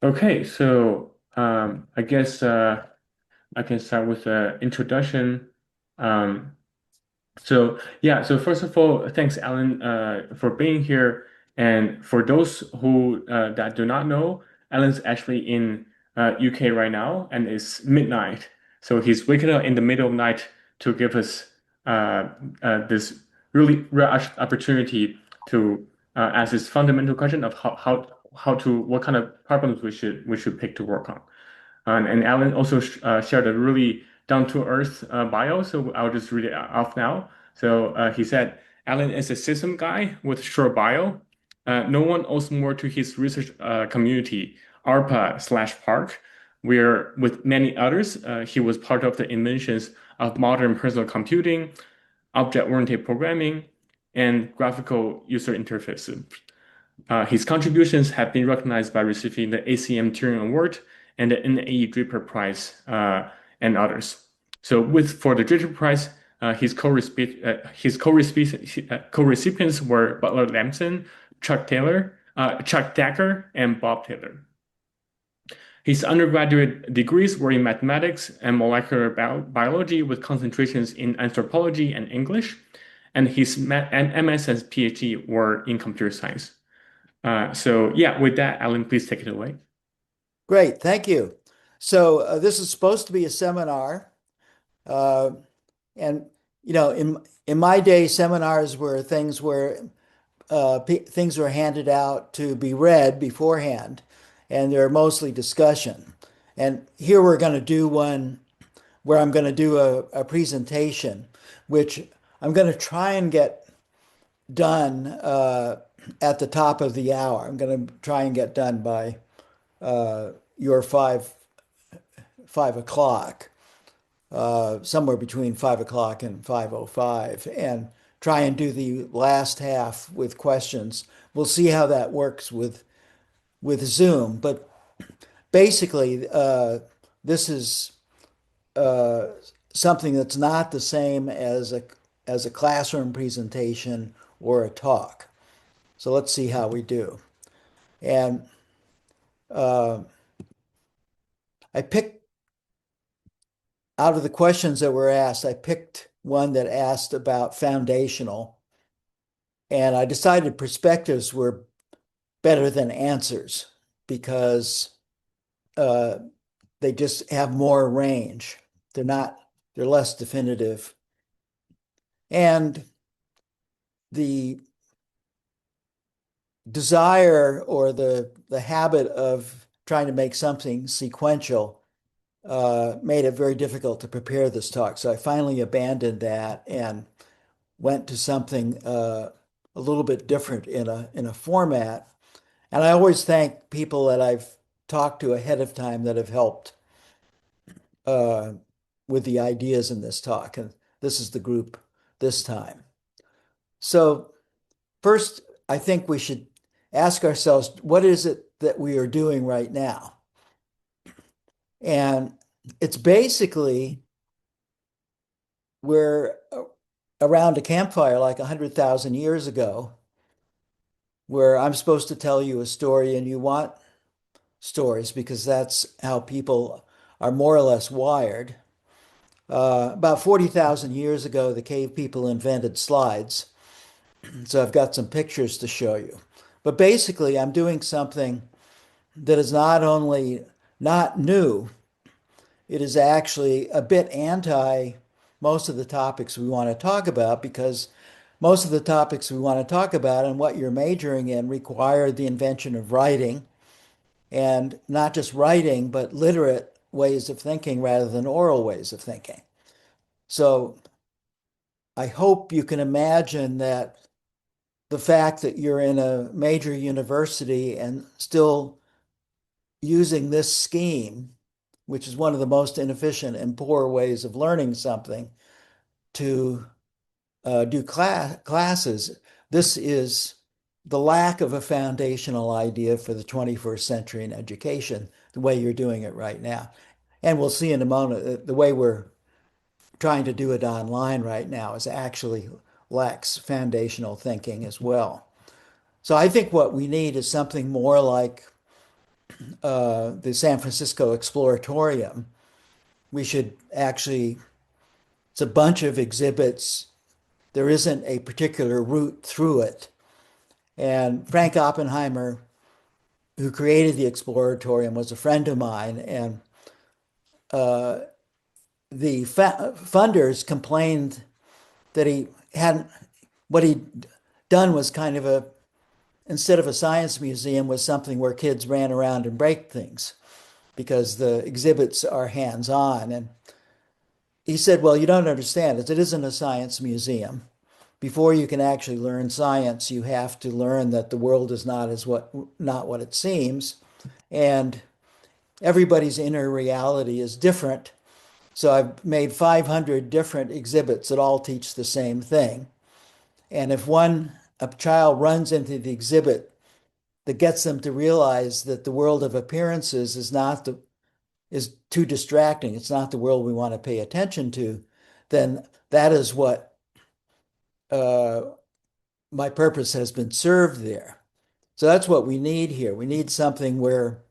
Okay, so I guess I can start with the introduction. Um, so first of all, thanks, Alan, for being here. And for those who that do not know, Alan's actually in UK right now, and it's midnight. So he's waking up in the middle of the night to give us uh, this really rare opportunity to ask this fundamental question of how to what kind of problems we should pick to work on. And Alan also shared a really down-to-earth bio, so I'll just read it off now. So he said, Alan is a system guy with short bio. No one owes more to his research community, ARPA/Park, where with many others, he was part of the inventions of modern personal computing, object-oriented programming, and graphical user interfaces. His contributions have been recognized by receiving the ACM Turing Award and the NAE Draper Prize and others. So, for the Draper Prize, his co-recipients were Butler Lamson, Chuck Dacker, and Bob Taylor. His undergraduate degrees were in mathematics and molecular biology with concentrations in anthropology and English, and his MS and PhD were in computer science. So yeah, with that, Alan, please take it away. Great, thank you. So this is supposed to be a seminar, uh, and in my day, seminars were things where things were handed out to be read beforehand, and they're mostly discussion. And here we're going to do one where I'm going to do a presentation, which I'm going to try and get done at the top of the hour. I'm going to try and get done by your 5 o'clock, somewhere between 5 o'clock and 5:05, and try and do the last half with questions. We'll see how that works with Zoom, but basically, this is uh, something that's not the same as a classroom presentation or a talk. So let's see how we do. And uh, I picked out of the questions that were asked, I picked one that asked about foundational, and I decided perspectives were better than answers because uh, they just have more range. They're not, they're less definitive. And the desire or the habit of trying to make something sequential made it very difficult to prepare this talk. So I finally abandoned that and went to something a little bit different in a format. And I always thank people that I've talked to ahead of time that have helped uh, with the ideas in this talk. And this is the group this time. So first, I think we should ask ourselves, what is it that we are doing right now? And it's basically we're around a campfire like 100,000 years ago, where I'm supposed to tell you a story and you want stories because that's how people are more or less wired. About 40,000 years ago, the cave people invented slides. So I've got some pictures to show you. But basically, I'm doing something that is not only not new, it is actually a bit anti most of the topics we want to talk about because most of the topics we want to talk about and what you're majoring in require the invention of writing and not just writing, but literate ways of thinking rather than oral ways of thinking. So I hope you can imagine that the fact that you're in a major university and still using this scheme, which is one of the most inefficient and poor ways of learning something, to do classes, this is the lack of a foundational idea for the 21st century in education, the way you're doing it right now. And we'll see in a moment the way we're trying to do it online right now is actually lacks foundational thinking as well. So I think what we need is something more like the San Francisco Exploratorium. We should actually, it's a bunch of exhibits. There isn't a particular route through it. And Frank Oppenheimer, who created the Exploratorium, was a friend of mine. And uh, the funders complained that he hadn't, what he'd done was kind of a, instead of a science museum, was something where kids ran around and break things because the exhibits are hands-on. And he said, well, you don't understand it. It isn't a science museum. Before you can actually learn science, you have to learn that the world is not what it seems, and everybody's inner reality is different. So I've made 500 different exhibits that all teach the same thing. And if a child runs into the exhibit that gets them to realize that the world of appearances is too distracting, it's not the world we want to pay attention to, then that is what uh, my purpose has been served there. So that's what we need here. We need something where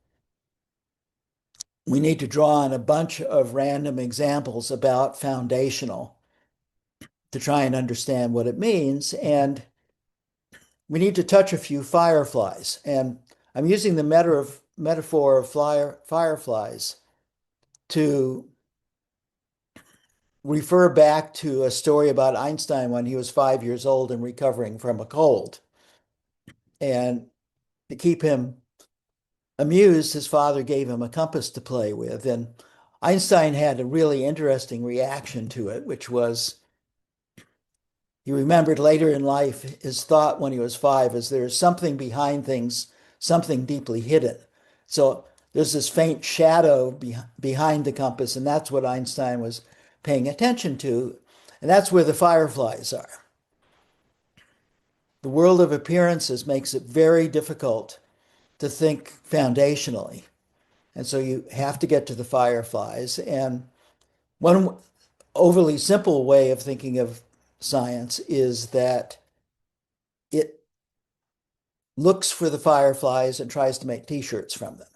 we need to draw on a bunch of random examples about foundational to try and understand what it means. And we need to touch a few fireflies. And I'm using the metaphor of fireflies to refer back to a story about Einstein when he was 5 years old and recovering from a cold. And to keep him amused, his father gave him a compass to play with. And Einstein had a really interesting reaction to it, which was he remembered later in life his thought when he was 5 is there's something behind things, something deeply hidden. So there's this faint shadow behind the compass, and that's what Einstein was paying attention to. And that's where the fireflies are. The world of appearances makes it very difficult to think foundationally. And so you have to get to the fireflies. And one overly simple way of thinking of science is that it looks for the fireflies and tries to make t-shirts from them.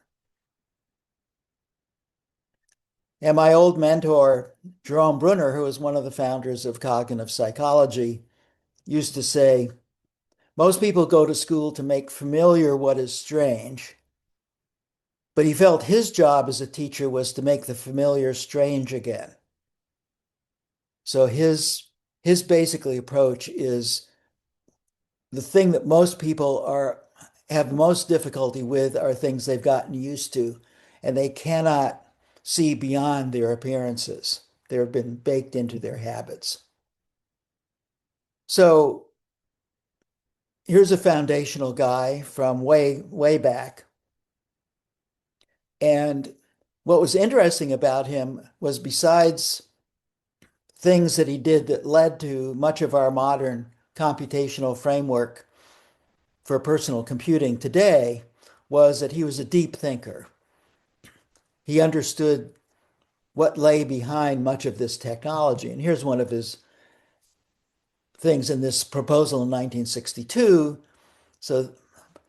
And my old mentor, Jerome Brunner, who was one of the founders of cognitive psychology, used to say, most people go to school to make familiar what is strange, but he felt his job as a teacher was to make the familiar strange again. So his basically approach is the thing that most people are have most difficulty with are things they've gotten used to, and they cannot see beyond their appearances. They've been baked into their habits. So here's a foundational guy from way back. And what was interesting about him was besides things that he did that led to much of our modern computational framework for personal computing today was that he was a deep thinker. He understood what lay behind much of this technology. And here's one of his things in this proposal in 1962. So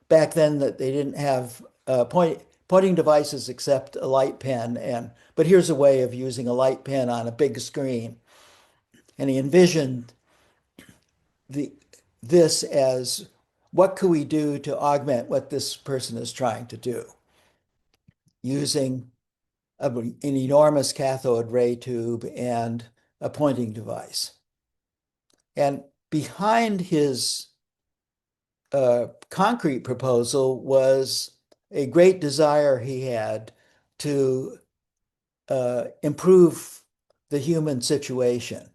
back then that they didn't have pointing devices except a light pen, but here's a way of using a light pen on a big screen. And he envisioned the this as what could we do to augment what this person is trying to do using an enormous cathode ray tube and a pointing device. And behind his concrete proposal was a great desire he had to improve the human situation.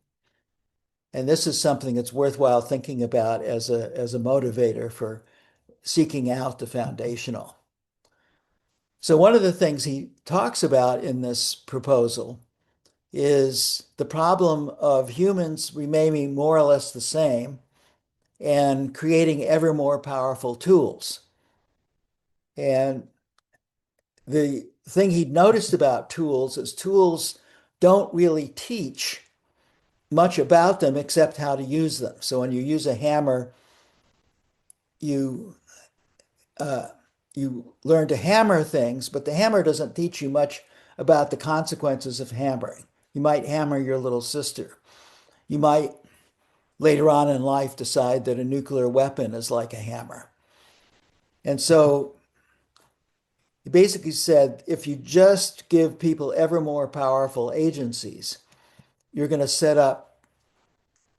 And this is something that's worthwhile thinking about as a motivator for seeking out the foundational. So one of the things he talks about in this proposal is the problem of humans remaining more or less the same and creating ever more powerful tools. And the thing he'd noticed about tools is tools don't really teach much about them except how to use them. So when you use a hammer, you you learn to hammer things, but the hammer doesn't teach you much about the consequences of hammering. You might hammer your little sister. You might later on in life decide that a nuclear weapon is like a hammer. And so he basically said if you just give people ever more powerful agencies, you're going to set up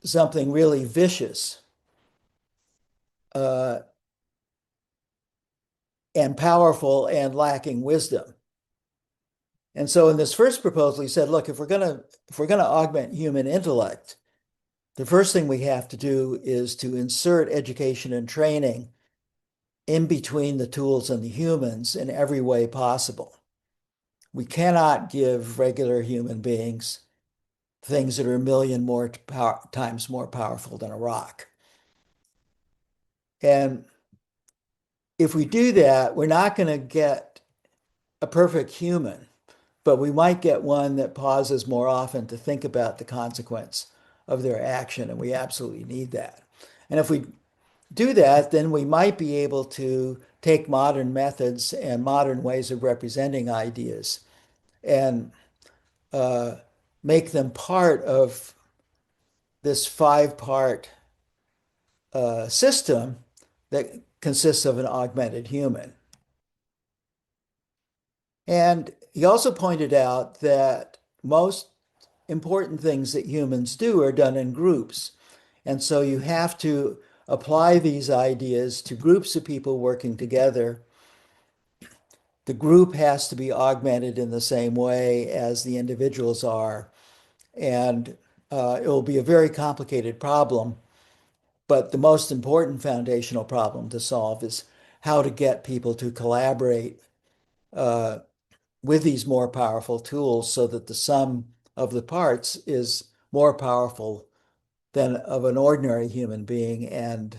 something really vicious uh, and powerful and lacking wisdom. And so in this first proposal, he said, look, if we're going to augment human intellect, the first thing we have to do is to insert education and training in between the tools and the humans in every way possible. We cannot give regular human beings things that are a million more times more powerful than a rock. And if we do that, we're not going to get a perfect human, but we might get one that pauses more often to think about the consequence of their action, and we absolutely need that. And if we do that, then we might be able to take modern methods and modern ways of representing ideas and uh, make them part of this five-part system that consists of an augmented human. And he also pointed out that most important things that humans do are done in groups. And so you have to apply these ideas to groups of people working together. The group has to be augmented in the same way as the individuals are. And it will be a very complicated problem. But the most important foundational problem to solve is how to get people to collaborate uh, with these more powerful tools so that the sum of the parts is more powerful than of an ordinary human being and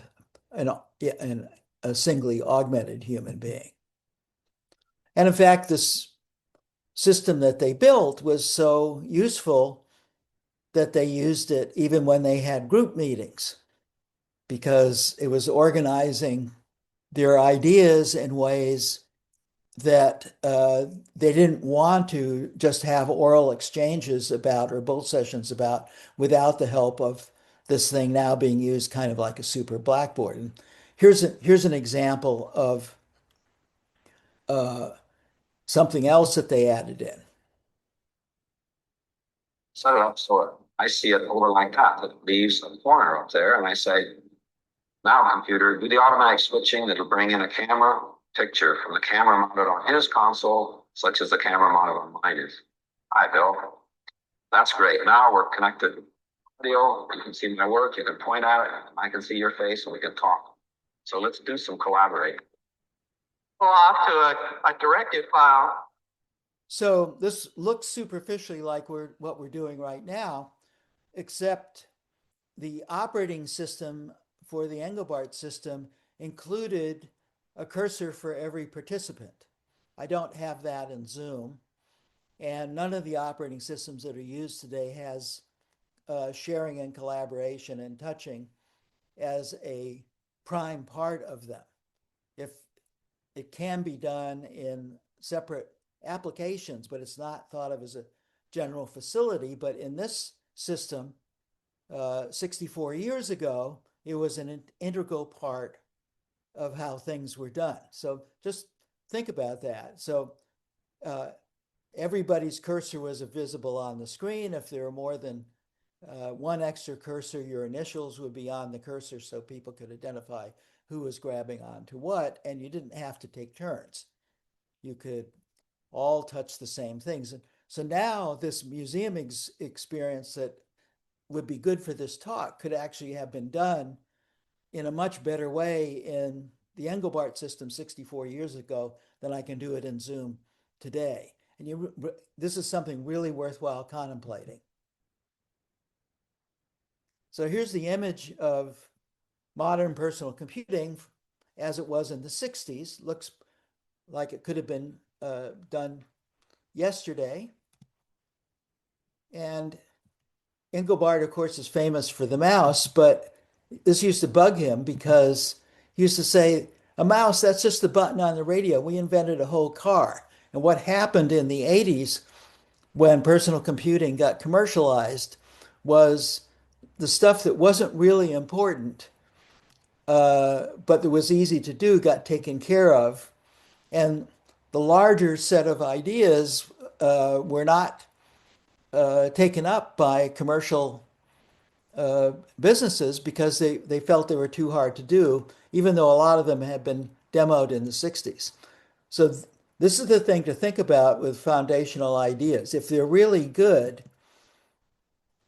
a singly augmented human being. And in fact, this system that they built was so useful that they used it even when they had group meetings because it was organizing their ideas in ways that they didn't want to just have oral exchanges about or bull sessions about without the help of this thing now being used kind of like a super blackboard. And here's an example of uh, something else that they added in. Set it up so I see it over like that. It leaves a corner up there, and I say, now computer, do the automatic switching that'll bring in a camera picture from the camera mounted on his console, such as the camera mounted on mine is. Hi, Bill. That's great. Now we're connected audio. You can see my work. You can point at it. I can see your face, and we can talk. So let's do some collaborating. Go off to a directed file. So this looks superficially like what we're doing right now, except the operating system for the Engelbart system included a cursor for every participant. I don't have that in Zoom, and none of the operating systems that are used today has sharing and collaboration and touching as a prime part of them. If it can be done in separate applications, but it's not thought of as a general facility. But in this system, 64 years ago, it was an integral part of how things were done. So just think about that. So uh, everybody's cursor was visible on the screen. If there were more than one extra cursor, your initials would be on the cursor so people could identify who was grabbing onto what, and you didn't have to take turns. You could all touch the same things. And so now this museum experience that would be good for this talk could actually have been done in a much better way in the Engelbart system 64 years ago than I can do it in Zoom today. And this is something really worthwhile contemplating. So here's the image of modern personal computing as it was in the 60s. Looks like it could have been done yesterday. And Engelbart, of course, is famous for the mouse, but this used to bug him because he used to say, A mouse, that's just the button on the radio. We invented a whole car. And what happened in the 80s when personal computing got commercialized was the stuff that wasn't really important, but that was easy to do, got taken care of. And the larger set of ideas were not taken up by commercial businesses because they felt they were too hard to do, even though a lot of them had been demoed in the 60s. So this is the thing to think about with foundational ideas. If they're really good,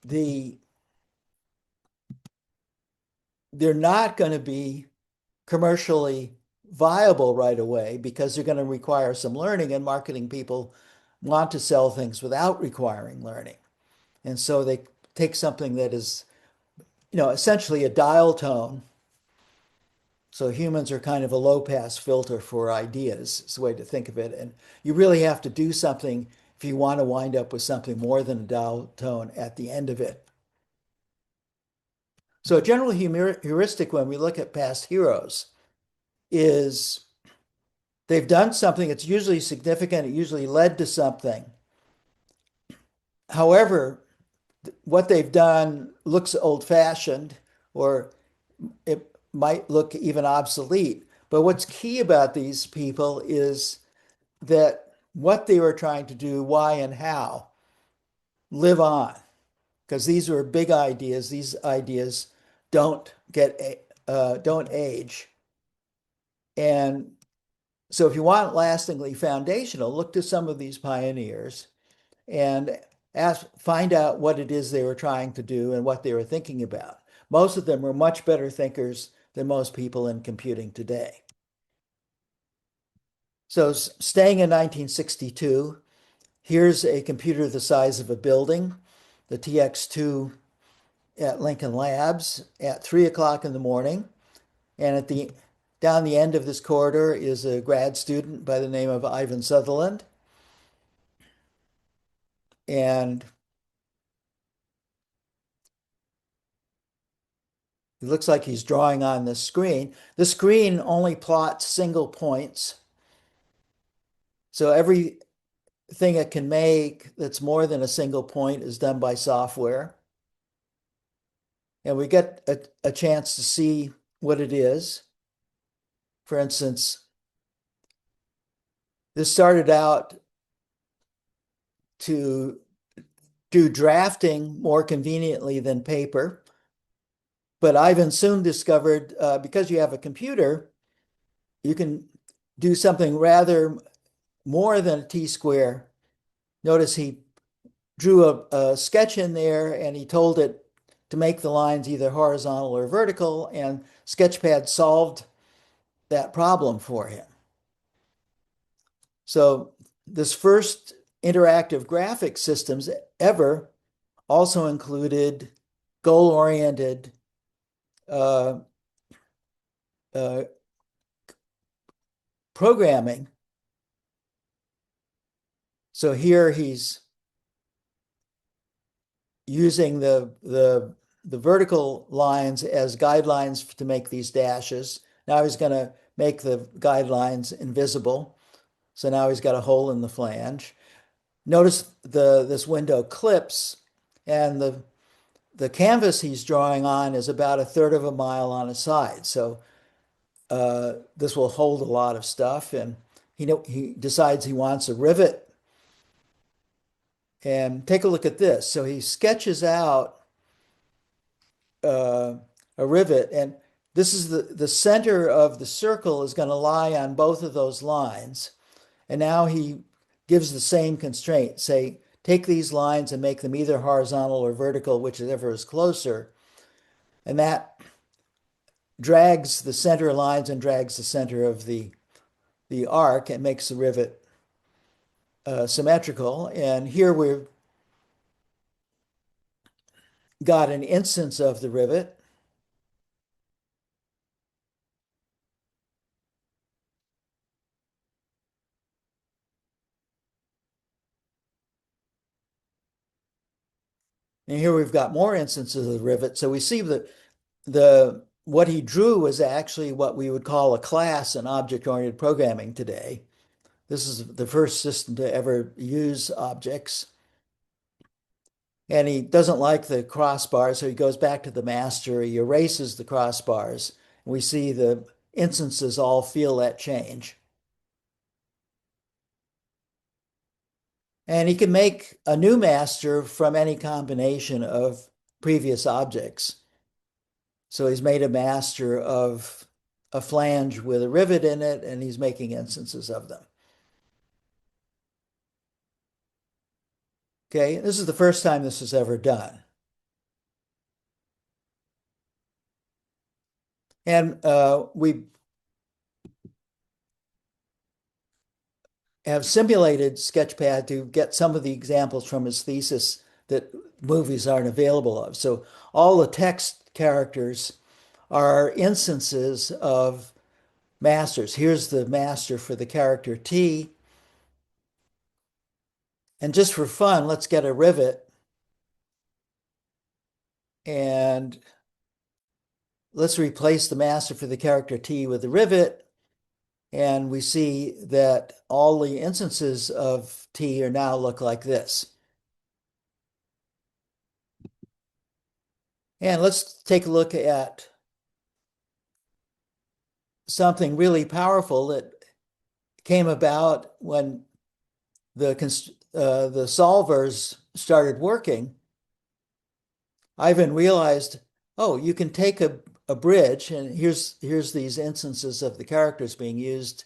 the they're not going to be commercially viable right away because they're going to require some learning, and marketing people want to sell things without requiring learning. And so they take something that is, essentially a dial tone. So humans are kind of a low pass filter for ideas. It's the way to think of it. And you really have to do something if you want to wind up with something more than a dial tone at the end of it. So a general heuristic when we look at past heroes is they've done something. It's usually significant. It usually led to something. However, what they've done looks old-fashioned, or it might look even obsolete. But what's key about these people is that what they were trying to do, why and how, live on. Because these were big ideas. These ideas don't age. And so if you want lastingly foundational, look to some of these pioneers and find out what it is they were trying to do and what they were thinking about. Most of them were much better thinkers than most people in computing today. So staying in 1962, here's a computer the size of a building, the TX2 at Lincoln Labs at 3 o'clock in the morning. And down the end of this corridor is a grad student by the name of Ivan Sutherland. And it looks like he's drawing on the screen. The screen only plots single points. So everything it can make that's more than a single point is done by software. And we get a chance to see what it is. For instance, this started out to do drafting more conveniently than paper. But Ivan soon discovered because you have a computer, you can do something rather more than a T-square. Notice he drew a sketch in there and he told it to make the lines either horizontal or vertical, and Sketchpad solved that problem for him. So this first interactive graphic systems ever also included goal-oriented uh, uh, programming. So here he's using the vertical lines as guidelines to make these dashes. Now he's going to make the guidelines invisible. So now he's got a hole in the flange. Notice this window clips, and the canvas he's drawing on is about a third of a mile on a side. So this will hold a lot of stuff. And he decides he wants a rivet. And take a look at this. So he sketches out a rivet, and this is the center of the circle is going to lie on both of those lines. And now he gives the same constraint. Say, take these lines and make them either horizontal or vertical, whichever is closer. And that drags the center lines and drags the center of the arc and makes the rivet symmetrical. And here we've got an instance of the rivet. And here we've got more instances of the rivet. So we see that the what he drew was actually what we would call a class in object-oriented programming today. This is the first system to ever use objects. And he doesn't like the crossbars, so he goes back to the master. He erases the crossbars. And we see the instances all feel that change. And he can make a new master from any combination of previous objects. So he's made a master of a flange with a rivet in it, and he's making instances of them. Okay, this is the first time this is ever done. And we have simulated Sketchpad to get some of the examples from his thesis that movies aren't available of. So all the text characters are instances of masters. Here's the master for the character T. And just for fun, let's get a rivet and let's replace the master for the character T with the rivet. And we see that all the instances of T are now look like this. And let's take a look at something really powerful that came about when the solvers started working. Ivan realized, oh, you can take a bridge, and here's these instances of the characters being used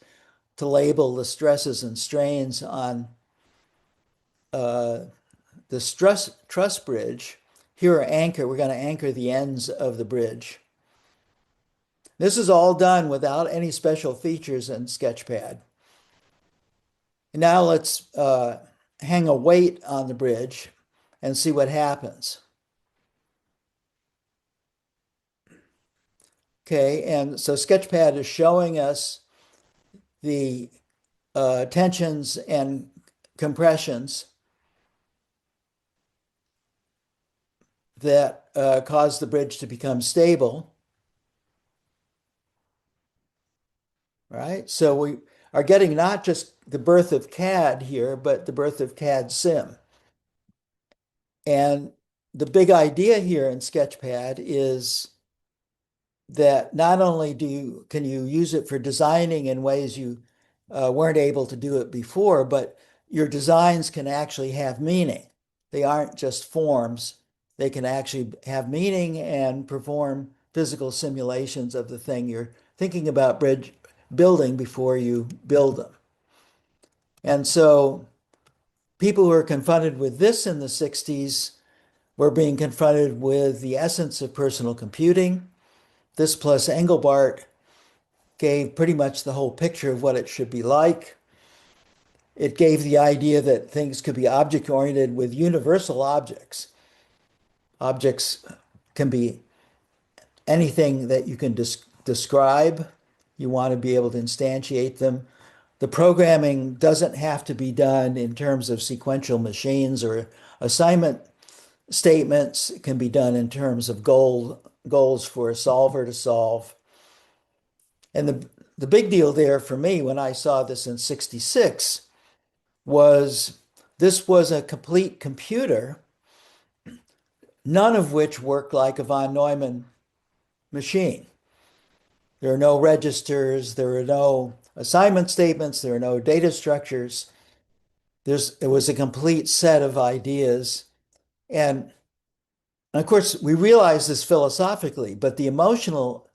to label the stresses and strains on the truss bridge. Here are anchor. We're going to anchor the ends of the bridge. This is all done without any special features in Sketchpad. And now let's hang a weight on the bridge and see what happens. Okay, and so Sketchpad is showing us the tensions and compressions that cause the bridge to become stable. Right? So we are getting not just the birth of CAD here, but the birth of CAD Sim. And the big idea here in Sketchpad is that not only can you use it for designing in ways you weren't able to do it before, but your designs can actually have meaning. They aren't just forms. They can actually have meaning and perform physical simulations of the thing you're thinking about bridge building before you build them. And so people who were confronted with this in the 60s were being confronted with the essence of personal computing. This plus Engelbart gave pretty much the whole picture of what it should be like. It gave the idea that things could be object-oriented with universal objects. Objects can be anything that you can describe. You want to be able to instantiate them. The programming doesn't have to be done in terms of sequential machines or assignment statements. It can be done in terms of goals for a solver to solve. And the big deal there for me when I saw this in 66 was this was a complete computer, none of which worked like a von Neumann machine. There are no registers, there are no assignment statements, there are no data structures. It was a complete set of ideas. And of course, we realize this philosophically, but the emotional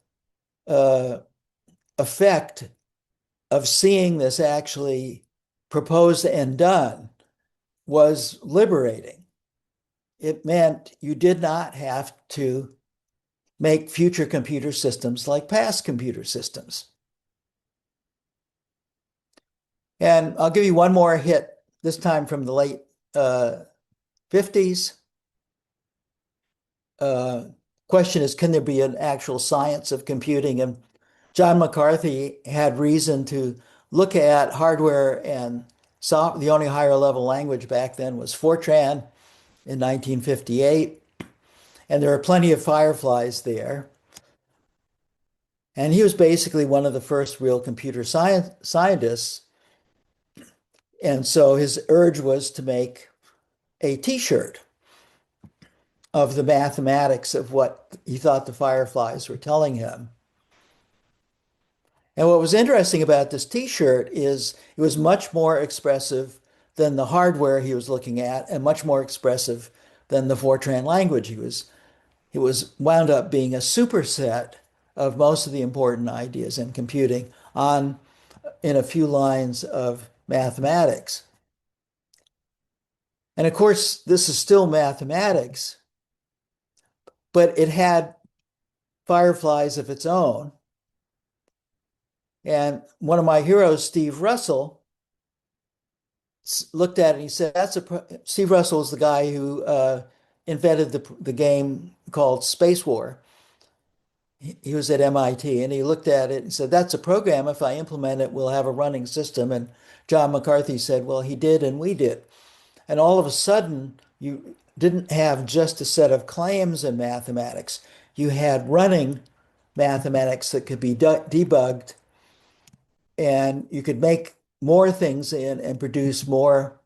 effect of seeing this actually proposed and done was liberating. It meant you did not have to make future computer systems like past computer systems. And I'll give you one more hit, this time from the late 50s. Question is, can there be an actual science of computing? And John McCarthy had reason to look at hardware and the only higher level language back then was Fortran in 1958. And there are plenty of fireflies there. And he was basically one of the first real computer scientists. And so his urge was to make a t-shirt of the mathematics of what he thought the fireflies were telling him. And what was interesting about this t-shirt is it was much more expressive than the hardware he was looking at and much more expressive than the Fortran language. It was wound up being a superset of most of the important ideas in computing on in a few lines of mathematics. And of course, this is still mathematics, but it had fireflies of its own. And one of my heroes, Steve Russell, looked at it and he said, Steve Russell is the guy who invented the game called Space War. He was at MIT and he looked at it and said, that's a program. If I implement it, we'll have a running system. And John McCarthy said, well, he did and we did. And all of a sudden, you didn't have just a set of claims in mathematics. You had running mathematics that could be debugged, and you could make more things in and produce more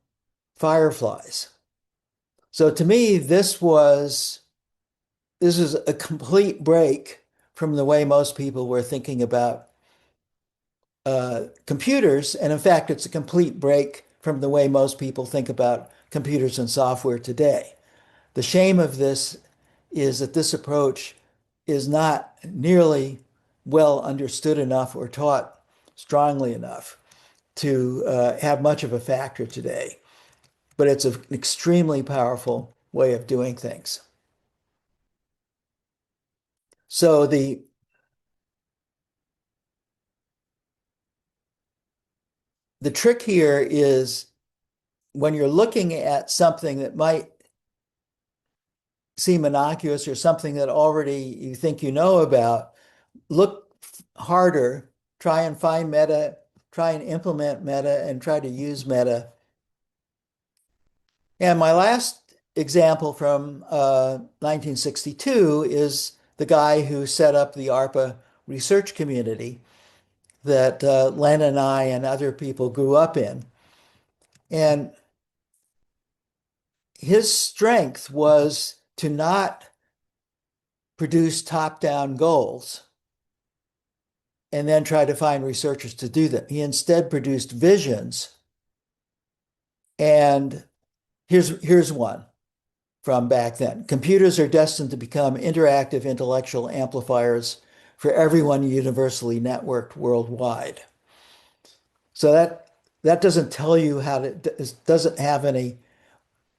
fireflies. So to me, this is a complete break from the way most people were thinking about computers. And in fact, it's a complete break from the way most people think about computers and software today. The shame of this is that this approach is not nearly well understood enough or taught strongly enough to have much of a factor today. But it's an extremely powerful way of doing things. So the trick here is when you're looking at something that might seem innocuous or something that already you think you know about, look harder, try and find meta, try and implement meta, and try to use meta. And my last example from 1962 is the guy who set up the ARPA research community that Len and I and other people grew up in. And his strength was to not produce top-down goals and then try to find researchers to do them. He instead produced visions. And here's one from back then. Computers are destined to become interactive intellectual amplifiers for everyone universally networked worldwide. So that doesn't tell you how to, doesn't have any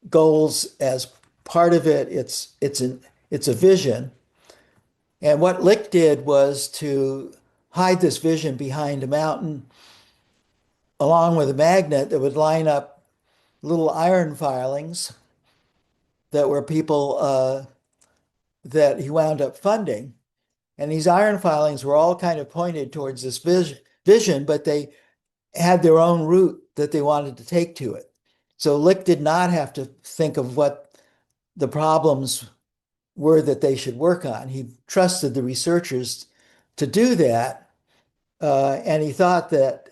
goals as part of it. It's a vision. And what Lick did was to hide this vision behind a mountain along with a magnet that would line up little iron filings that were people that he wound up funding. And these iron filings were all kind of pointed towards this vision, but they had their own route that they wanted to take to it. So Lick did not have to think of what the problems were that they should work on. He trusted the researchers to do that. And he thought that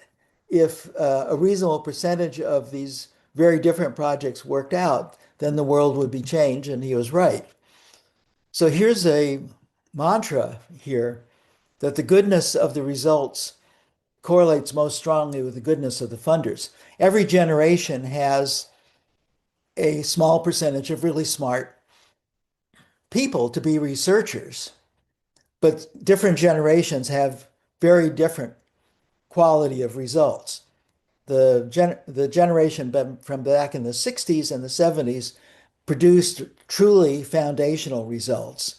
if a reasonable percentage of these very different projects worked out, then the world would be changed, and he was right. So here's a mantra here that the goodness of the results correlates most strongly with the goodness of the funders. Every generation has a small percentage of really smart people to be researchers, but different generations have very different quality of results. The generation from back in the 60s and the 70s produced truly foundational results.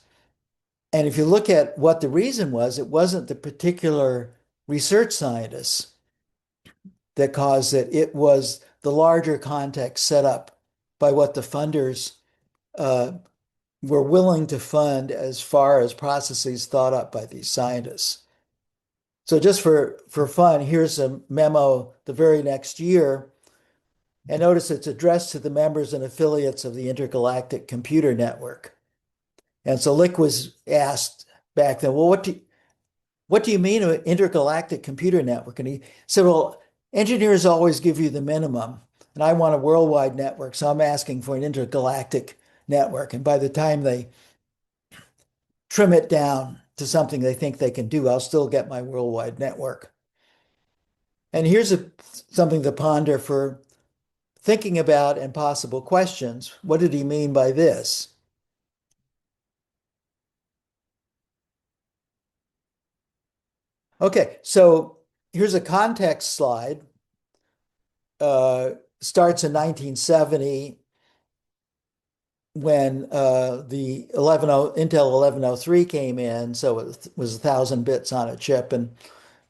And if you look at what the reason was, it wasn't the particular research scientists that caused it. It was the larger context set up by what the funders were willing to fund as far as processes thought up by these scientists. So just for fun, here's a memo the very next year. And notice it's addressed to the members and affiliates of the Intergalactic Computer Network. And so Lick was asked back then, well, what do you mean an intergalactic computer network? And he said, well, engineers always give you the minimum, and I want a worldwide network, so I'm asking for an intergalactic network. And by the time they trim it down to something they think they can do, I'll still get my worldwide network. And here's something to ponder for thinking about and possible questions. What did he mean by this? Okay, so here's a context slide. Starts in 1970 when the Intel 1103 came in, so it was 1,000 bits on a chip, and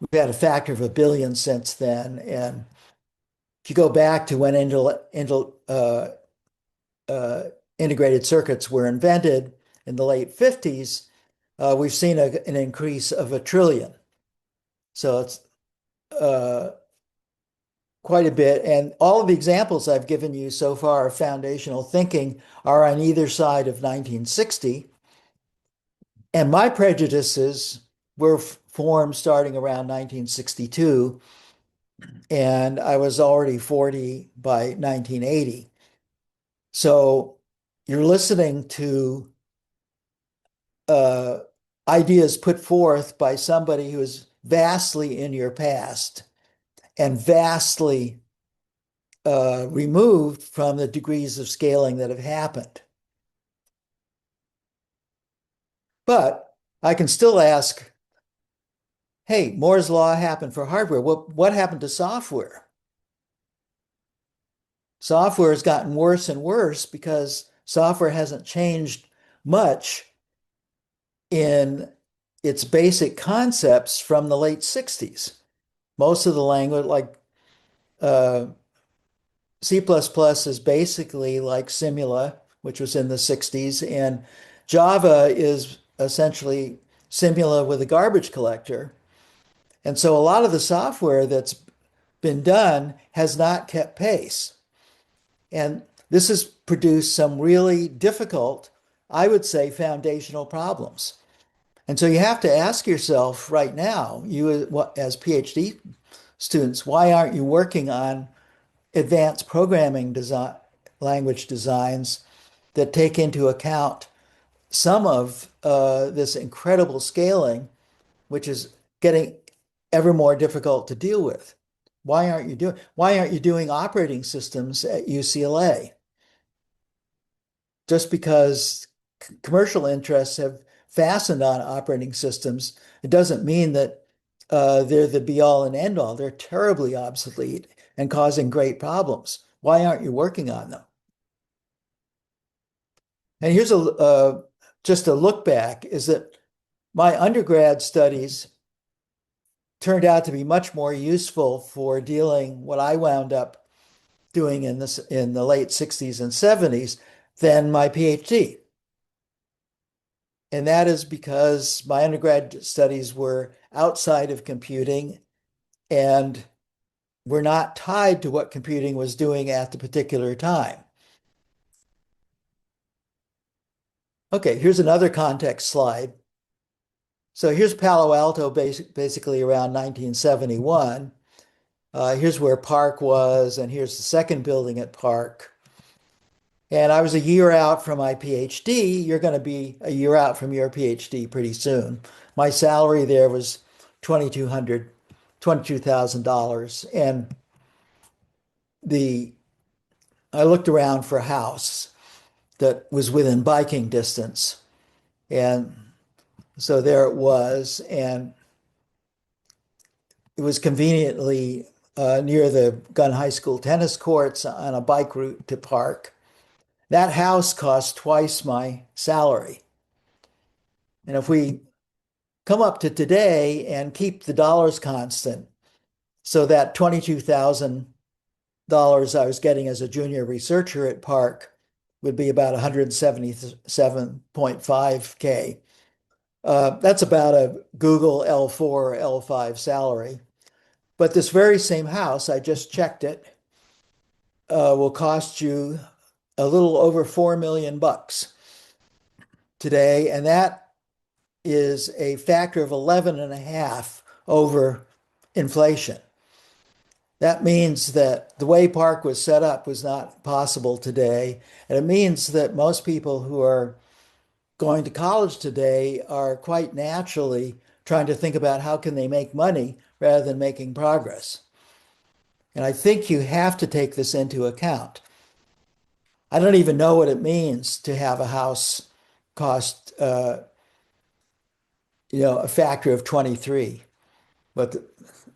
we've had a factor of a billion since then. And if you go back to when uh, integrated circuits were invented in the late 50s, we've seen an increase of 1 trillion. So it's uh, quite a bit. And all of the examples I've given you so far of foundational thinking are on either side of 1960. And my prejudices were formed starting around 1962, and I was already 40 by 1980. So you're listening to uh, ideas put forth by somebody who is vastly in your past and vastly removed from the degrees of scaling that have happened. But I can still ask, hey, Moore's law happened for hardware. What happened to software? Software has gotten worse and worse because software hasn't changed much in its basic concepts from the late 60s. Most of the language, like uh, C++ is basically like Simula, which was in the 60s, and Java is essentially Simula with a garbage collector. And so a lot of the software that's been done has not kept pace. And this has produced some really difficult, I would say, foundational problems. And so you have to ask yourself right now, you as PhD students, why aren't you working on advanced programming design, language designs that take into account some of this incredible scaling, which is getting ever more difficult to deal with? Why aren't you doing operating systems at UCLA? Just because commercial interests have fastened on operating systems, it doesn't mean that they're the be all and end all. They're terribly obsolete and causing great problems. Why aren't you working on them? And here's just a look back is that my undergrad studies turned out to be much more useful for dealing what I wound up doing in the late 60s and 70s than my PhD. And that is because my undergrad studies were outside of computing and were not tied to what computing was doing at the particular time. Okay, here's another context slide. So here's Palo Alto basically around 1971. Here's where Park was, and here's the second building at Park. And I was a year out from my PhD. You're going to be a year out from your PhD pretty soon. My salary there was $22,000. And I looked around for a house that was within biking distance. And so there it was. And it was conveniently near the Gun High School tennis courts on a bike route to Park. That house cost twice my salary. And if we come up to today and keep the dollars constant, so that $22,000 I was getting as a junior researcher at Park would be about 177.5K. That's about a Google L4 or L5 salary. But this very same house, I just checked it, will cost you a little over 4 million bucks today. And that is a factor of 11 and a half over inflation. That means that the way Park was set up was not possible today. And it means that most people who are going to college today are quite naturally trying to think about how can they make money rather than making progress. And I think you have to take this into account. I don't even know what it means to have a house cost, a factor of 23, what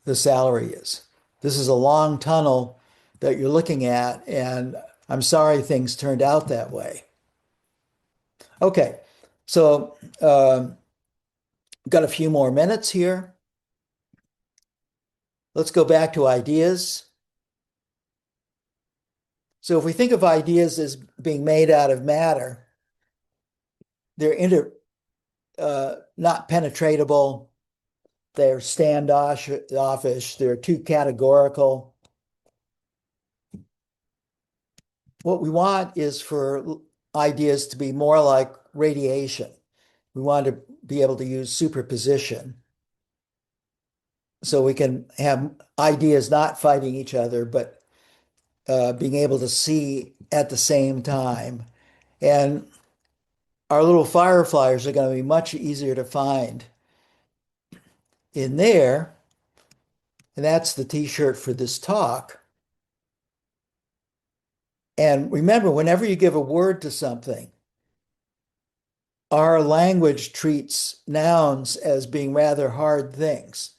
the salary is. This is a long tunnel that you're looking at, and I'm sorry things turned out that way. Okay, so got a few more minutes here. Let's go back to ideas. So if we think of ideas as being made out of matter, they're not penetratable, they're standoffish, they're too categorical. What we want is for ideas to be more like radiation. We want to be able to use superposition so we can have ideas not fighting each other, but being able to see at the same time. And our little fireflies are going to be much easier to find in there. And that's the t-shirt for this talk. And remember, whenever you give a word to something, our language treats nouns as being rather hard things.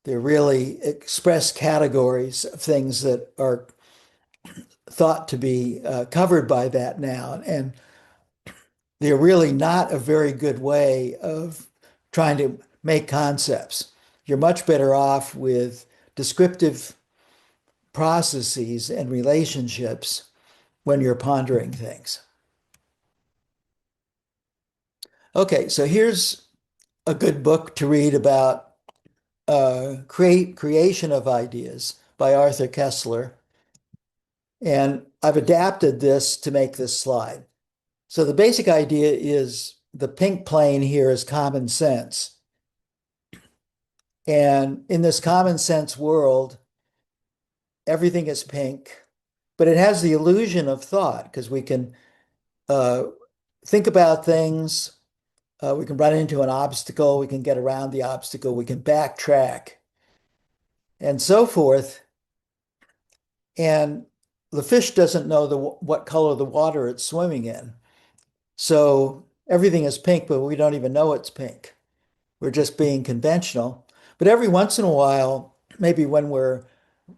They're really express categories of things that are thought to be covered by that noun. And they're really not a very good way of trying to make concepts. You're much better off with descriptive processes and relationships when you're pondering things. Okay, so here's a good book to read about creation of ideas by Arthur Koestler. And I've adapted this to make this slide. So the basic idea is the pink plane here is common sense. And in this common sense world, everything is pink, but it has the illusion of thought because we can uh, think about things. We can run into an obstacle. We can get around the obstacle. We can backtrack and so forth. And the fish doesn't know what color the water it's swimming in. So everything is pink, but we don't even know it's pink. We're just being conventional. But every once in a while, maybe when we're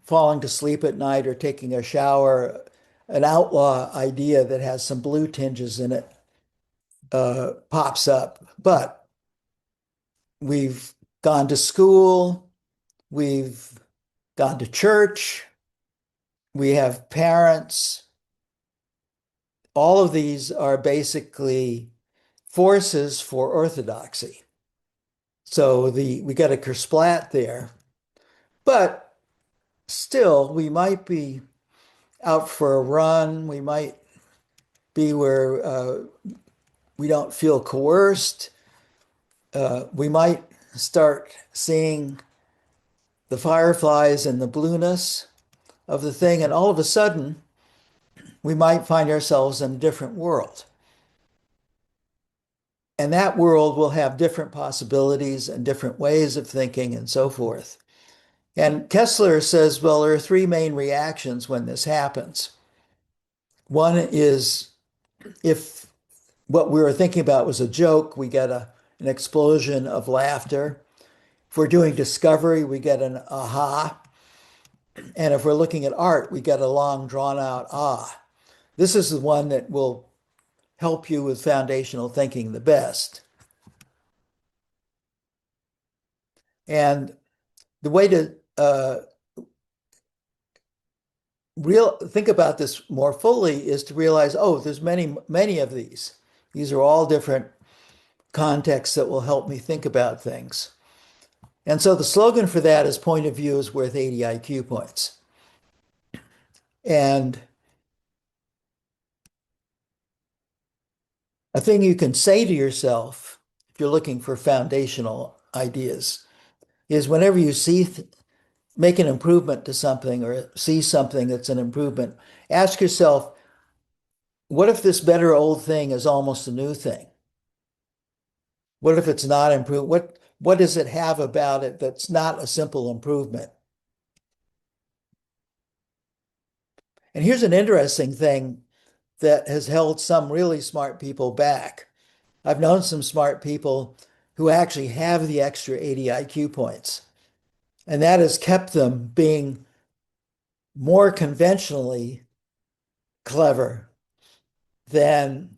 falling to sleep at night or taking a shower, an outlaw idea that has some blue tinges in it pops up. But we've gone to school, we've gone to church, we have parents. All of these are basically forces for orthodoxy. So we got a kersplat there. But still, we might be out for a run. We might be where we don't feel coerced. We might start seeing the fireflies and the blueness of the thing, and all of a sudden, we might find ourselves in a different world. And that world will have different possibilities and different ways of thinking and so forth. And Kessler says, well, there are three main reactions when this happens. One is if what we were thinking about was a joke, we get an explosion of laughter. If we're doing discovery, we get an aha. And if we're looking at art, we get a long drawn out ah. This is the one that will help you with foundational thinking the best. And the way to think about this more fully is to realize, oh, there's many of these. These are all different contexts that will help me think about things. And so the slogan for that is point of view is worth 80 IQ points. And a thing you can say to yourself you're looking for foundational ideas, is whenever you make an improvement to something or see something that's an improvement, ask yourself, what if this better old thing is almost a new thing? What if it's not improved? What does it have about it that's not a simple improvement? And here's an interesting thing that has held some really smart people back. I've known some smart people who actually have the extra 80 IQ points, and that has kept them being more conventionally clever than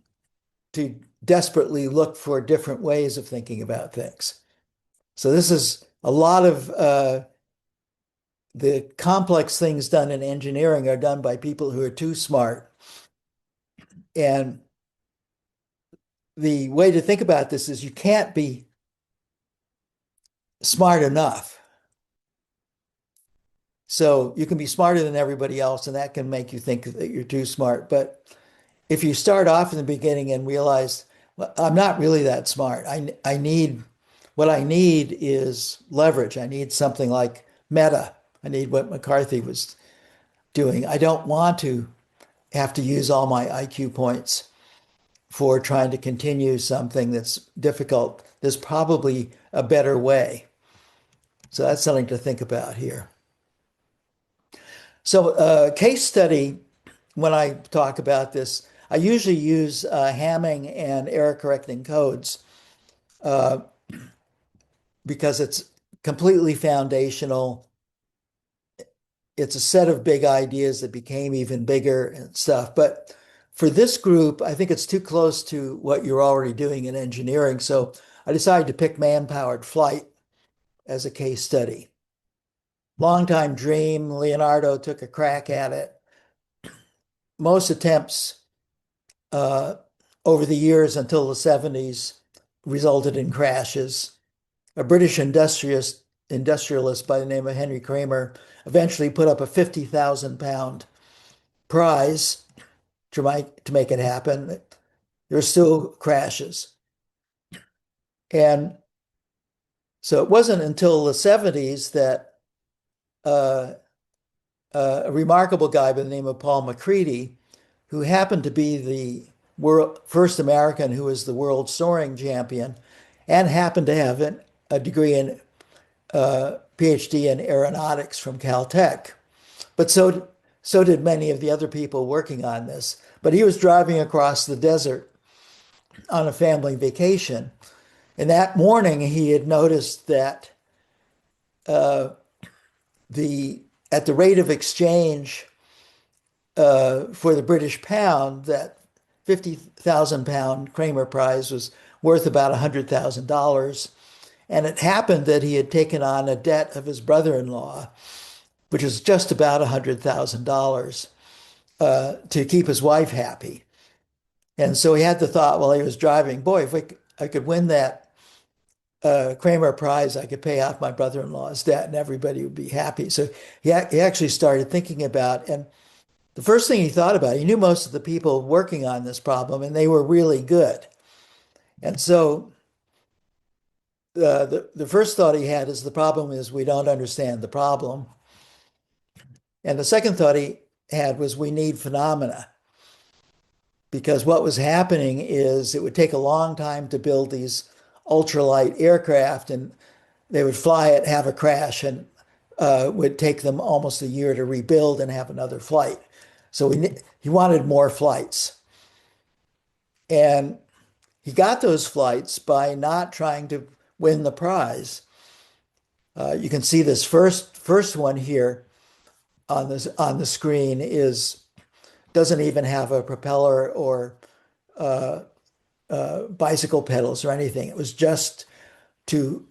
to desperately look for different ways of thinking about things. So this is a lot of the complex things done in engineering are done by people who are too smart. And the way to think about this is you can't be smart enough. So you can be smarter than everybody else, and that can make you think that you're too smart. But if you start off in the beginning and realize, well, I'm not really that smart. I need what I need is leverage. I need something like meta. I need what McCarthy was doing. I don't want to have to use all my IQ points for trying to continue something that's difficult. There's probably a better way. So that's something to think about here. So case study, when I talk about this, I usually use Hamming and error correcting codes uh, because it's completely foundational. It's a set of big ideas that became even bigger and stuff. But for this group, I think it's too close to what you're already doing in engineering. So I decided to pick man-powered flight as a case study. Long time dream. Leonardo took a crack at it. Most attempts uh, over the years until the 70s resulted in crashes. A British industrialist by the name of Henry Kramer eventually put up a 50,000 pound prize to make it happen. There were still crashes. And so it wasn't until the 70s that uh, a remarkable guy by the name of Paul MacCready, who happened to be the first American who was the world soaring champion and happened to have a degree in PhD in aeronautics from Caltech. But so did many of the other people working on this. But he was driving across the desert on a family vacation. And that morning, he had noticed that uh, the at the rate of exchange for the British pound, that 50,000 pound Kramer prize was worth about $100,000. And it happened that he had taken on a debt of his brother-in-law, which was just about $100,000 to keep his wife happy. And so he had the thought while he was driving, boy, if I could win that Kramer prize, I could pay off my brother-in-law's debt and everybody would be happy. So he actually started thinking about, and the first thing he thought about, he knew most of the people working on this problem and they were really good. And so the first thought he had is the problem is we don't understand the problem. And the second thought he had was we need phenomena. Because what was happening is it would take a long time to build these ultralight aircraft, and they would fly it, have a crash, and would take them almost a year to rebuild and have another flight. So he wanted more flights. And he got those flights by not trying to win the prize. You can see this first one here on the screen doesn't even have a propeller or bicycle pedals or anything. It was just to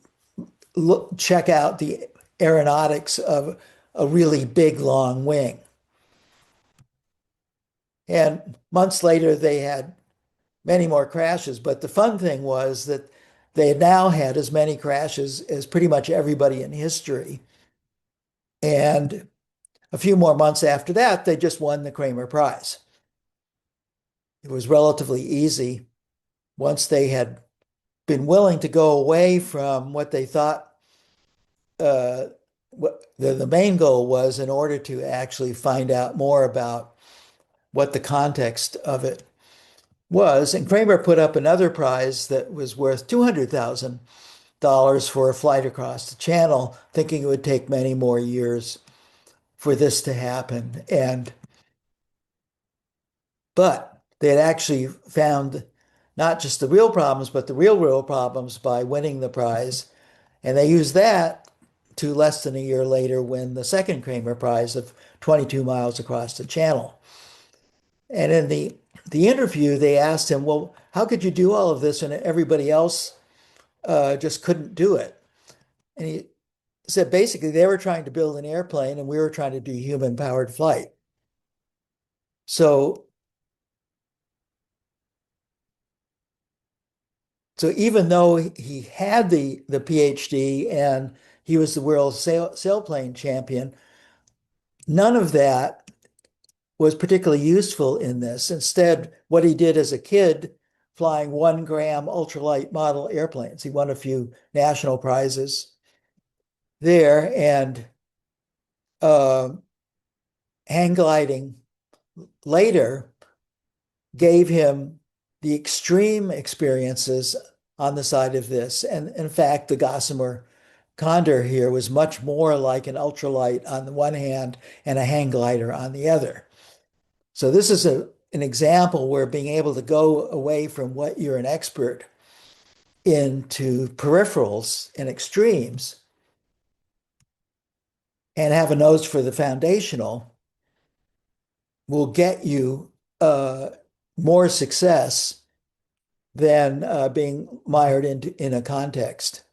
check out the aeronautics of a really big, long wing. And months later, they had many more crashes. But the fun thing was that they had now had as many crashes as pretty much everybody in history. And a few more months after that, they just won the Kramer Prize. It was relatively easy once they had been willing to go away from what they thought what the main goal was in order to actually find out more about what the context of it was. And Kramer put up another prize that was worth $200,000 for a flight across the channel, thinking it would take many more years for this to happen. But they had actually found not just the real problems, but the real problems by winning the prize. And they used that to less than a year later win the second Kramer Prize of 22 miles across the channel. And in the interview, they asked him, well, how could you do all of this and everybody else just couldn't do it? And he said basically they were trying to build an airplane and we were trying to do human powered flight. So even though he had the PhD and he was the world sailplane champion, none of that was particularly useful in this. Instead, what he did as a kid, flying 1 gram ultralight model airplanes, he won a few national prizes there, and uh, hang gliding later gave him the extreme experiences on the side of this. And in fact, the Gossamer Condor here was much more like an ultralight on the one hand and a hang glider on the other. So this is an example where being able to go away from what you're an expert into peripherals and extremes and have a nose for the foundational will get you more success than being mired in a context.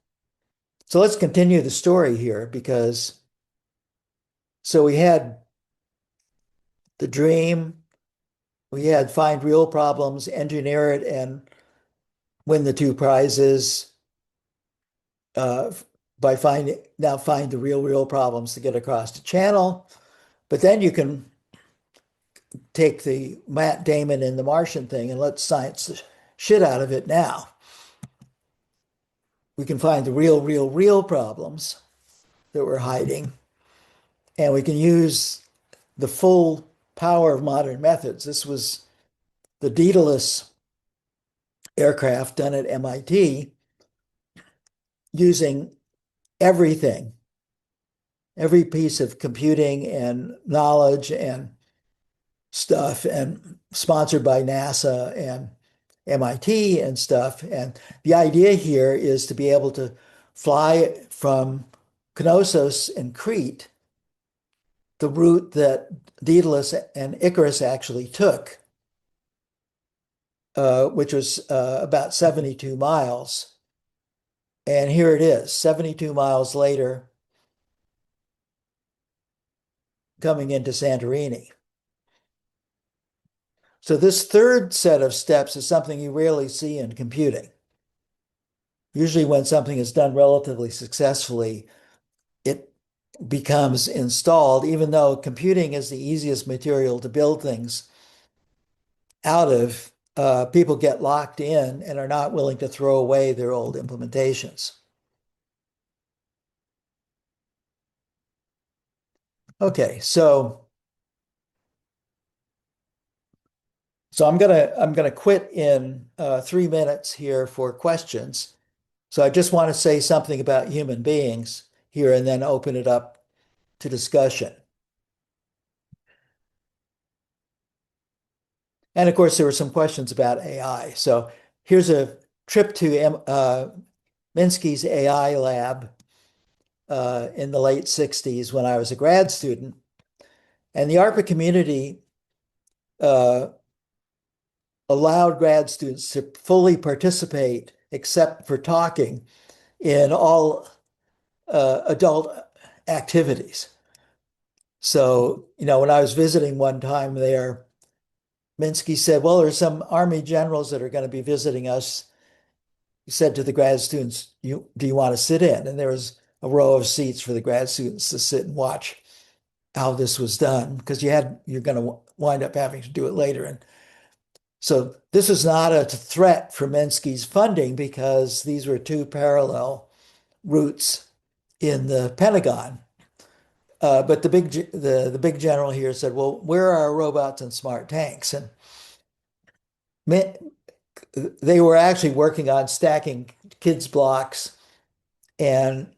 So let's continue the story here because so we had the dream, we had find real problems, engineer it, and win the 2 prizes uh, by find the real problems to get across the channel. But then you can take the Matt Damon and the Martian thing and let's science the shit out of it now. We can find the real problems that we're hiding, and we can use the full power of modern methods. This was the Daedalus aircraft done at MIT using everything, every piece of computing and knowledge and stuff, and sponsored by NASA and MIT and stuff. And the idea here is to be able to fly from Knossos and Crete, the route that Daedalus and Icarus actually took, which was about 72 miles. And here it is, 72 miles later, coming into Santorini. So this third set of steps is something you rarely see in computing. Usually when something is done relatively successfully, it becomes installed, even though computing is the easiest material to build things out of. People get locked in and are not willing to throw away their old implementations. Okay, so I'm gonna quit in 3 minutes here for questions. So I just want to say something about human beings here and then open it up to discussion. And of course, there were some questions about AI. So here's a trip to Minsky's AI lab in the late 60s when I was a grad student. And the ARPA community uh, allowed grad students to fully participate, except for talking, in all adult activities. So, when I was visiting one time there, Minsky said, well, there's some Army generals that are going to be visiting us. He said to the grad students, do you want to sit in? And there was a row of seats for the grad students to sit and watch how this was done, because you're going to wind up having to do it later. And So this is not a threat for Minsky's funding because these were two parallel routes in the Pentagon. But the big general here said, "Well, where are our robots and smart tanks?" And they were actually working on stacking kids blocks and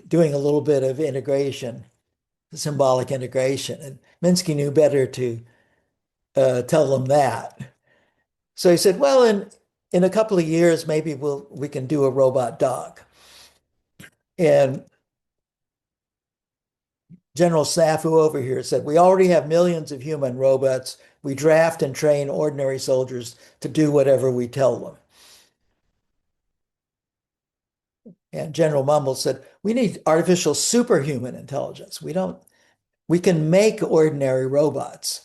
doing a little bit of integration, symbolic integration. And Minsky knew better to tell them that. So he said, "Well, in a couple of years, maybe we can do a robot dog." And General Snafu over here said, "We already have millions of human robots. We draft and train ordinary soldiers to do whatever we tell them." And General Mumble said, "We need artificial superhuman intelligence. We can make ordinary robots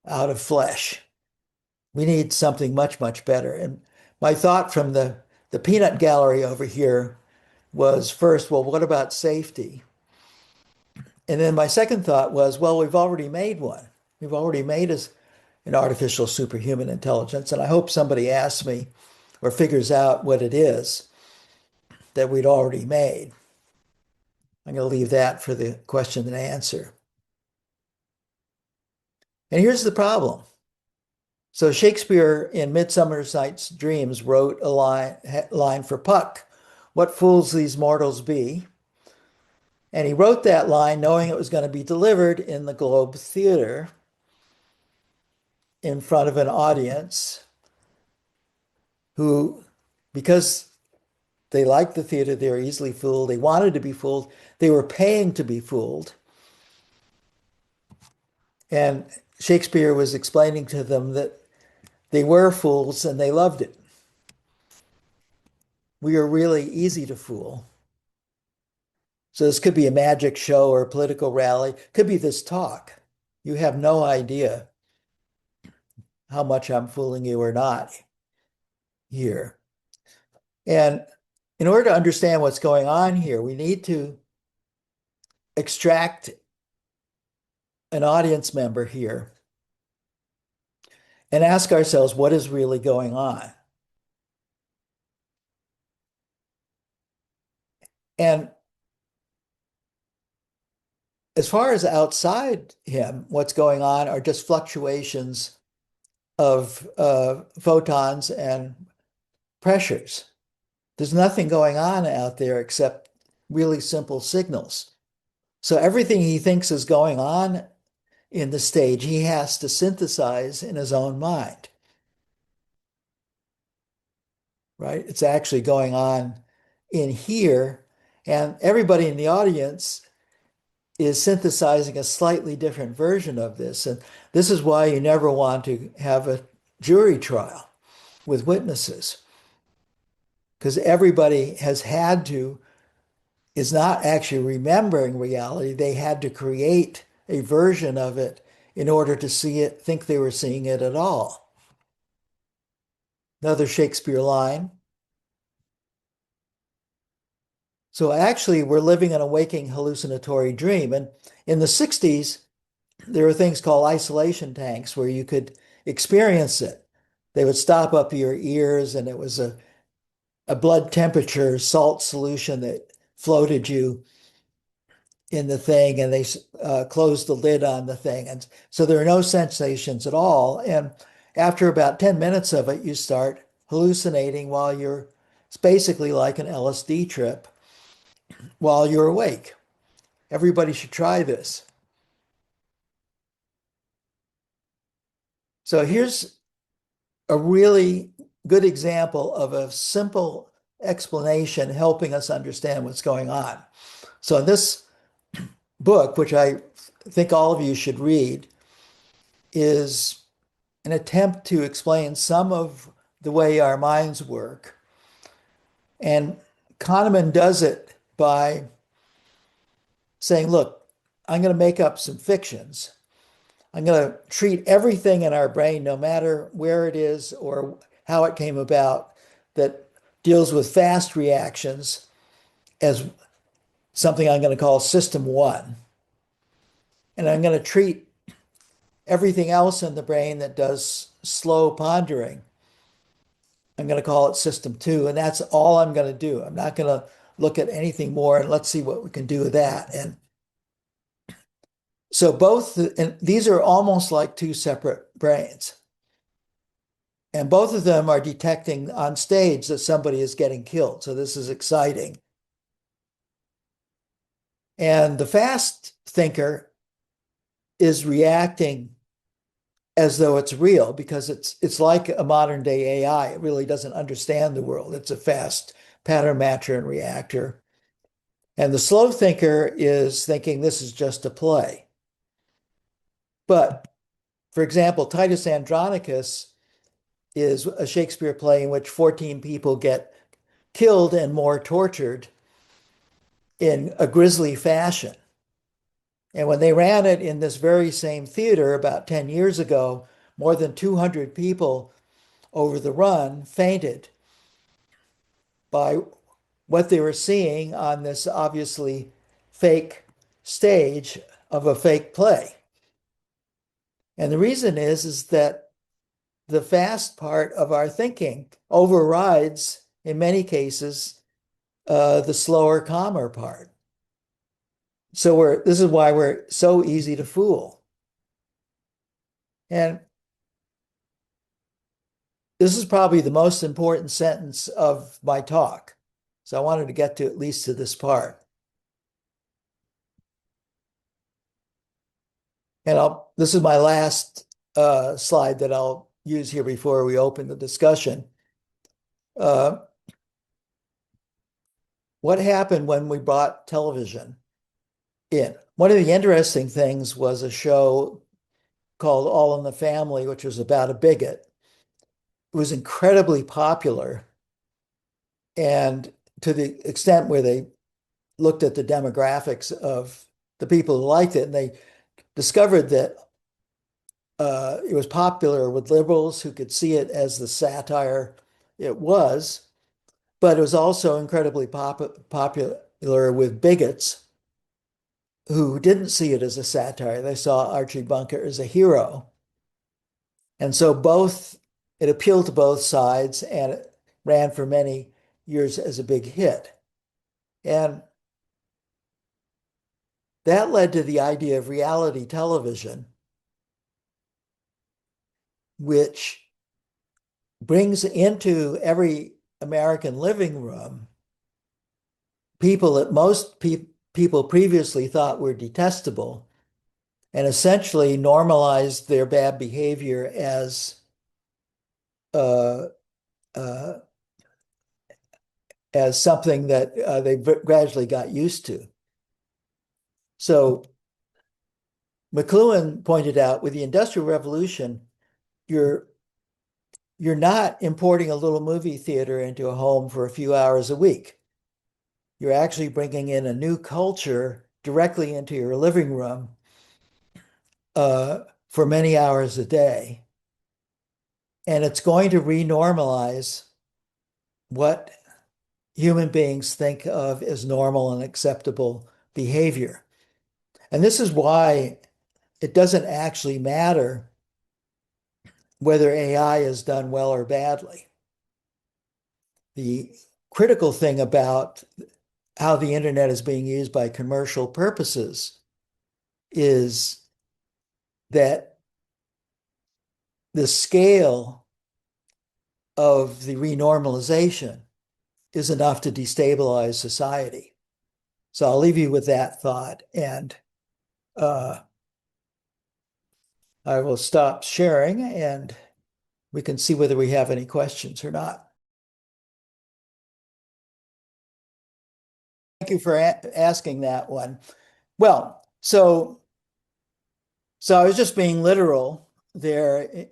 out of flesh. We need something much, much better." And my thought from the peanut gallery over here was first, well, what about safety? And then my second thought was, well, we've already made one. We've already made an artificial superhuman intelligence. And I hope somebody asks me or figures out what it is that we'd already made. I'm going to leave that for the question and answer. And here's the problem. So Shakespeare in Midsummer Night's Dreams wrote a line for Puck, "What fools these mortals be." And he wrote that line knowing it was going to be delivered in the Globe Theater in front of an audience who, because they liked the theater, they were easily fooled, they wanted to be fooled, they were paying to be fooled. And Shakespeare was explaining to them that they were fools and they loved it. We are really easy to fool. So this could be a magic show or a political rally, could be this talk. You have no idea how much I'm fooling you or not here. And in order to understand what's going on here, we need to extract an audience member here and ask ourselves what is really going on. And as far as outside him, what's going on are just fluctuations of photons and pressures. There's nothing going on out there except really simple signals. So everything he thinks is going on in the stage, he has to synthesize in his own mind, right? It's actually going on in here, and everybody in the audience is synthesizing a slightly different version of this. And this is why you never want to have a jury trial with witnesses, because everybody is not actually remembering reality. They had to create a version of it in order to see it, think they were seeing it at all. Another Shakespeare line. So actually, we're living in a waking hallucinatory dream. And in the 60s, there were things called isolation tanks where you could experience it. They would stop up your ears, and it was a blood temperature salt solution that floated you in the thing, and they closed the lid on the thing. And so there are no sensations at all. And after about 10 minutes of it, you start hallucinating it's basically like an LSD trip while you're awake. Everybody should try this. So here's a really good example of a simple explanation helping us understand what's going on. So in this book, which I think all of you should read, is an attempt to explain some of the way our minds work. And Kahneman does it by saying, look, I'm going to make up some fictions. I'm going to treat everything in our brain, no matter where it is or how it came about, that deals with fast reactions, as something I'm going to call system one. And I'm going to treat everything else in the brain that does slow pondering. I'm going to call it system two, and that's all I'm going to do. I'm not going to look at anything more, and let's see what we can do with that. And so and these are almost like two separate brains. And both of them are detecting on stage that somebody is getting killed. So this is exciting. And the fast thinker is reacting as though it's real because it's like a modern day AI. It really doesn't understand the world. It's a fast pattern matcher and reactor. And the slow thinker is thinking this is just a play. But for example, Titus Andronicus is a Shakespeare play in which 14 people get killed and more tortured in a grisly fashion. And when they ran it in this very same theater about 10 years ago, more than 200 people over the run fainted by what they were seeing on this obviously fake stage of a fake play. And the reason is that the fast part of our thinking overrides, in many cases, the slower, calmer part. So this is why we're so easy to fool. And this is probably the most important sentence of my talk. So I wanted to get to at least to this part. And this is my last slide that I'll use here before we open the discussion. What happened when we brought television in? One of the interesting things was a show called All in the Family, which was about a bigot. It was incredibly popular. And to the extent where they looked at the demographics of the people who liked it, and they discovered that it was popular with liberals who could see it as the satire it was, but it was also incredibly popular with bigots who didn't see it as a satire. They saw Archie Bunker as a hero. And so it appealed to both sides and it ran for many years as a big hit. And that led to the idea of reality television, which brings into every American living room people that most people previously thought were detestable and essentially normalized their bad behavior uh, uh, as something that they gradually got used to. So McLuhan pointed out with the Industrial Revolution, you're not importing a little movie theater into a home for a few hours a week. You're actually bringing in a new culture directly into your living room for many hours a day. And it's going to renormalize what human beings think of as normal and acceptable behavior. And this is why it doesn't actually matter whether AI is done well or badly. The critical thing about how the internet is being used by commercial purposes is that the scale of the renormalization is enough to destabilize society. So I'll leave you with that thought, and I will stop sharing and we can see whether we have any questions or not. Thank you for asking that one. Well, so I was just being literal there,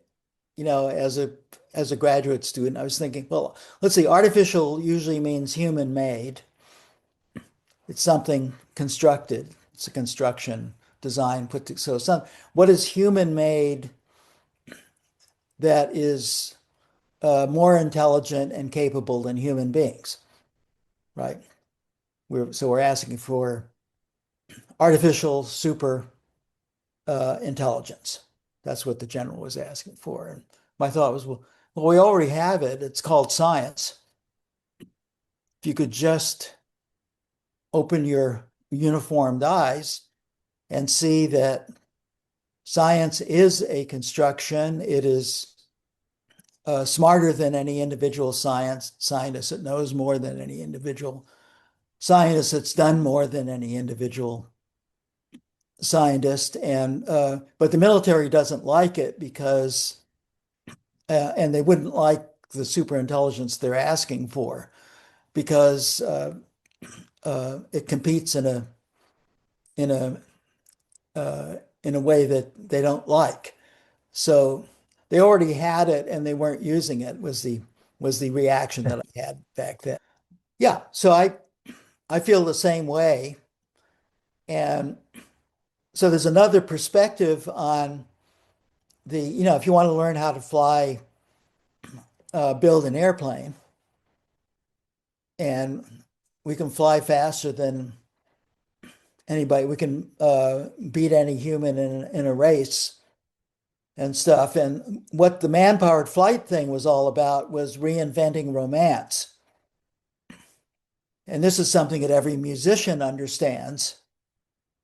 as a graduate student. I was thinking, well, let's see, artificial usually means human made. It's something constructed. It's a construction design what is human made that is more intelligent and capable than human beings, right? We're asking for artificial super intelligence. That's what the general was asking for. And my thought was, well, we already have it. It's called science. If you could just open your uniformed eyes and see that science is a construction, it is smarter than any individual scientist. It knows more than any individual scientist. It's done more than any individual scientist. And but the military doesn't like it because, and they wouldn't like the superintelligence they're asking for because it competes in a in a way that they don't like. So they already had it and they weren't using it was the reaction that I had back then. Yeah, so I feel the same way. And so there's another perspective on if you want to learn how to fly, build an airplane, and we can fly faster than anybody. We can beat any human in a race and stuff. And what the man-powered flight thing was all about was reinventing romance. And this is something that every musician understands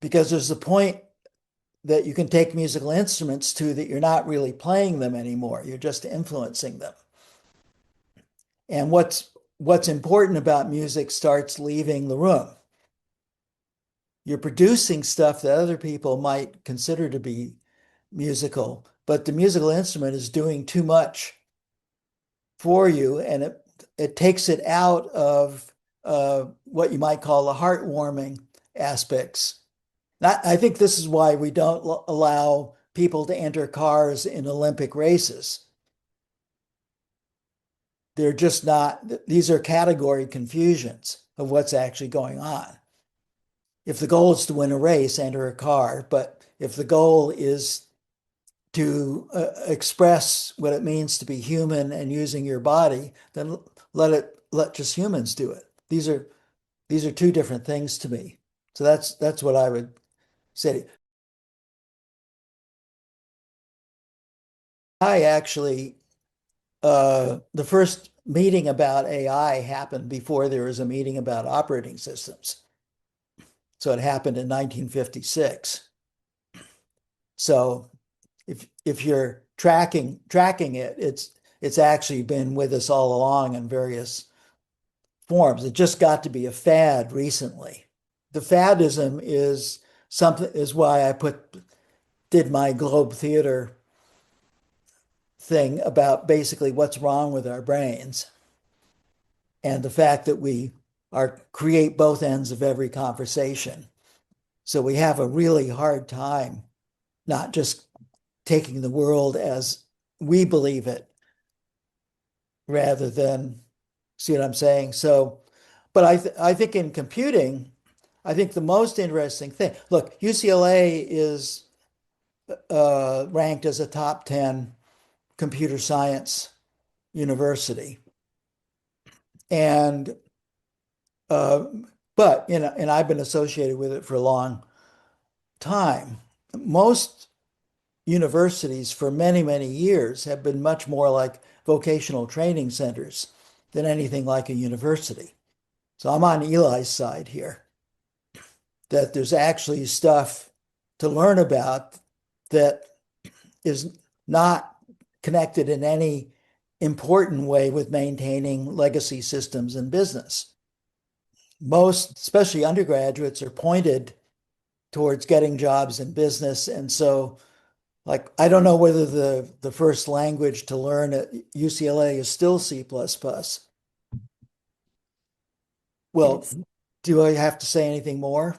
because there's a point that you can take musical instruments to that you're not really playing them anymore. You're just influencing them. And what's important about music starts leaving the room. You're producing stuff that other people might consider to be musical, but the musical instrument is doing too much for you, and it takes it out of what you might call the heartwarming aspects. I think this is why we don't allow people to enter cars in Olympic races. They're just not, these are category confusions of what's actually going on. If the goal is to win a race, enter a car. But if the goal is to express what it means to be human and using your body, then let just humans do it. These are two different things to me. So that's what I would say. I actually the first meeting about AI happened before there was a meeting about operating systems. So it happened in 1956. So if you're tracking it, it's actually been with us all along in various forms. It just got to be a fad recently. The fadism is why I did my Globe Theater thing about basically what's wrong with our brains and the fact that we create both ends of every conversation. So we have a really hard time not just taking the world as we believe it rather than, see what I'm saying? So, but I think in computing, I think the most interesting thing, look, UCLA is ranked as a top 10 computer science university. And uh, but and I've been associated with it for a long time. Most universities for many, many years have been much more like vocational training centers than anything like a university. So I'm on Eli's side here, that there's actually stuff to learn about that is not connected in any important way with maintaining legacy systems in business. Most, especially undergraduates, are pointed towards getting jobs in business. And so, like, I don't know whether the first language to learn at UCLA is still C++. Well, do I have to say anything more?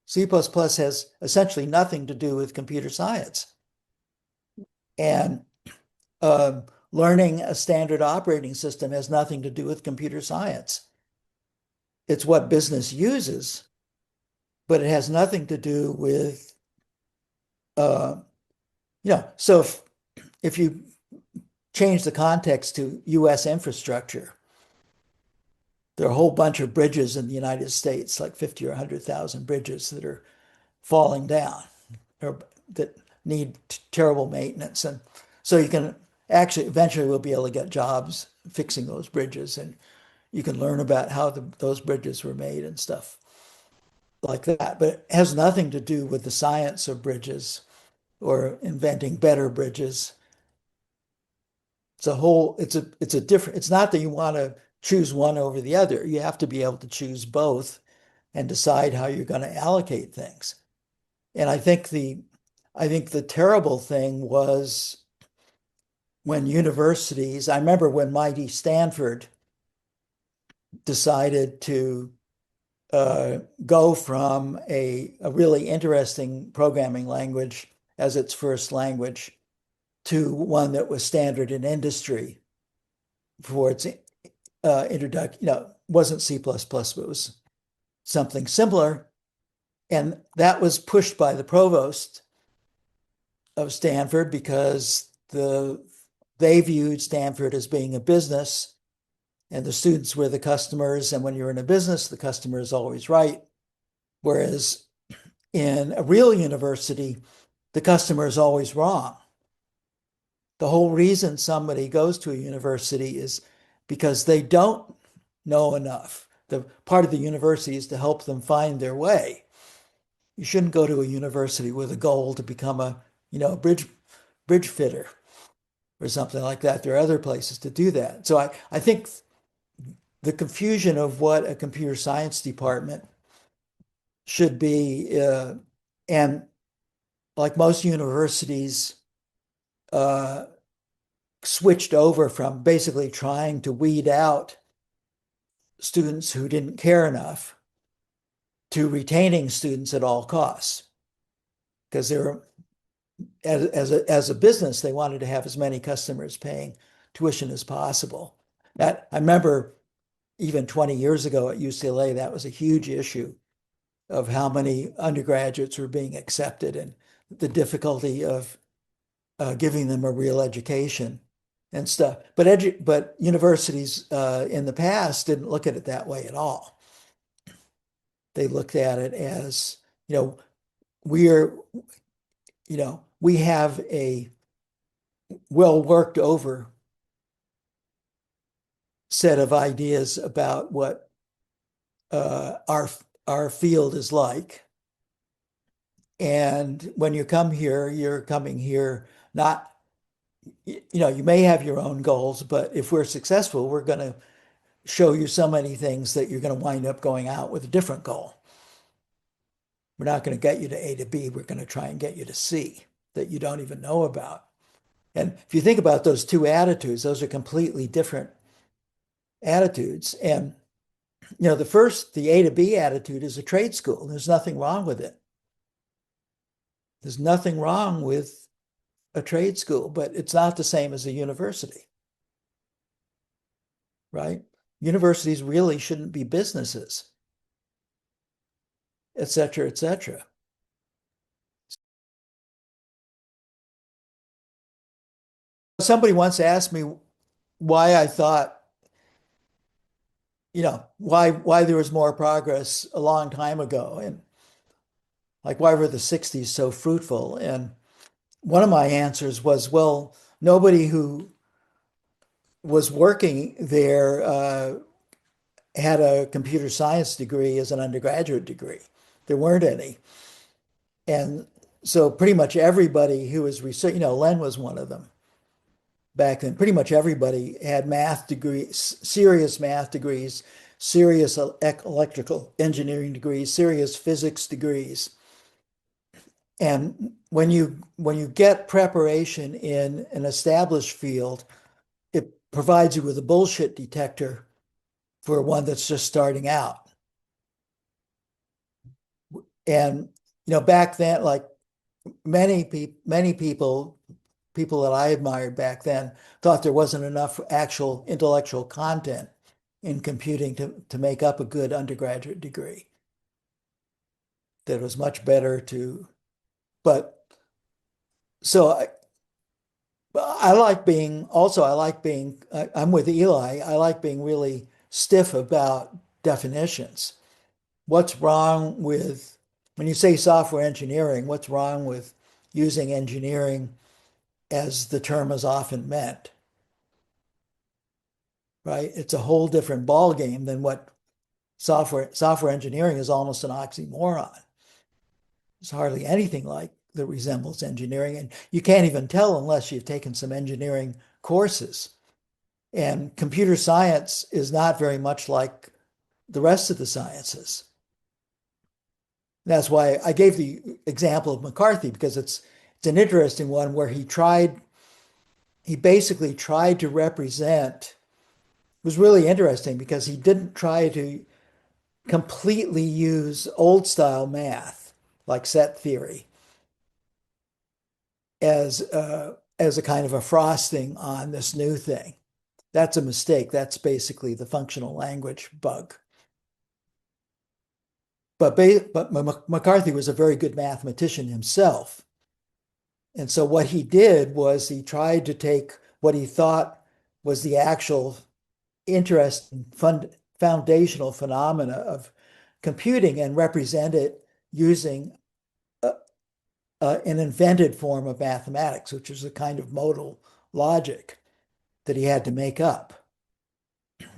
C++ has essentially nothing to do with computer science. And learning a standard operating system has nothing to do with computer science. It's what business uses, but it has nothing to do with, so if you change the context to US infrastructure, there are a whole bunch of bridges in the United States, like 50 or 100,000 bridges that are falling down, or that need terrible maintenance. And so you can actually eventually we'll be able to get jobs fixing those bridges, and you can learn about how those bridges were made and stuff like that. But it has nothing to do with the science of bridges or inventing better bridges. It's a different, it's not that you want to choose one over the other. You have to be able to choose both and decide how you're going to allocate things. And I think the terrible thing was when universities, I remember when mighty Stanford decided to go from a really interesting programming language as its first language to one that was standard in industry for its introduction. Wasn't C++, but it was something similar. And that was pushed by the provost of Stanford because they viewed Stanford as being a business, and the students were the customers. And when you're in a business, the customer is always right. Whereas in a real university, the customer is always wrong. The whole reason somebody goes to a university is because they don't know enough. The part of the university is to help them find their way. You shouldn't go to a university with a goal to become a bridge fitter or something like that. There are other places to do that. So I think the confusion of what a computer science department should be, and like most universities, uh, switched over from basically trying to weed out students who didn't care enough to retaining students at all costs. Because they were, as a business, they wanted to have as many customers paying tuition as possible. That I remember even 20 years ago at UCLA, that was a huge issue of how many undergraduates were being accepted and the difficulty of giving them a real education and stuff. But universities in the past didn't look at it that way at all. They looked at it as, you know, we're, we have a well worked over set of ideas about what our field is like. And when you come here, you're coming here not, you may have your own goals, but if we're successful, we're going to show you so many things that you're going to wind up going out with a different goal. We're not going to get you to A to B. We're going to try and get you to C that you don't even know about. And if you think about those two attitudes, those are completely different attitudes. And the A to B attitude is a trade school. There's nothing wrong with it. There's nothing wrong with a trade school, but it's not the same as a university, right? Universities really shouldn't be businesses, et cetera, et cetera. Somebody once asked me why I thought, why there was more progress a long time ago, and like why were the 60s so fruitful? And one of my answers was, well, nobody who was working there had a computer science degree as an undergraduate degree. There weren't any. And so pretty much everybody who was research, Len was one of them back then. Pretty much everybody had math degrees, serious math degrees, serious electrical engineering degrees, serious physics degrees. And when you get preparation in an established field, it provides you with a bullshit detector for one that's just starting out. And back then, like many people that I admired back then thought there wasn't enough actual intellectual content in computing to make up a good undergraduate degree. That it was much better but so I'm with Eli. I like being really stiff about definitions. What's wrong with, when you say software engineering, what's wrong with using engineering as the term is often meant, right? It's a whole different ball game than what software engineering is almost an oxymoron. There's hardly anything like that resembles engineering, and you can't even tell unless you've taken some engineering courses. And computer science is not very much like the rest of the sciences. That's why I gave the example of McCarthy because it's an interesting one where he basically tried to represent. It was really interesting because he didn't try to completely use old style math like set theory as a kind of a frosting on this new thing. That's a mistake. That's basically the functional language bug. But McCarthy was a very good mathematician himself. And so what he did was he tried to take what he thought was the actual interesting foundational phenomena of computing and represent it using an invented form of mathematics, which is a kind of modal logic that he had to make up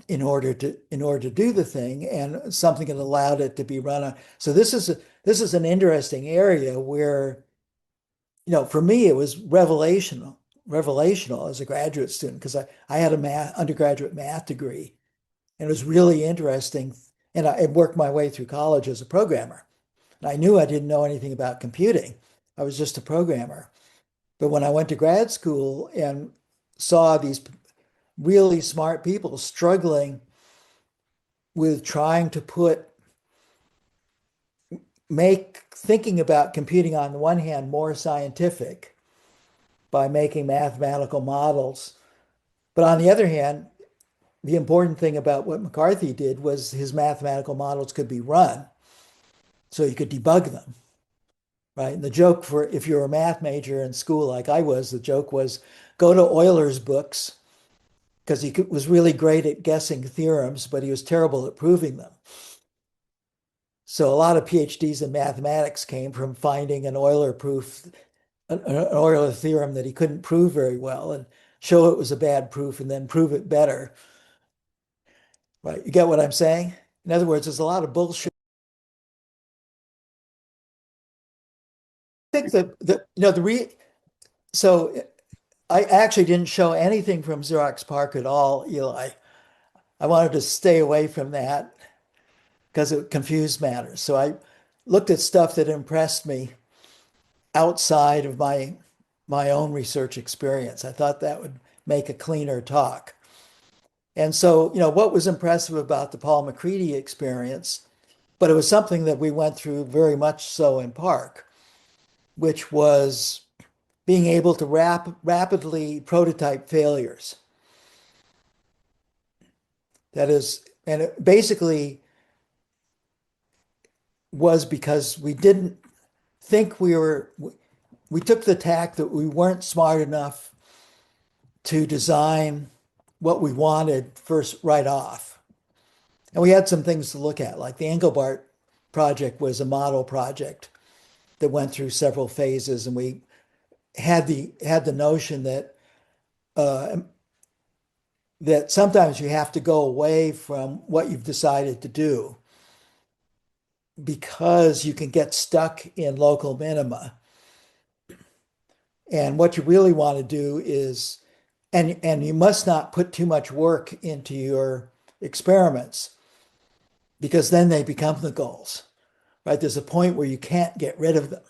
in order to do the thing, and something that allowed it to be run on. So this is an interesting area where, for me it was revelational as a graduate student because I had a undergraduate math degree, and it was really interesting. And I worked my way through college as a programmer. And I knew I didn't know anything about computing. I was just a programmer. But when I went to grad school and saw these really smart people struggling with trying to make thinking about computing on the one hand more scientific by making mathematical models. But on the other hand, the important thing about what McCarthy did was his mathematical models could be run, so you could debug them, right? And the joke for if you're a math major in school like I was, the joke was go to Euler's books because was really great at guessing theorems, but he was terrible at proving them. So a lot of PhDs in mathematics came from finding an Euler theorem that he couldn't prove very well and show it was a bad proof and then prove it better. Right? You get what I'm saying? In other words, there's a lot of bullshit. I think that so I actually didn't show anything from Xerox PARC at all, Eli. I wanted to stay away from that because it confused matters. So I looked at stuff that impressed me outside of my own research experience. I thought that would make a cleaner talk. And so, what was impressive about the Paul MacCready experience, but it was something that we went through very much so in PARC, which was being able to rapidly prototype failures. That is, and it basically was because we didn't think we took the tack that we weren't smart enough to design what we wanted first right off. And we had some things to look at, like the Engelbart project was a model project that went through several phases, and we had the notion uh, that sometimes you have to go away from what you've decided to do because you can get stuck in local minima. And what you really want to do is, and you must not put too much work into your experiments because then they become the goals, right? There's a point where you can't get rid of them.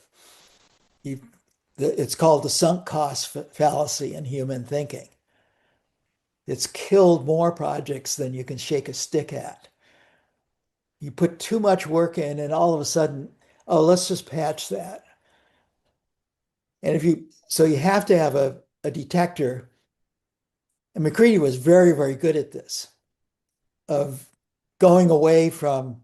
You, it's called the sunk cost fallacy in human thinking. It's killed more projects than you can shake a stick at. You put too much work in, and all of a sudden, oh, let's just patch that. And so you have to have a detector. And MacCready was very, very good at this, of going away from,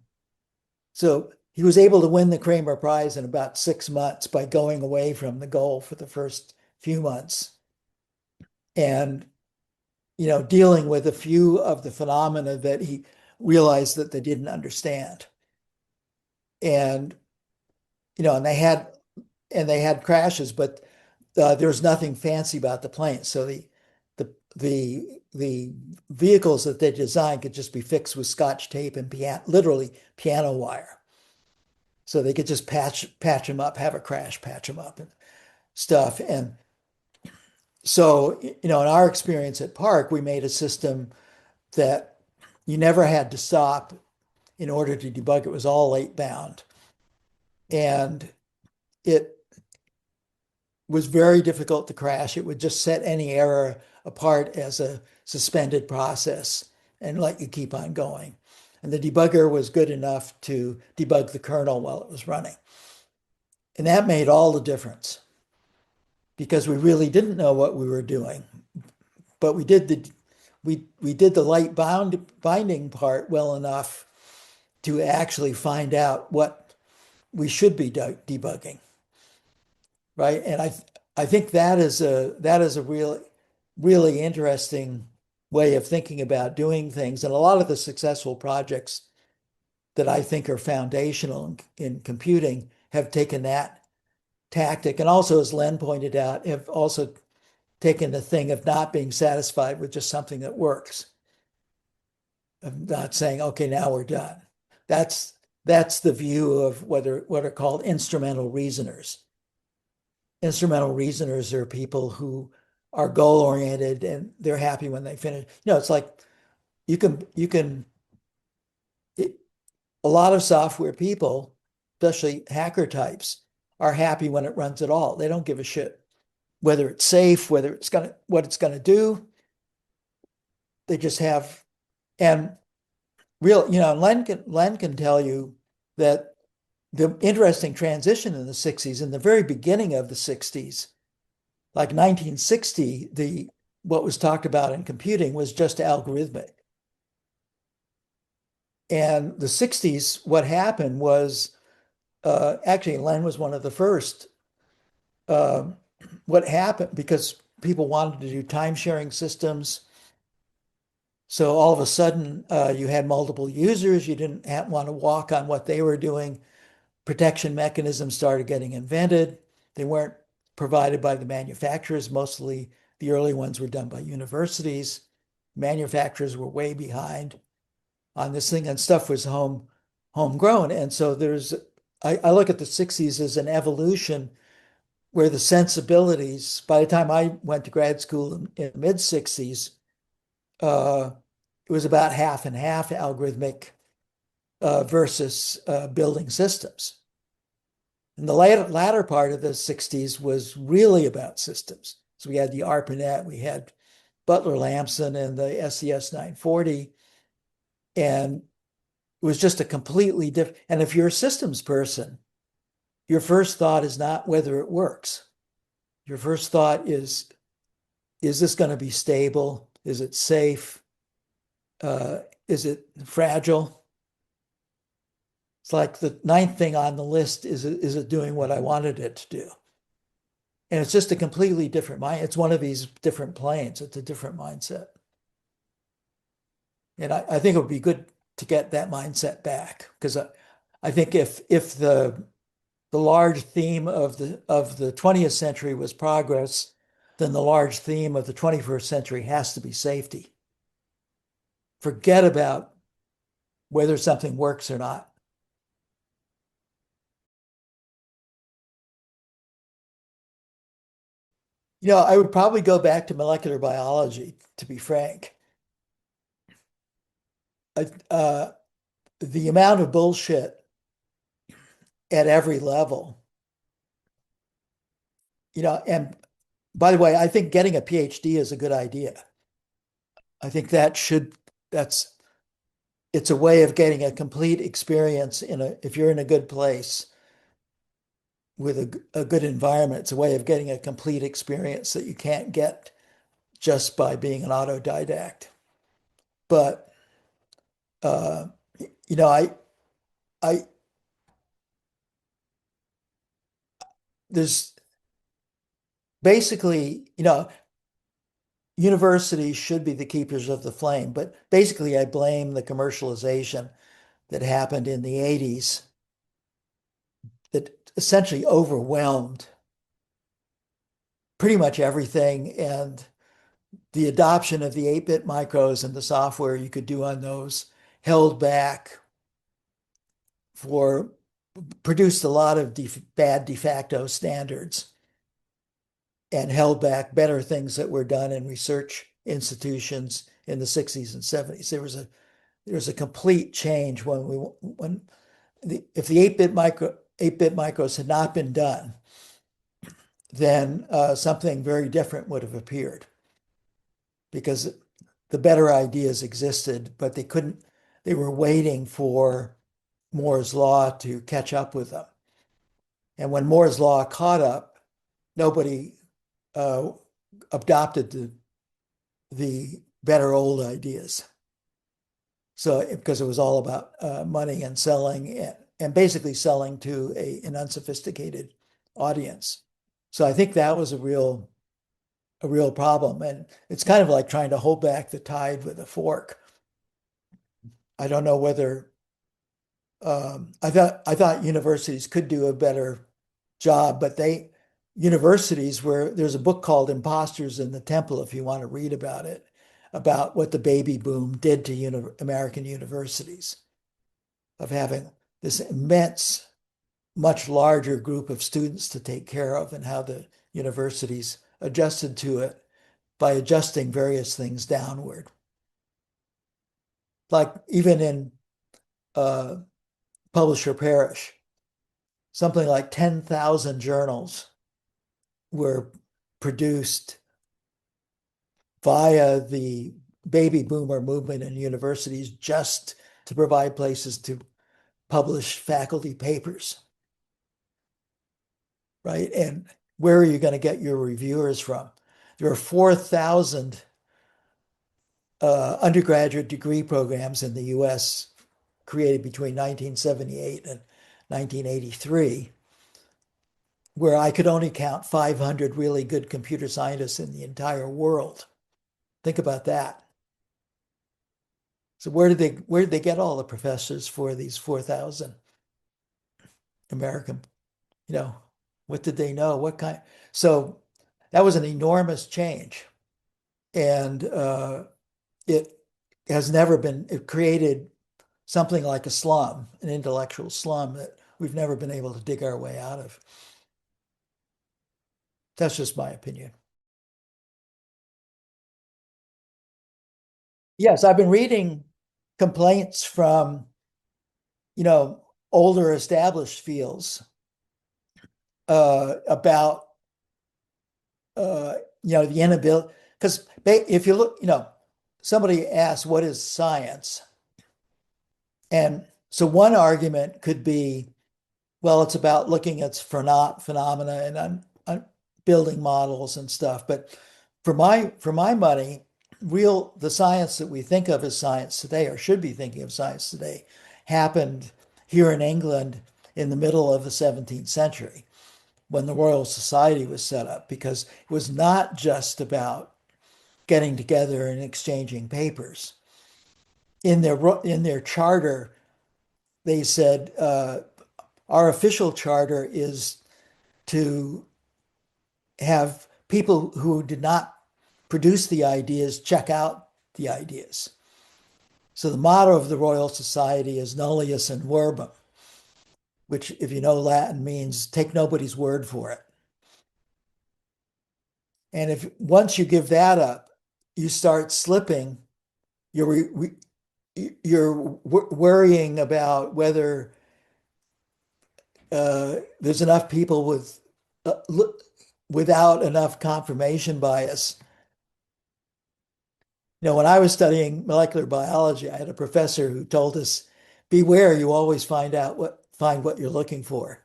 so he was able to win the Kramer Prize in about 6 months by going away from the goal for the first few months and, dealing with a few of the phenomena that he realized that they didn't understand. And, and they had and they had crashes, but there was nothing fancy about the plane. So the vehicles that they designed could just be fixed with Scotch tape and literally piano wire. So they could just patch them up, have a crash, patch them up and stuff. And so, in our experience at Park, we made a system that you never had to stop in order to debug. It was all late bound. And it was very difficult to crash. It would just set any error apart as a suspended process and let you keep on going. And the debugger was good enough to debug the kernel while it was running. And that made all the difference because we really didn't know what we were doing. But we did the light binding part well enough to actually find out what we should be debugging, right? And I think that is a really interesting way of thinking about doing things. And a lot of the successful projects that I think are foundational in computing have taken that tactic. And also, as Len pointed out, have also taken the thing of not being satisfied with just something that works, of not saying, okay, now we're done. That's that's the view of what are called instrumental reasoners. Instrumental reasoners are people who are goal oriented and they're happy when they finish. It's like you can it, a lot of software people, especially hacker types, are happy when it runs at all. They don't give a shit whether it's safe, whether it's gonna what it's gonna do. They just have and Len can tell you that the interesting transition in the 60s, in the very beginning of the 60s, like 1960, the what was talked about in computing was just algorithmic. And the 60s, what happened was actually Len was one of the first. Uh, what happened because people wanted to do time sharing systems. So all of a sudden, you had multiple users. You didn't want to walk on what they were doing. Protection mechanisms started getting invented. They weren't provided by the manufacturers. Mostly the early ones were done by universities. Manufacturers were way behind on this thing, and stuff was homegrown. And so I look at the 60s as an evolution where the sensibilities, by the time I went to grad school in the mid 60s, uh, it was about half and half algorithmic versus building systems. And the latter part of the 60s was really about systems. So we had the ARPANET, we had Butler Lamson and the SES 940, and it was just a completely different. And if you're a systems person, your first thought is not whether it works. Your first thought is this going to be stable? Is it safe? Is it fragile? It's like the ninth thing on the list is it doing what I wanted it to do? And it's just a completely different mind. It's one of these different planes. It's a different mindset. And I think it would be good to get that mindset back because I think if the large theme of the 20th century was progress, then the large theme of the 21st century has to be safety. Forget about whether something works or not. I would probably go back to molecular biology, to be frank. Uh, the amount of bullshit at every level, and by the way, I think getting a PhD is a good idea. I think that's it's a way of getting a complete experience if you're in a good place with a good environment, it's a way of getting a complete experience that you can't get just by being an autodidact. But uh, you know, I there's basically, universities should be the keepers of the flame, but basically I blame the commercialization that happened in the 80s that essentially overwhelmed pretty much everything. And the adoption of the 8-bit micros and the software you could do on those held back for produced a lot of bad de facto standards and held back better things that were done in research institutions in the 60s and 70s. There was a complete change when if the 8-bit micros had not been done, then something very different would have appeared because the better ideas existed, but they were waiting for Moore's law to catch up with them. And when Moore's law caught up, nobody uh, adopted the better old ideas. So because it was all about money and selling and basically selling to an unsophisticated audience. So I think that was a real problem. And it's kind of like trying to hold back the tide with a fork. I don't know whether I thought universities could do a better job, but universities where there's a book called Imposters in the Temple, if you want to read about it, about what the baby boom did to American universities, of having this immense, much larger group of students to take care of, and how the universities adjusted to it by adjusting various things downward. Like even in uh, publish or perish, something like 10,000 journals were produced via the baby boomer movement in universities just to provide places to publish faculty papers, right? And where are you going to get your reviewers from? There are 4,000 undergraduate degree programs in the US created between 1978 and 1983, where I could only count 500 really good computer scientists in the entire world. Think about that. So where did they get all the professors for these 4,000 American, you know, what did they know? What kind? So that was an enormous change. And it it created something like a slum, an intellectual slum that we've never been able to dig our way out of. That's just my opinion. Yes, I've been reading complaints from, you know, older established fields about the inability, because if you look, somebody asks, what is science? And so one argument could be, well, it's about looking at phenomena and I'm building models and stuff. But for my money, the science that we think of as science today, or should be thinking of science today, happened here in England in the middle of the 17th century when the Royal Society was set up, because it was not just about getting together and exchanging papers. In their charter, they said our official charter is to have people who did not produce the ideas check out the ideas. So the motto of the Royal Society is nullius in verbum, which, if you know Latin, means take nobody's word for it. And if once you give that up, you start slipping. You're worrying about whether there's enough people uh, without enough confirmation bias. When I was studying molecular biology, I had a professor who told us, beware, you always find what you're looking for.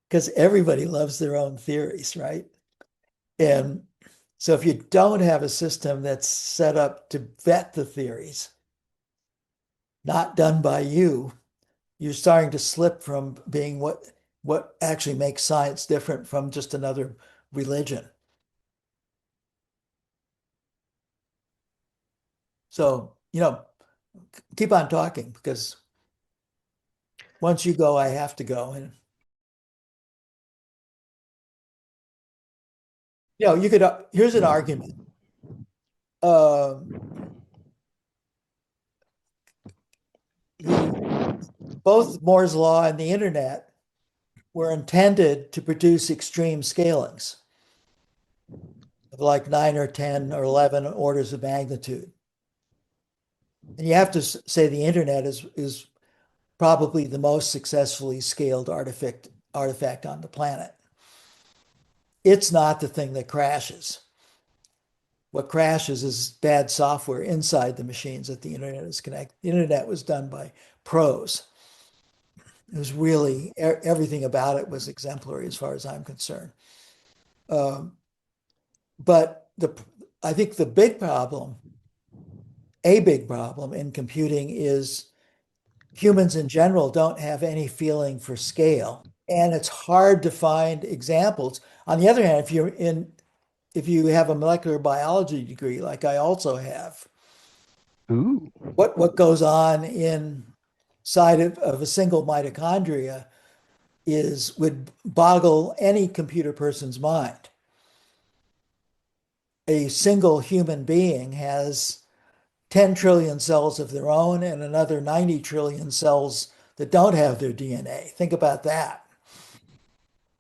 Because everybody loves their own theories, right? And so if you don't have a system that's set up to vet the theories, not done by you, you're starting to slip from being what actually makes science different from just another religion. So, keep on talking because once you go, I have to go. And you could, here's an argument. Uh, the both Moore's law and the internet were intended to produce extreme scalings of like 9 or 10 or 11 orders of magnitude. And you have to say the internet is probably the most successfully scaled artifact on the planet. It's not the thing that crashes. What crashes is bad software inside the machines that the internet is connected. The internet was done by pros. It was really everything about it was exemplary as far as I'm concerned. Um, but I think a big problem in computing is humans in general don't have any feeling for scale, and it's hard to find examples. On the other hand, if you have a molecular biology degree, like I also have, Ooh. what goes on inside of a single mitochondria would boggle any computer person's mind. A single human being has 10 trillion cells of their own and another 90 trillion cells that don't have their DNA. Think about that.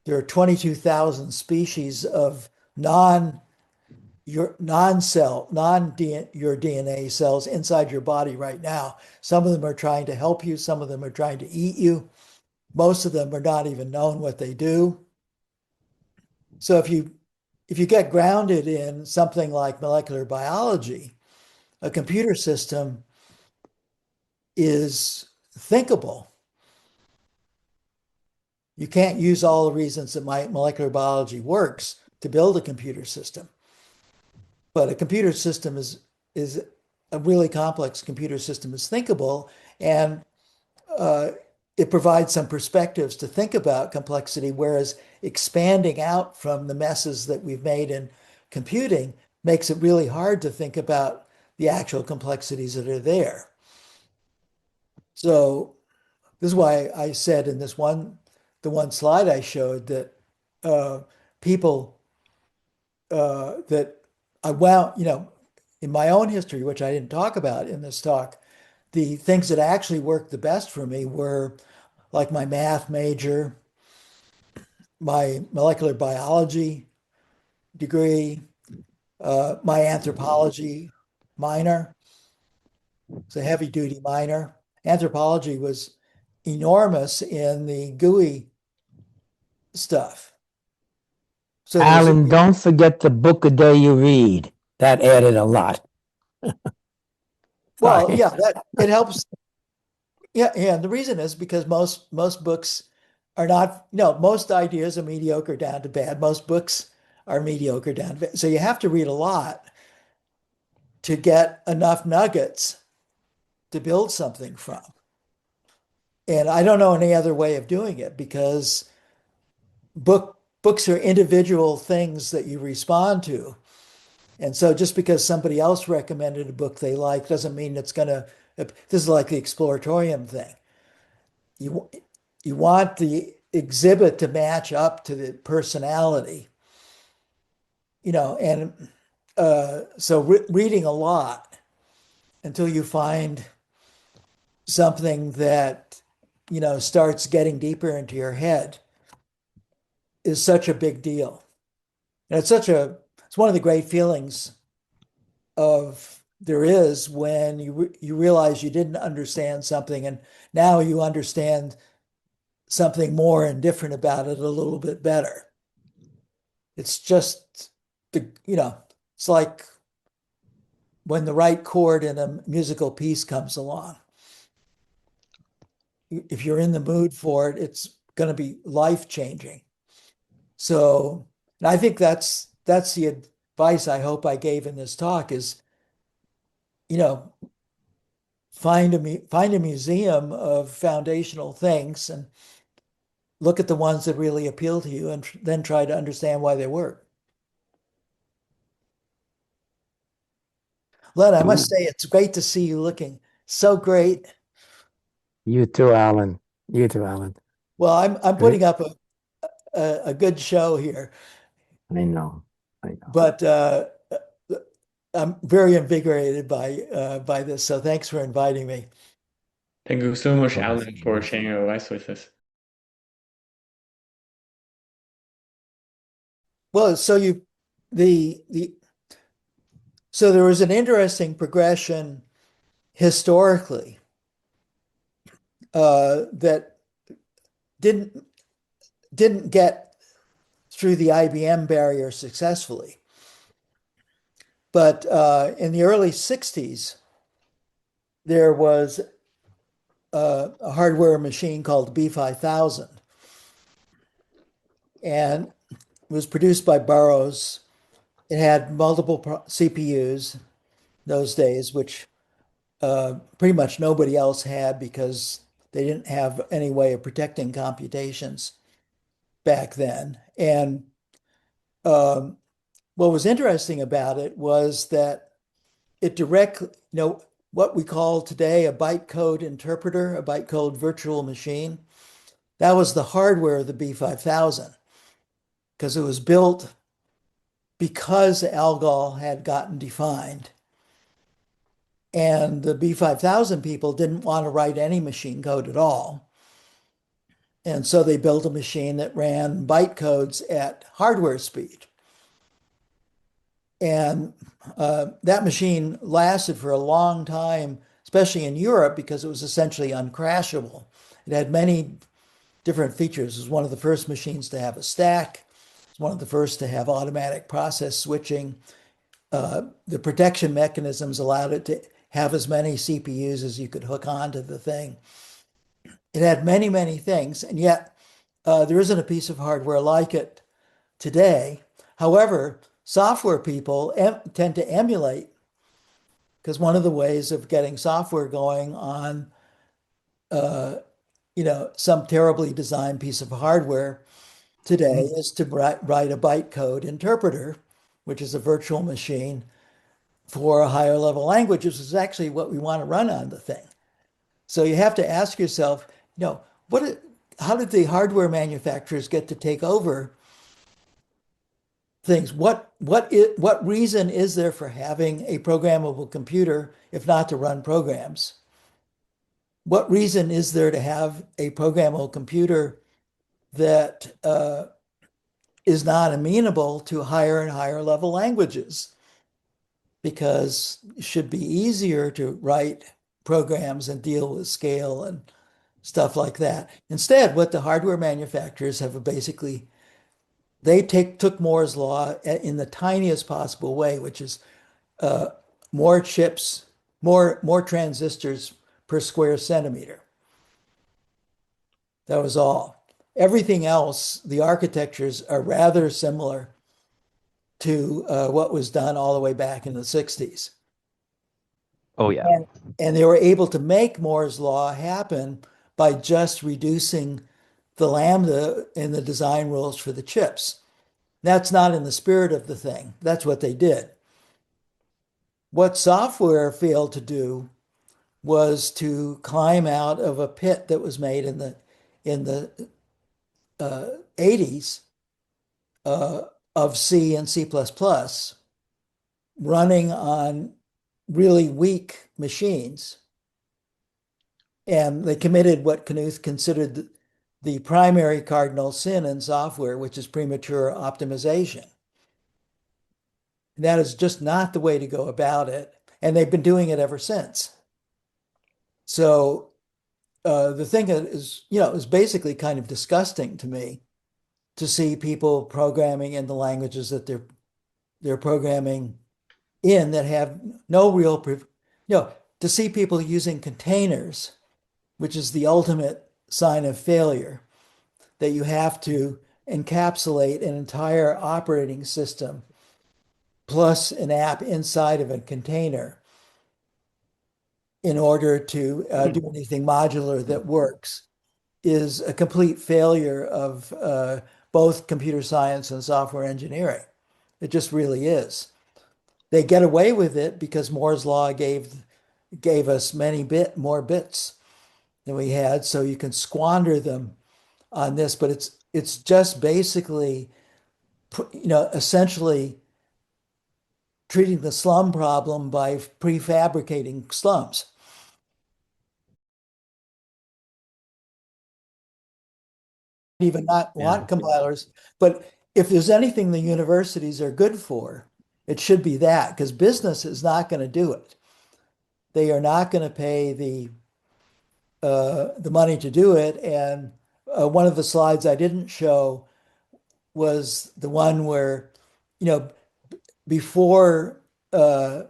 There are 22,000 species of non-cell, your DNA cells inside your body right now. Some of them are trying to help you, some of them are trying to eat you. Most of them are not even known what they do. So if you get grounded in something like molecular biology, a computer system is thinkable. You can't use all the reasons that my molecular biology works to build a computer system. But a computer system is a really complex computer system is thinkable, and uh, it provides some perspectives to think about complexity, whereas expanding out from the messes that we've made in computing makes it really hard to think about the actual complexities that are there. So this is why I said in the one slide I showed that uh, people that I wound, in my own history, which I didn't talk about in this talk, the things that actually worked the best for me were like my math major, my molecular biology degree, my anthropology minor. It's a heavy duty minor. Anthropology was enormous in the GUI stuff. So there's, Alan, don't forget the book a day you read. That added a lot. well, Sorry. yeah, that it helps. Yeah, yeah. The reason is because most books are not, most ideas are mediocre down to bad. Most books are mediocre down to bad. So you have to read a lot to get enough nuggets to build something from. And I don't know any other way of doing it because books are individual things that you respond to. And so just because somebody else recommended a book they like doesn't mean it's going to, this is like the exploratorium thing. You, you want the exhibit to match up to the personality, and so reading a lot until you find something that, starts getting deeper into your head is such a big deal. And it's one of the great feelings of there is when you realize you didn't understand something and now you understand something more and different about it a little bit better. It's just it's like when the right chord in a musical piece comes along. If you're in the mood for it, it's going to be life changing. So, and I think that's the advice I hope I gave in this talk is, you know, find a museum of foundational things and look at the ones that really appeal to you and then try to understand why they work. Len, I must Ooh. say it's great to see you looking so great. You too, Alan. You too, Alan. Well, I'm putting Great. up a good show here, I know. I know. but I'm very invigorated by this. So thanks for inviting me. Thank you so much, Awesome. Alan, for Awesome. sharing your advice with us. Well, the so there was an interesting progression historically that didn't didn't get through the IBM barrier successfully. But in the early 60s, there was a hardware machine called the B5000, and it was produced by Burroughs. It had multiple CPUs those days, which pretty much nobody else had because they didn't have any way of protecting computations back then. And um, what was interesting about it was that it directly, what we call today a bytecode interpreter, a bytecode virtual machine, that was the hardware of the B5000 because it was built because ALGOL had gotten defined. And the B5000 people didn't want to write any machine code at all. And so they built a machine that ran bytecodes at hardware speed. And that machine lasted for a long time, especially in Europe, because it was essentially uncrashable. It had many different features. It was one of the first machines to have a stack. It was one of the first to have automatic process switching. The protection mechanisms allowed it to have as many CPUs as you could hook onto the thing. It had many, many things, and yet there isn't a piece of hardware like it today. However, software people tend to emulate because one of the ways of getting software going on, uh, some terribly designed piece of hardware today Mhm. is to write a bytecode interpreter, which is a virtual machine for a higher level language, which is actually what we want to run on the thing. So you have to ask yourself, what, how did the hardware manufacturers get to take over things? What reason is there for having a programmable computer if not to run programs? What reason is there to have a programmable computer that is not amenable to higher and higher level languages? Because it should be easier to write programs and deal with scale and stuff like that. Instead, what the hardware manufacturers have basically they took Moore's law in the tiniest possible way, which is uh, more chips, more transistors per square centimeter. That was all. Everything else, the architectures are rather similar to what was done all the way back in the 60s. Oh yeah. And, and they were able to make Moore's law happen by just reducing the lambda in the design rules for the chips. That's not in the spirit of the thing. That's what they did. What software failed to do was to climb out of a pit that was made in the 80s uh, of C and C++ running on really weak machines. And they committed what Knuth considered the primary cardinal sin in software, which is premature optimization. And that is just not the way to go about it. And they've been doing it ever since. So the thing is basically kind of disgusting to me to see people programming in the languages that they're programming in that have no real, to see people using containers, which is the ultimate sign of failure, that you have to encapsulate an entire operating system plus an app inside of a container in order to do anything modular that works is a complete failure of both computer science and software engineering. It just really is. They get away with it because Moore's law gave us many more bits. than we had, so you can squander them on this, but it's just basically, essentially treating the slum problem by prefabricating slums. Even not Yeah. want compilers, but if there's anything the universities are good for, it should be that, because business is not going to do it. They are not going to pay the money to do it. And one of the slides I didn't show was the one where, you know, before uh,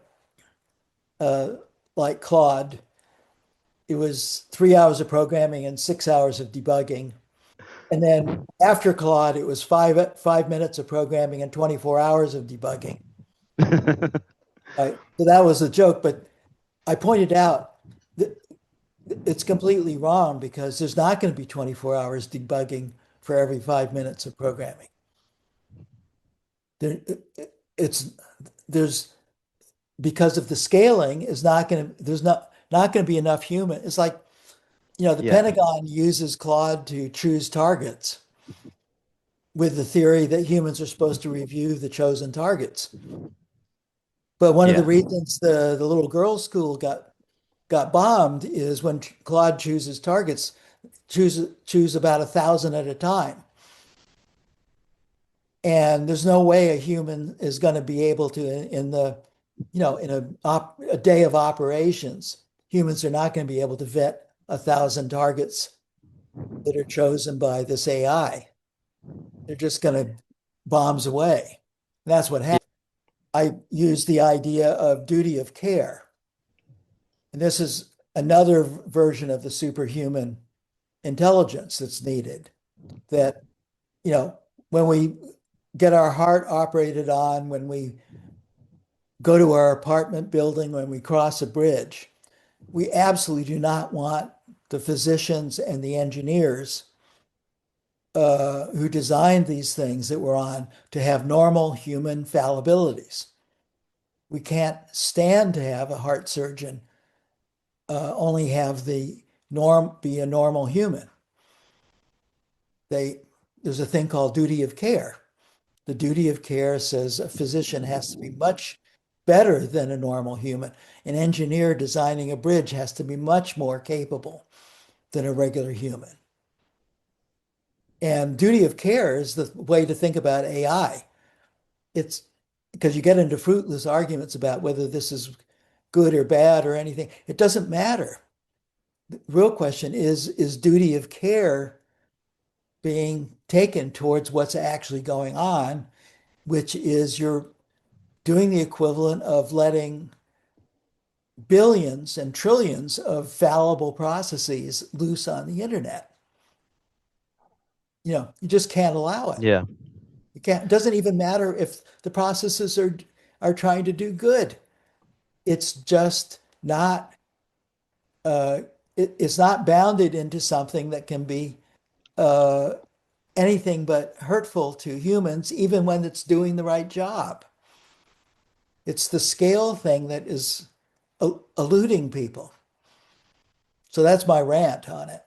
uh, like Claude, it was 3 hours of programming and 6 hours of debugging. And then after Claude, it was 5 minutes of programming and 24 hours of debugging. Right. So that was a joke, but I pointed out that it's completely wrong because there's not going to be 24 hours debugging for every 5 minutes of programming. There, it's there's because of the scaling is not going to there's not going to be enough human. It's like, the Yeah. Pentagon uses Claude to choose targets with the theory that humans are supposed to review the chosen targets. But one of the Yeah. reasons the little girls' school got bombed is when Claude chooses targets, choose about 1,000 at a time. And there's no way a human is going to be able to in the, in a day of operations, humans are not going to be able to vet 1,000 targets that are chosen by this AI. They're just going to bombs away. And that's what Yeah. happened. I use the idea of duty of care. And this is another version of the superhuman intelligence that's needed. That, when we get our heart operated on, when we go to our apartment building, when we cross a bridge, we absolutely do not want the physicians and the engineers who designed these things that we're on to have normal human fallibilities. We can't stand to have a heart surgeon only have the norm be a normal human. There's a thing called duty of care. The duty of care says a physician has to be much better than a normal human. An engineer designing a bridge has to be much more capable than a regular human. And duty of care is the way to think about AI. It's because you get into fruitless arguments about whether this is good or bad or anything. It doesn't matter. The real question is duty of care being taken towards what's actually going on, which is you're doing the equivalent of letting billions and trillions of fallible processes loose on the internet. You just can't allow it. Yeah. You can't, it doesn't even matter if the processes are trying to do good. It's just not uh, it's not bounded into something that can be uh, anything but hurtful to humans, even when it's doing the right job. It's the scale thing that is eluding people. So that's my rant on it.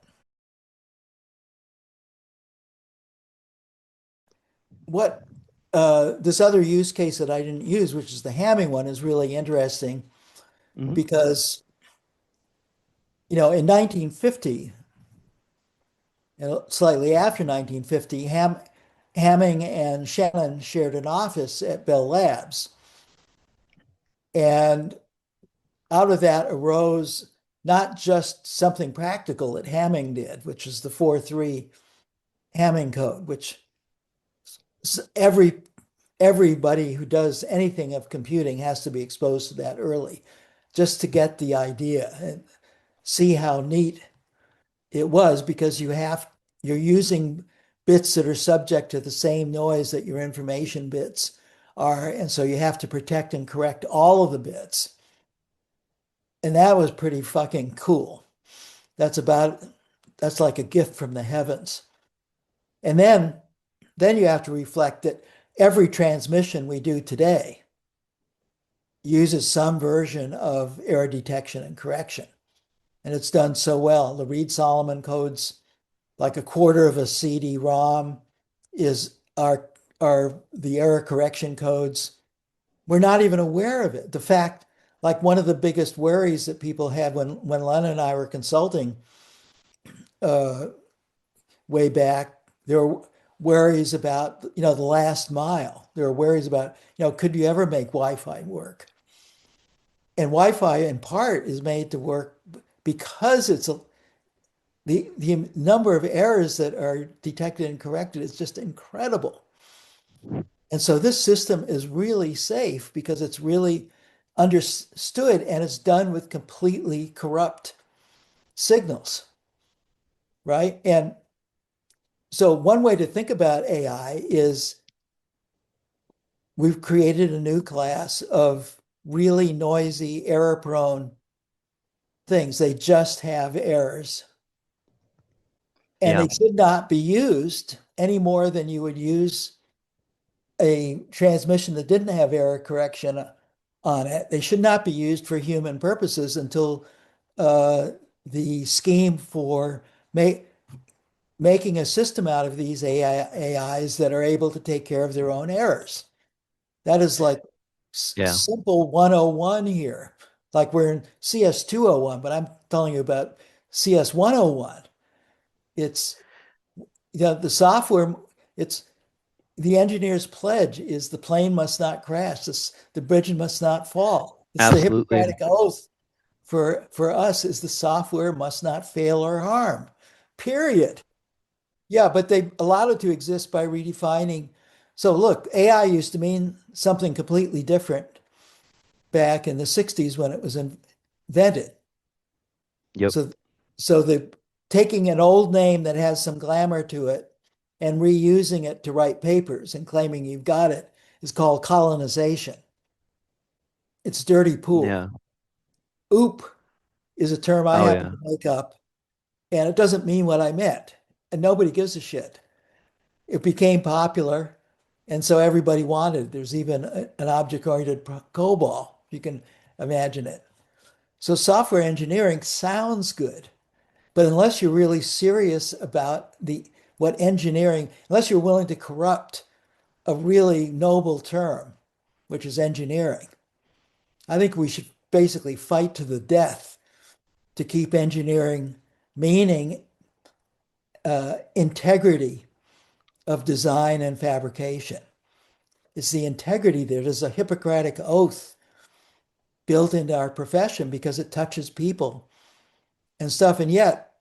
What This other use case that I didn't use, which is the Hamming one, is really interesting Hmm. because, in 1950, slightly after 1950, Hamming and Shannon shared an office at Bell Labs. And out of that arose not just something practical that Hamming did, which is the 4.3 Hamming code, which everybody who does anything of computing has to be exposed to that early, just to get the idea and see how neat it was, because you're using bits that are subject to the same noise that your information bits are, and so you have to protect and correct all of the bits. And that was pretty fucking cool. That's like a gift from the heavens. And then you have to reflect that every transmission we do today uses some version of error detection and correction. and it's done so well. The Reed-Solomon codes, like a quarter of a CD-ROM, is are the error correction codes. We're not even aware of it. The fact, like one of the biggest worries that people had when Len and I were consulting uh, way back, there were worries about, the last mile. There were worries about, could you ever make Wi-Fi work? And Wi-Fi in part is made to work because the number of errors that are detected and corrected is just incredible. And so this system is really safe because it's really understood and it's done with completely corrupt signals, right? And so one way to think about AI is we've created a new class of really noisy, error-prone things. They just have errors. And Yeah. they should not be used any more than you would use a transmission that didn't have error correction on it. They should not be used for human purposes until the scheme for making a system out of these AIs that are able to take care of their own errors. That is like Yeah. simple 101 here. Like we're in CS 201, but I'm telling you about CS 101. It's the software, it's the engineer's pledge is the plane must not crash, the bridge must not fall. It's the Absolutely. Hippocratic oath for us is the software must not fail or harm. Period. Yeah, but they allowed it to exist by redefining. So look, AI used to mean something completely different back in the 60s when it was invented. Yep. So so the taking an old name that has some glamour to it and reusing it to write papers and claiming you've got it is called colonization. It's dirty pool. Yeah. Oop is a term I Oh happen yeah. to make up, and it doesn't mean what I meant. And nobody gives a shit. It became popular, and so everybody wanted it. There's even an object-oriented COBOL. You can imagine it. So software engineering sounds good, but unless you're really serious about the what engineering, unless you're willing to corrupt a really noble term, which is engineering, I think we should basically fight to the death to keep engineering meaning integrity of design and fabrication. It's the integrity there. There's a Hippocratic oath built into our profession because it touches people and stuff. And yet,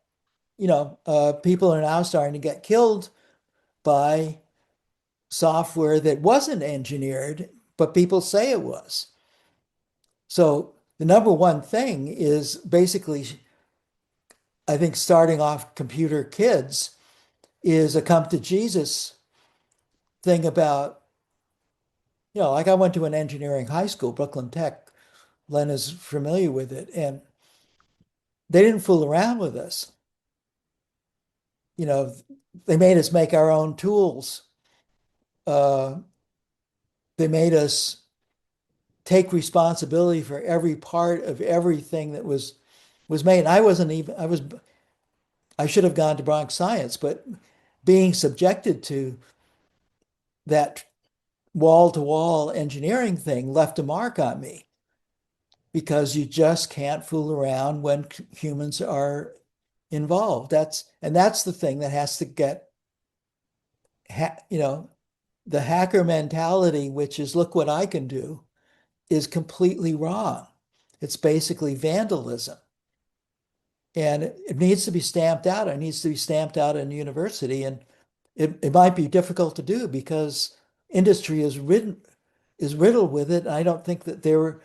people are now starting to get killed by software that wasn't engineered, but people say it was. So the number one thing is basically, I think, starting off computer kids is a come to Jesus thing about, like I went to an engineering high school, Brooklyn Tech. Len is familiar with it, and they didn't fool around with us. You know, they made us make our own tools. Uh, they made us take responsibility for every part of everything that was made. I wasn't even I should have gone to Bronx Science, but being subjected to that wall-to-wall engineering thing left a mark on me because you just can't fool around when humans are involved. That's the thing that has to get the hacker mentality, which is look what I can do, is completely wrong. It's basically vandalism. And it needs to be stamped out. It needs to be stamped out in university. And it might be difficult to do because industry is riddled with it. And I don't think that they're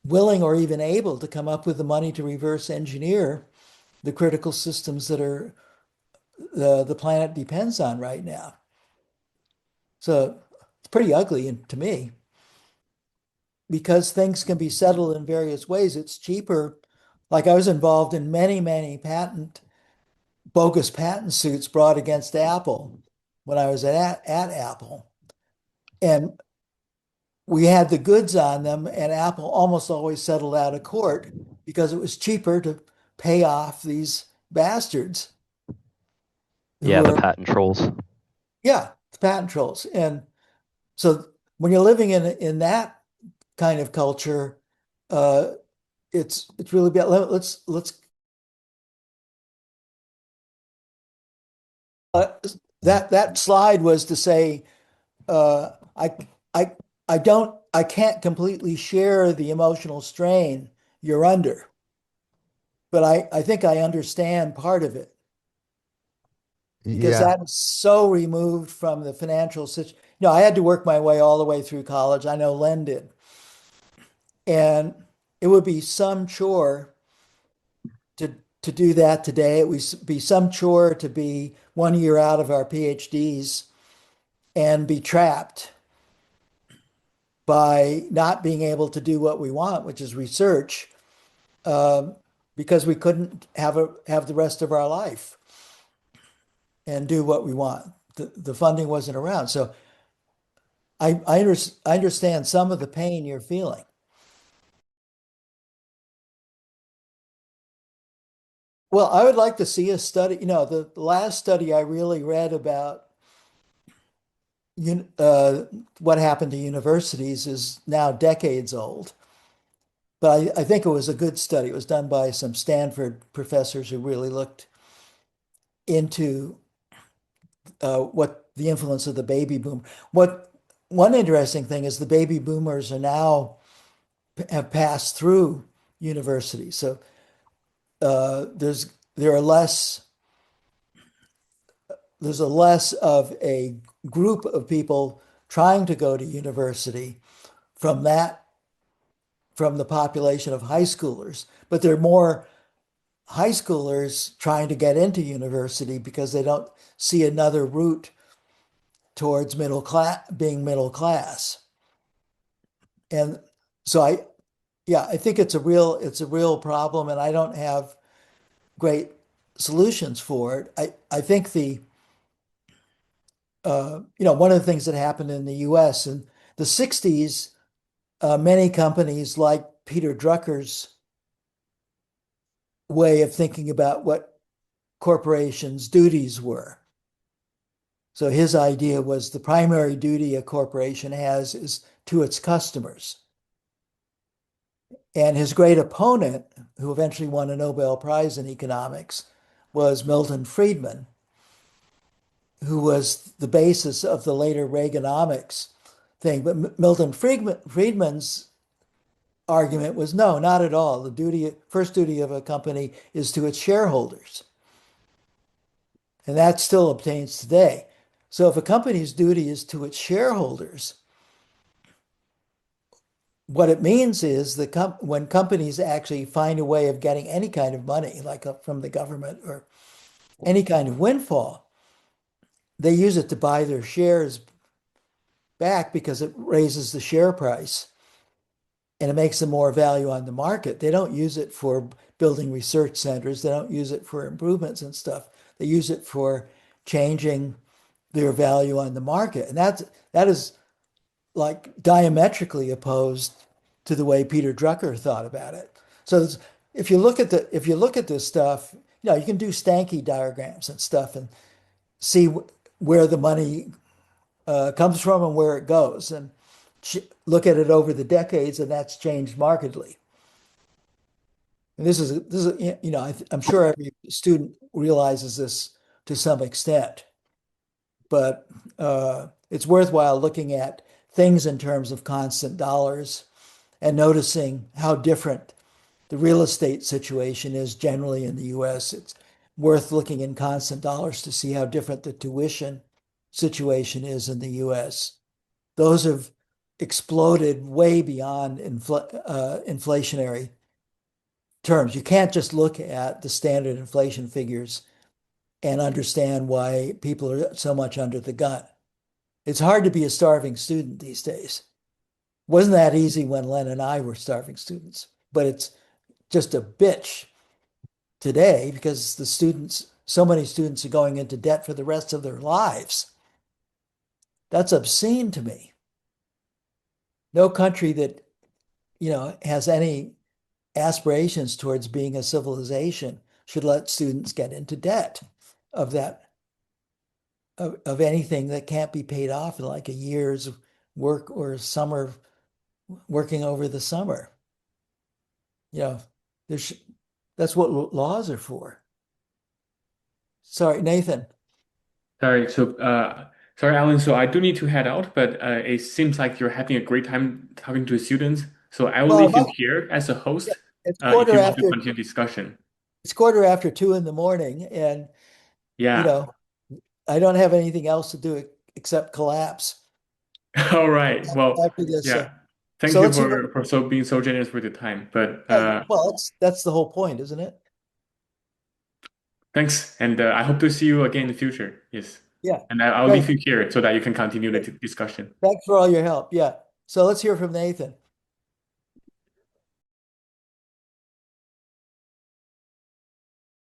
willing or even able to come up with the money to reverse engineer the critical systems that are the planet depends on right now. So it's pretty ugly to me because things can be settled in various ways. It's cheaper. Like I was involved in many, many bogus patent suits brought against Apple when I was at Apple. And we had the goods on them, and Apple almost always settled out of court because it was cheaper to pay off these bastards Yeah, who the are, patent trolls. yeah, patent trolls. And so when you're living in that kind of culture, uh, it's really bad. Let's uh, that slide was to say uh, I I I can't completely share the emotional strain you're under, but I think I understand part of it because Yeah. that is so removed from the financial situation. I had to work my way all the way through college. I know Len did. And it would be some chore to do that today. It would be some chore to be 1 year out of our PhDs and be trapped by not being able to do what we want, which is research, um, because we couldn't have the rest of our life and do what we want. The funding wasn't around. So I understand some of the pain you're feeling. Well, I would like to see a study. The last study I really read about what happened to universities is now decades old. But I think it was a good study. It was done by some Stanford professors who really looked into what the influence of the baby boom. What one interesting thing is the baby boomers are now have passed through universities. So there are less there's a less of a group of people trying to go to university from from the population of high schoolers, but there are more high schoolers trying to get into university because they don't see another route towards being middle class. And so yeah, I think it's a real problem, and I don't have great solutions for it. I think one of the things that happened in the US in the 60s, many companies like Peter Drucker's way of thinking about what corporations' duties were. So his idea was the primary duty a corporation has is to its customers. And his great opponent, who eventually won a Nobel Prize in economics, was Milton Friedman, who was the basis of the later Reaganomics thing. But Friedman's argument was no, not at all. First duty of a company is to its shareholders. And that still obtains today. So if a company's duty is to its shareholders, what it means is when companies actually find a way of getting any kind of money, like from the government or any kind of windfall, they use it to buy their shares back because it raises the share price and it makes them more value on the market. They don't use it for building research centers. They don't use it for improvements and stuff. They use it for changing their value on the market. And that is like diametrically opposed to the way Peter Drucker thought about it. So if you look at this stuff, you can do Stanky diagrams and stuff and see where the money comes from and where it goes, and look at it over the decades, and that's changed markedly. And I'm sure every student realizes this to some extent, but it's worthwhile looking at things in terms of constant dollars and noticing how different the real estate situation is generally in the US. It's worth looking in constant dollars to see how different the tuition situation is in the US. Those have exploded way beyond inflationary terms. You can't just look at the standard inflation figures and understand why people are so much under the gun. It's hard to be a starving student these days. Wasn't that easy when Len and I were starving students, but it's just a bitch today because so many students are going into debt for the rest of their lives. That's obscene to me. No country that, has any aspirations towards being a civilization should let students get into debt of that of anything that can't be paid off in like a year's work or summer working over the summer. You know, there's that's what laws are for. Sorry, Nathan. Sorry, sorry, Alan. So I do need to head out, but it seems like you're having a great time talking to students. So I will Well, leave you here as a yeah, host, it's if quarter you want to after continue discussion. it's quarter after 2 in the morning, and you Yeah. know, I don't have anything else to do except collapse All right. Well, after this. yeah. Thank So you let's hear. for being so generous with your time. But Yeah, well, that's the whole point, isn't it? thanks, and I hope to see you again in the future. Yes, Yeah, and I'll great. leave you here so that you can continue the discussion. Thanks for all your help. Yeah. So let's hear from Nathan.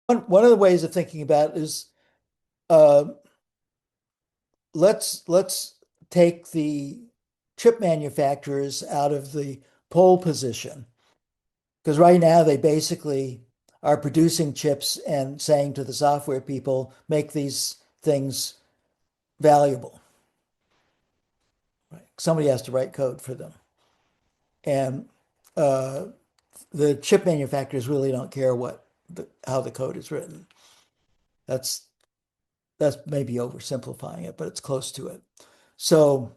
One of the ways of thinking about it is uh, let's take the chip manufacturers out of the pole position because right now they basically are producing chips and saying to the software people, make these things valuable. Right? Somebody has to write code for them, and uh, the chip manufacturers really don't care how the code is written. That's that's maybe oversimplifying it, but it's close to it. So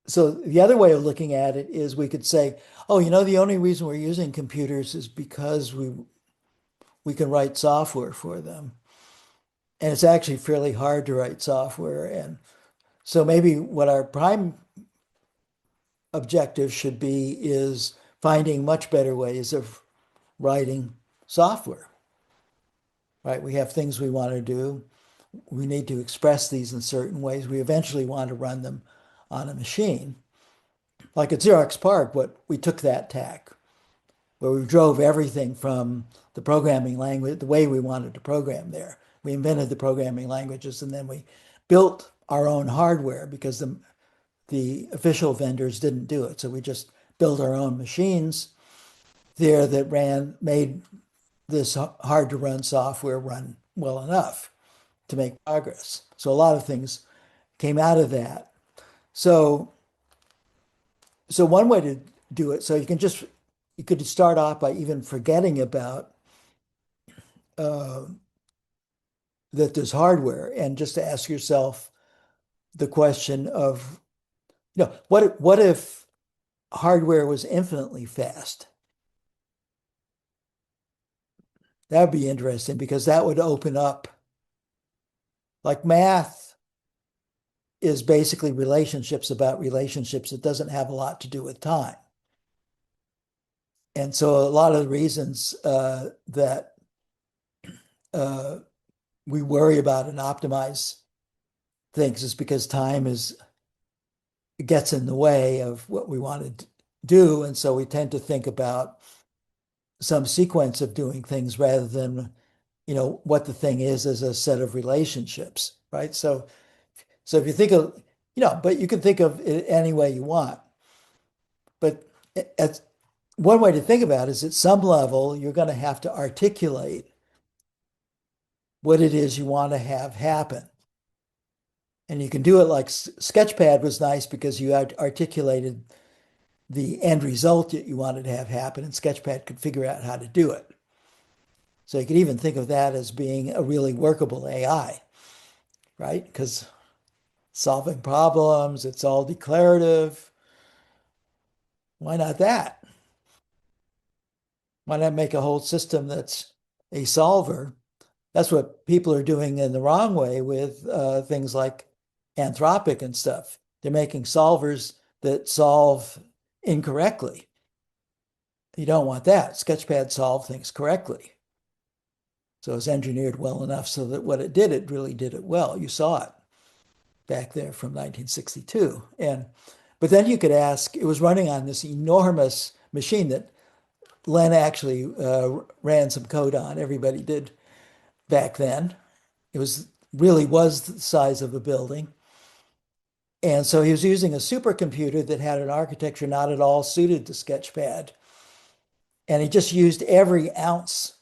so the other way of looking at it is we could say, oh, the only reason we're using computers is because we can write software for them. And it's actually fairly hard to write software. And so maybe what our prime objective should be is finding much better ways of writing software, right? We have things we want to do. We need to express these in certain ways. We eventually want to run them on a machine. Like at Xerox PARC, what we took that tack, where we drove everything from the programming language, the way we wanted to program there. We invented the programming languages and then we built our own hardware because the official vendors didn't do it. So we just built our own machines there that made this hard to run software run well enough to make progress. So a lot of things came out of that. So so one way to do it, so you could start off by even forgetting about uh, that there's hardware and just to ask yourself the question of, what if hardware was infinitely fast? That would be interesting because that would open up, like math is basically relationships about relationships. It doesn't have a lot to do with time. And so a lot of the reasons that uh, we worry about and optimize things is because time gets in the way of what we want to do. And so we tend to think about some sequence of doing things rather than, what the thing is as a set of relationships, right? So if you think of, but you can think of it any way you want. But at one way to think about it is at some level, you're going to have to articulate what it is you want to have happen. And you can do it like Sketchpad was nice because you articulated the end result that you wanted to have happen, and Sketchpad could figure out how to do it. So you could even think of that as being a really workable AI, right? Because solving problems, it's all declarative. Why not that? Why not make a whole system that's a solver? That's what people are doing in the wrong way with things like Anthropic and stuff. They're making solvers that solve incorrectly. You don't want that. Sketchpad solved things correctly. So it's engineered well enough so that what it did, it really did it well. You saw it back there from 1962. But then you could ask, it was running on this enormous machine that Len actually ran some code on. Everybody did back then. It really was the size of a building. And so he was using a supercomputer that had an architecture not at all suited to Sketchpad. and he just used every ounce.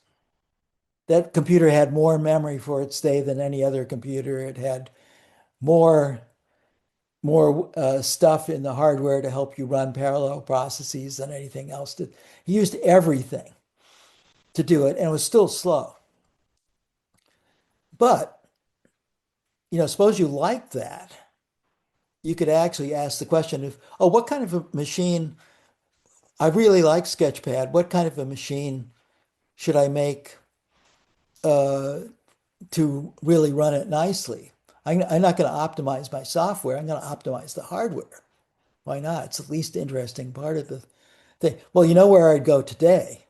That computer had more memory for its day than any other computer. It had more stuff in the hardware to help you run parallel processes than anything else did. He used everything to do it, and it was still slow. But, suppose you like that. You could actually ask the question of, oh, what kind of a machine? I really like Sketchpad. What kind of a machine should I make uh, to really run it nicely? I'm not going to optimize my software. I'm going to optimize the hardware. Why not? It's the least interesting part of the thing. Well, you know where I'd go today?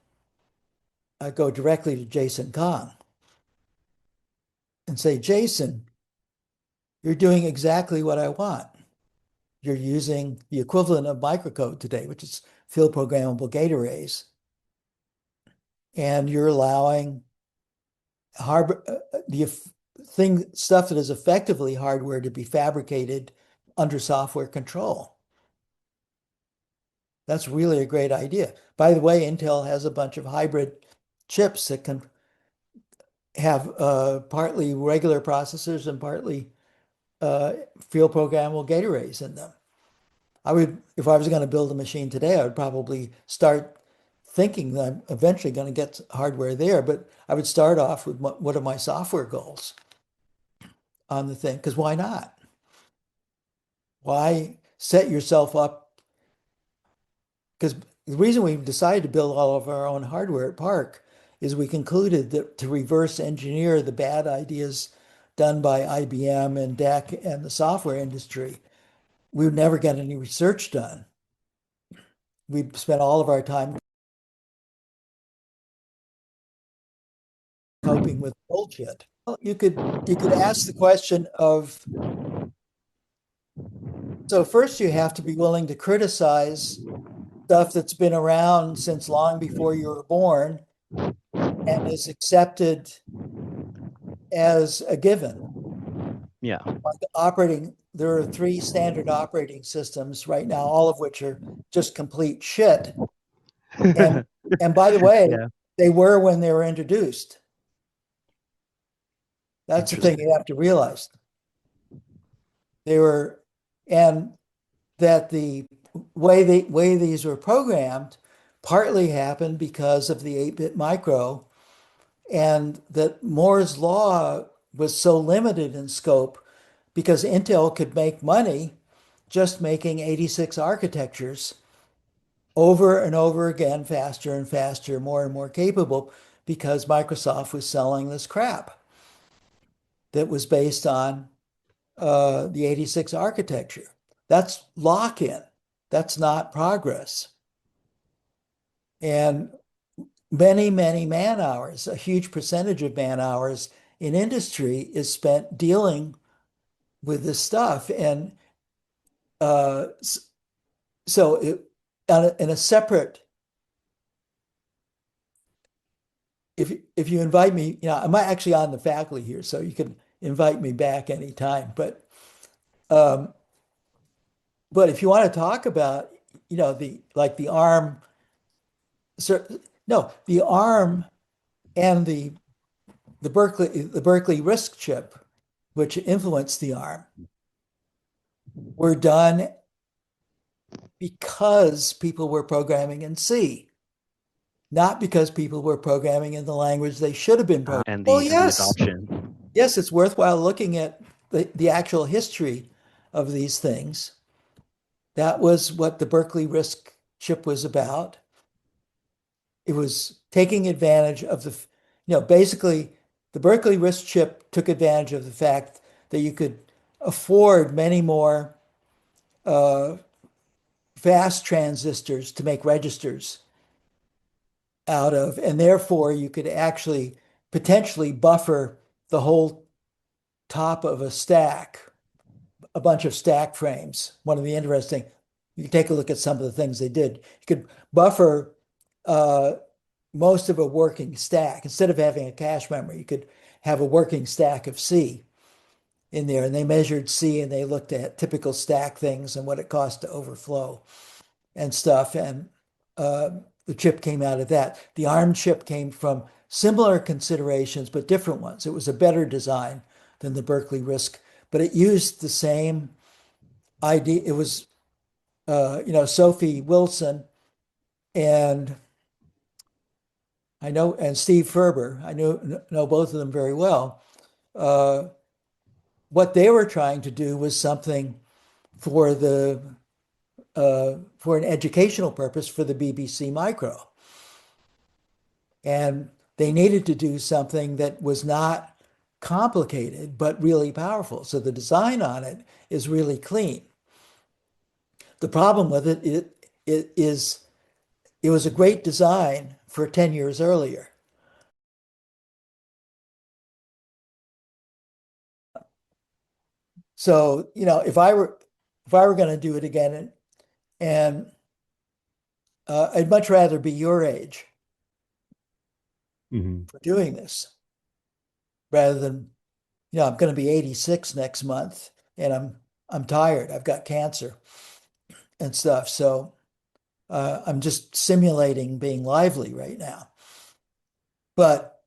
I'd go directly to Jason Kong and say, Jason, you're doing exactly what I want. You're using the equivalent of microcode today, which is field programmable gate arrays, and you're allowing the stuff that is effectively hardware to be fabricated under software control. That's really a great idea. By the way, Intel has a bunch of hybrid chips that can have partly regular processors and partly field programmable gate arrays in them. If I was going to build a machine today, I would probably start thinking that I'm eventually going to get hardware there, but I would start off with what are my software goals on the thing? Because why not? Why set yourself up? Because the reason we decided to build all of our own hardware at Park is we concluded that to reverse engineer the bad ideas done by IBM and DEC and the software industry, we would never get any research done. We spent all of our time coping with bullshit. You could ask the question of, so first you have to be willing to criticize stuff that's been around since long before you were born and is accepted as a given. Yeah. There are three standard operating systems right now, all of which are just complete shit. And by the way, Yeah. they were when they were introduced. That's the thing you have to realize. They were, and that the way these were programmed partly happened because of the 8-bit micro, and that Moore's law was so limited in scope because Intel could make money just making 86 architectures over and over again, faster and faster, more and more capable, because Microsoft was selling this crap that was based on the 86 architecture. That's lock-in. That's not progress. And many, many man hours, a huge percentage of man hours in industry is spent dealing with this stuff. And uh, so in a separate, if you invite me, I'm actually on the faculty here, so you can invite me back anytime. Um, but if you want to talk about, the ARM, no, the ARM and the Berkeley RISC chip, which influenced the ARM, were done because people were programming in C, not because people were programming in the language they should have been programming. And Well, the yes, adoption. yes, it's worthwhile looking at the actual history of these things. That was what the Berkeley RISC chip was about. It was taking advantage of basically the Berkeley RISC chip took advantage of the fact that you could afford many more fast transistors to make registers out of, and therefore you could actually potentially buffer the whole top of a stack, a bunch of stack frames. One of the interesting, you can take a look at some of the things they did. You could buffer uh, most of a working stack. Instead of having a cache memory, you could have a working stack of C in there. And they measured C and they looked at typical stack things and what it cost to overflow and stuff. And the chip came out of that. The ARM chip came from similar considerations, but different ones. It was a better design than the Berkeley RISC, but it used the same idea. It was, Sophie Wilson and and Steve Ferber. I know both of them very well. Uh, what they were trying to do was something for for an educational purpose for the BBC Micro. And they needed to do something that was not complicated, but really powerful. So the design on it is really clean. The problem with it was a great design for 10 years earlier. So, if I were going to do it again, and I'd much rather be your age Mhm. for doing this rather than, I'm going to be 86 next month and I'm tired. I've got cancer and stuff. So I'm just simulating being lively right now. But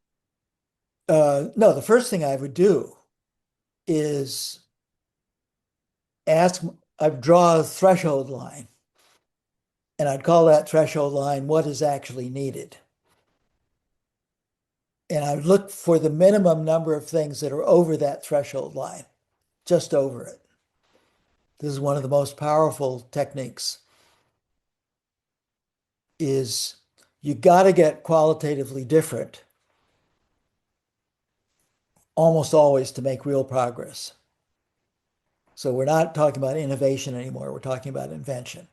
no, the first thing I would do is ask, I'd draw a threshold line, and I'd call that threshold line what is actually needed. And I would look for the minimum number of things that are over that threshold line, just over it. This is one of the most powerful techniques is you got to get qualitatively different almost always to make real progress. So we're not talking about innovation anymore. We're talking about invention.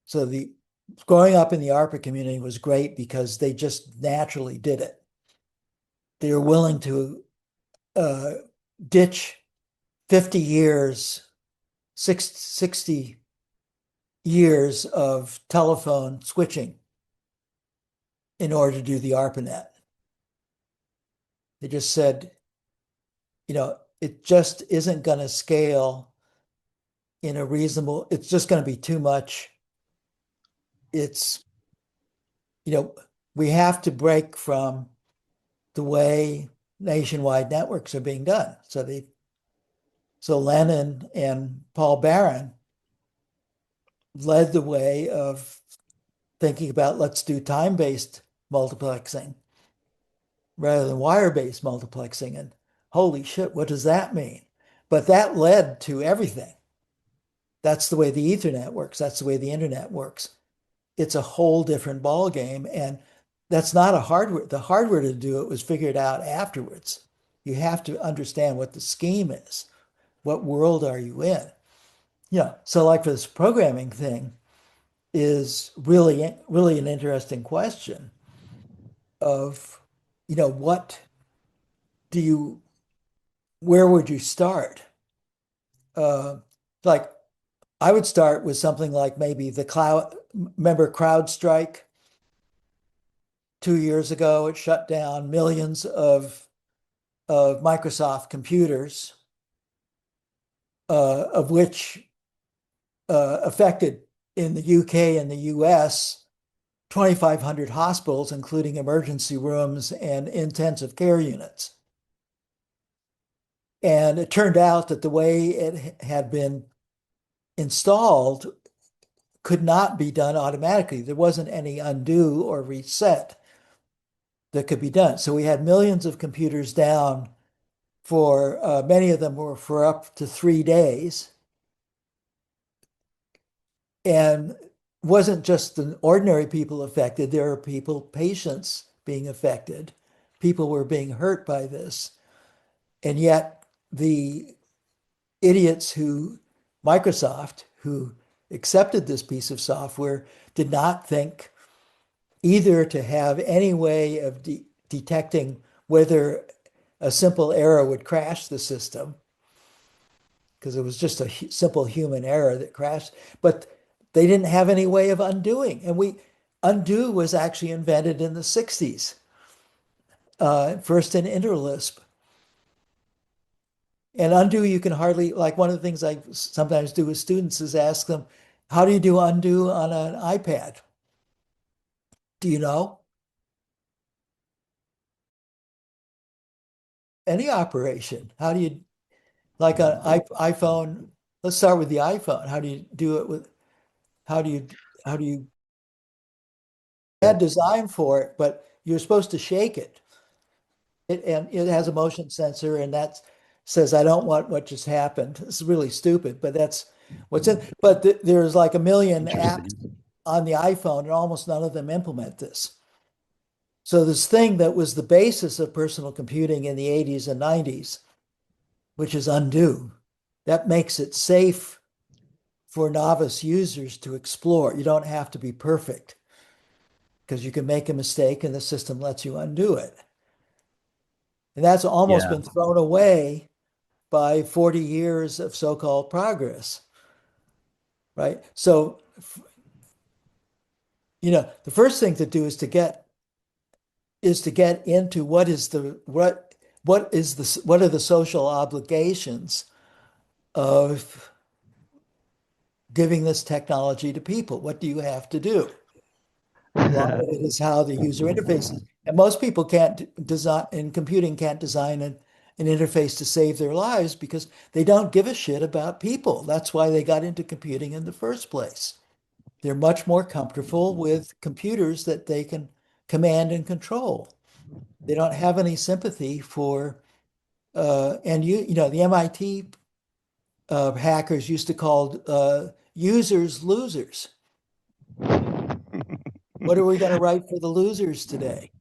So the growing up in the ARPA community was great because they just naturally did it. They were willing to uh, ditch 50 years, 60 years of telephone switching in order to do the ARPANET. They just said, it just isn't going to scale in a reasonable, it's just going to be too much. It's, we have to break from the way nationwide networks are being done. So Lennon and Paul Barron led the way of thinking about let's do time-based multiplexing rather than wire-based multiplexing. And holy shit, what does that mean? But that led to everything. That's the way the Ethernet works. That's the way the internet works. It's a whole different ball game, and that's not a hardware. The hardware to do it was figured out afterwards. You have to understand what the scheme is. What world are you in? So like for this programming thing is really, really an interesting question of, what do you, where would you start? Uh, like I would start with something like maybe the cloud, remember CrowdStrike 2 years ago? It shut down millions of Microsoft computers, of which affected in the UK and the US 2,500 hospitals, including emergency rooms and intensive care units. And it turned out that the way it had been installed could not be done automatically. There wasn't any undo or reset that could be done. So we had millions of computers down for many of them were for up to 3 days. And wasn't just the ordinary people affected, there are patients being affected. People were being hurt by this. And yet the idiots Microsoft, who accepted this piece of software, did not think either to have any way of detecting whether a simple error would crash the system, because it was just a simple human error that crashed, but they didn't have any way of undoing. And undo was actually invented in the 60s, first in Interlisp. And undo, you can hardly, like one of the things I sometimes do with students is ask them, How do you do undo on an iPad? Do you know? Any operation. How do you, like an iPhone? Let's start with the iPhone. How do you do it with, how do you, how do you, had design for it, but you're supposed to shake it. And it has a motion sensor and that says, I don't want what just happened. It's really stupid, but that's what's in. But there's like a million apps Interesting. on the iPhone and almost none of them implement this. So this thing that was the basis of personal computing in the 80s and 90s, which is undo, that makes it safe for novice users to explore. You don't have to be perfect because you can make a mistake and the system lets you undo it. And that's almost Yeah. been thrown away by 40 years of so-called progress, right? So, the first thing to do is to get into what are the social obligations of giving this technology to people? What do you have to do? A lot of it is how the user interface is. And most people can't design in computing can't design an interface to save their lives because they don't give a shit about people. That's why they got into computing in the first place. They're much more comfortable with computers that they can command and control. They don't have any sympathy for and the MIT hackers used to call users losers. What are we going to write for the losers today?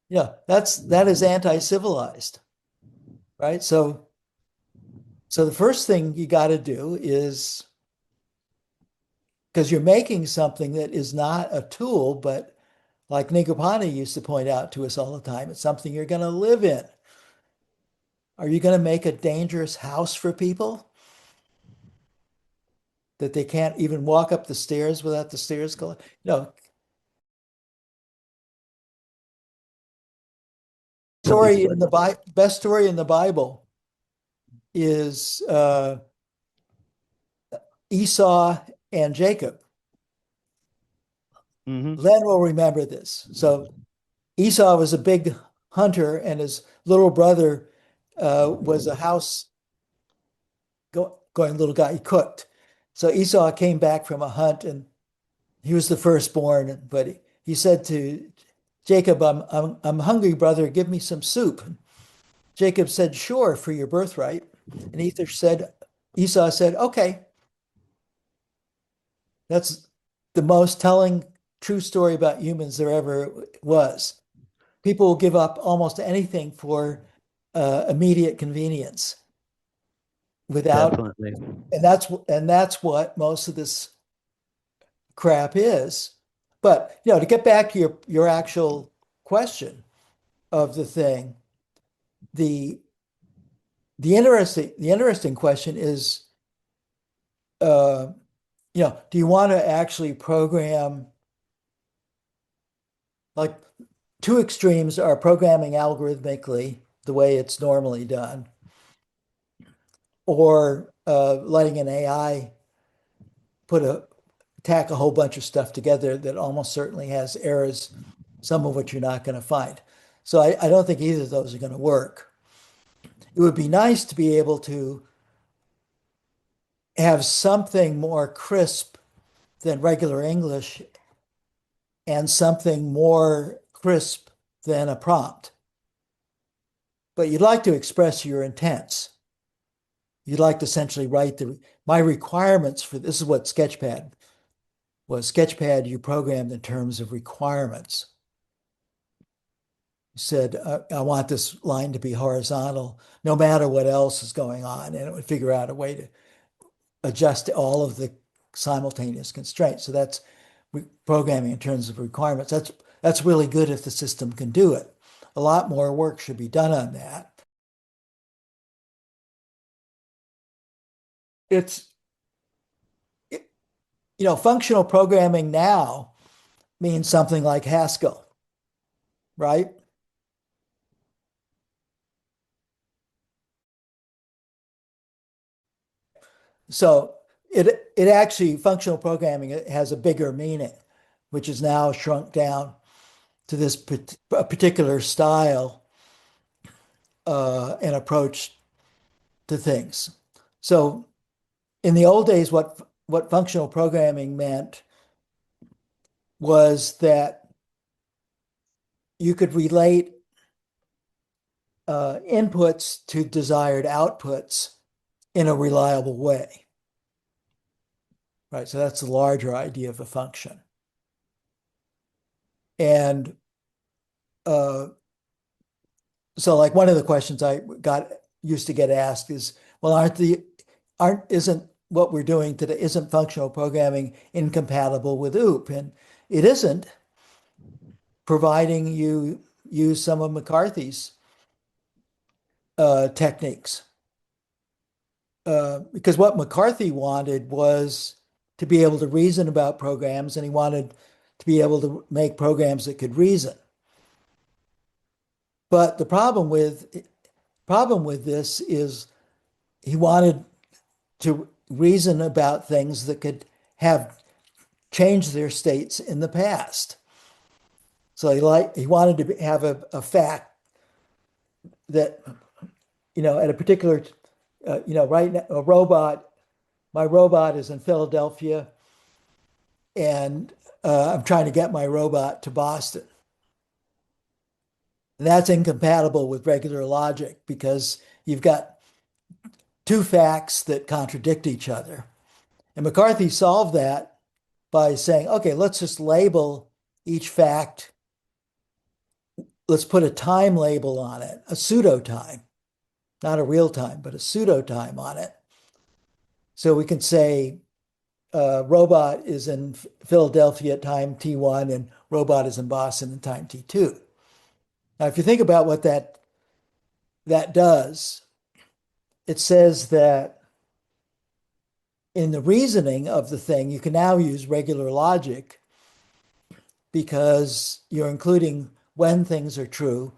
Yeah, that is anti-civilized, right? So the first thing you got to do is because you're making something that is not a tool, but like Nigapani used to point out to us all the time, it's something you're going to live in. Are you going to make a dangerous house for people that they can't even walk up the stairs without the stairs going? No. Story in the best story in the Bible is Esau and Jacob. Hmm. Len will remember this. So Esau was a big hunter, and his little brother was a house going little guy. He cooked. So Esau came back from a hunt, and he was the firstborn. But he said to Jacob, I'm hungry, brother. Give me some soup." Jacob said, "Sure, for your birthright." And Esau said, "Okay." That's the most telling true story about humans there ever was. People will give up almost anything for immediate convenience without, Definitely. and that's what most of this crap is. But to get back to your actual question of the thing, the the interesting question is, uh, do you want to actually program like two extremes are programming algorithmically the way it's normally done, or letting an AI put a tack a whole bunch of stuff together that almost certainly has errors, some of which you're not going to find. So I don't think either of those are going to work. It would be nice to be able to have something more crisp than regular English and something more crisp than a prompt. But you'd like to express your intents. You'd like to essentially write my requirements for this is what Sketchpad was. Sketchpad you programmed in terms of requirements. You said, I want this line to be horizontal, no matter what else is going on, and it would figure out a way to adjust all of the simultaneous constraints. So that's programming in terms of requirements. That's really good if the system can do it. A lot more work should be done on that. It's functional programming now means something like Haskell, right? So it actually functional programming has a bigger meaning, which is now shrunk down to this particular style and approach to things. So in the old days, what functional programming meant was that you could relate inputs to desired outputs in a reliable way. Right. So that's the larger idea of a function. And uh, so like one of the questions I got used to get asked is, well, isn't what we're doing today, isn't functional programming incompatible with OOP? And it isn't, providing you use some of McCarthy's techniques. Because what McCarthy wanted was to be able to reason about programs, and he wanted to be able to make programs that could reason. But the problem with this is he wanted to reason about things that could have changed their states in the past. So he wanted to have a fact that, at a particular, right now, my robot is in Philadelphia, and I'm trying to get my robot to Boston. And that's incompatible with regular logic because you've got two facts that contradict each other. And McCarthy solved that by saying, okay, let's just label each fact. Let's put a time label on it, a pseudo time, not a real time, but a pseudo time on it. So we can say robot is in Philadelphia at time T1 and robot is in Boston at time T2. Now, if you think about what that does, it says that in the reasoning of the thing, you can now use regular logic because you're including when things are true.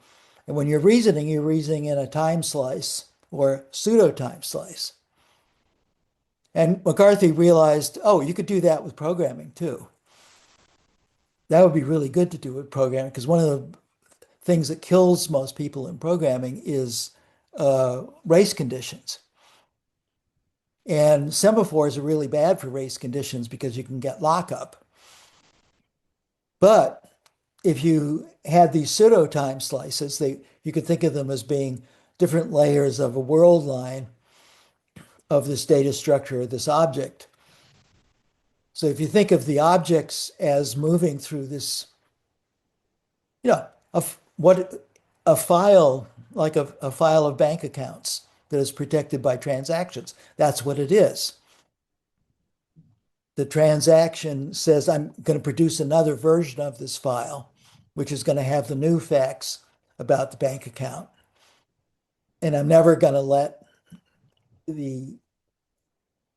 And when you're reasoning in a time slice or pseudo time slice. And McCarthy realized, oh, you could do that with programming too. That would be really good to do with programming because one of the things that kills most people in programming is race conditions. And semaphores are really bad for race conditions because you can get lockup. But if you had these pseudo time slices, you could think of them as being different layers of a world line of this data structure, of this object. So if you think of the objects as moving through this, what a file, like a file of bank accounts that is protected by transactions, that's what it is. The transaction says, I'm going to produce another version of this file, which is going to have the new facts about the bank account. And I'm never going to let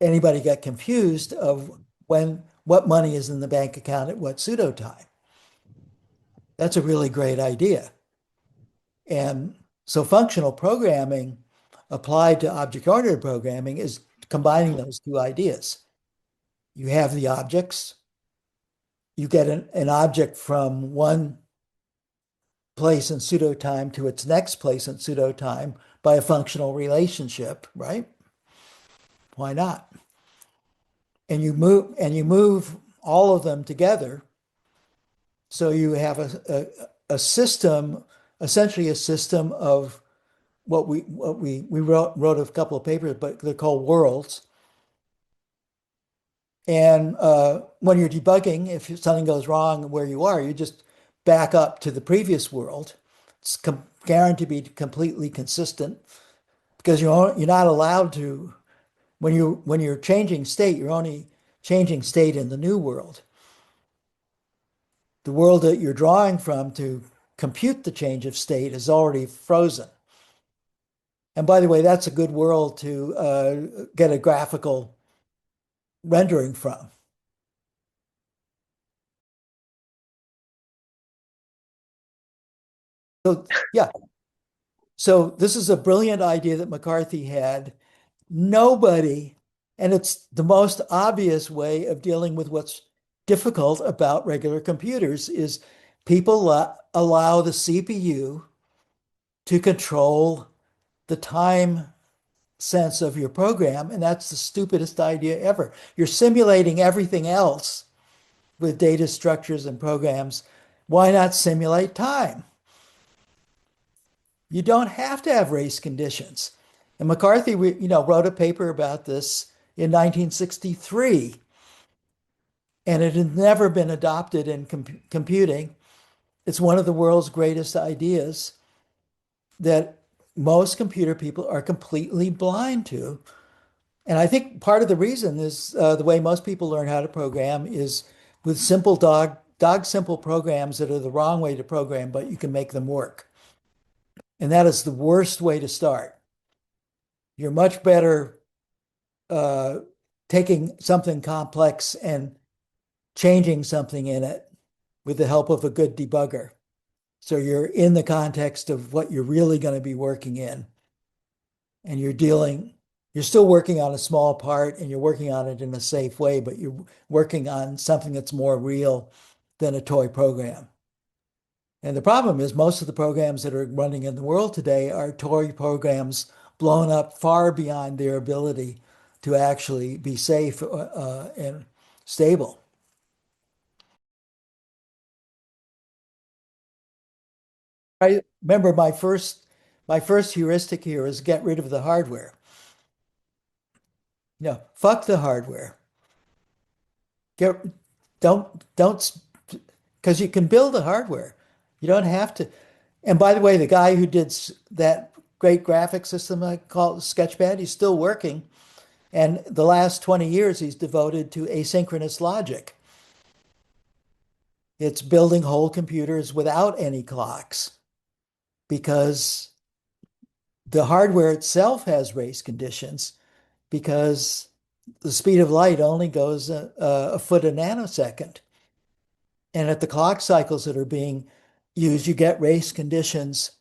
anybody get confused of what money is in the bank account at what pseudo time. That's a really great idea. And so functional programming applied to object-oriented programming is combining those two ideas. You have the objects, you get an object from one place in pseudo time to its next place in pseudo time by a functional relationship, right? Why not? And you move all of them together. So you have a system, essentially a system of what we wrote a couple of papers, but they're called worlds. And when you're debugging, if something goes wrong where you are, you just back up to the previous world. It's guaranteed to be completely consistent because you're not allowed to, when you're changing state, you're only changing state in the new world. The world that you're drawing from to compute the change of state is already frozen. And by the way, that's a good world to get a graphical rendering from. So yeah, so this is a brilliant idea that McCarthy had. Nobody And it's the most obvious way of dealing with what's difficult about regular computers is people allow the CPU to control the time sense of your program, and that's the stupidest idea ever. You're simulating everything else with data structures and programs. Why not simulate time? You don't have to have race conditions. And McCarthy, wrote a paper about this in 1963, and it had never been adopted in computing. It's one of the world's greatest ideas that most computer people are completely blind to. And I think part of the reason is the way most people learn how to program is with simple dog simple programs that are the wrong way to program, but you can make them work. And that is the worst way to start. You're much better uh, taking something complex and changing something in it with the help of a good debugger. So you're in the context of what you're really going to be working in. And you're still working on a small part and you're working on it in a safe way, but you're working on something that's more real than a toy program. And the problem is most of the programs that are running in the world today are toy programs blown up far beyond their ability to actually be safe and stable. I remember my first heuristic here is get rid of the hardware. Fuck the hardware. Get don't because you can build the hardware. You don't have to. And by the way, the guy who did that great graphic system I call Sketchpad, he's still working. And the last 20 years, he's devoted to asynchronous logic. It's building whole computers without any clocks because the hardware itself has race conditions because the speed of light only goes a foot a nanosecond. And at the clock cycles that are being used, you get race conditions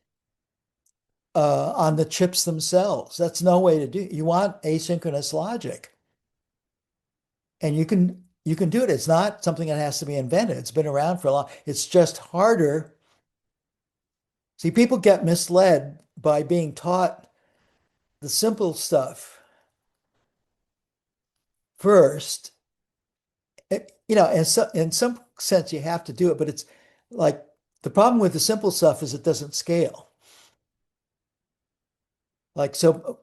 on the chips themselves. That's no way to do it. You want asynchronous logic. And you can do it. It's not something that has to be invented. It's been around for a long. It's just harder. See, people get misled by being taught the simple stuff first. In some sense, you have to do it, but it's like the problem with the simple stuff is it doesn't scale. Like so,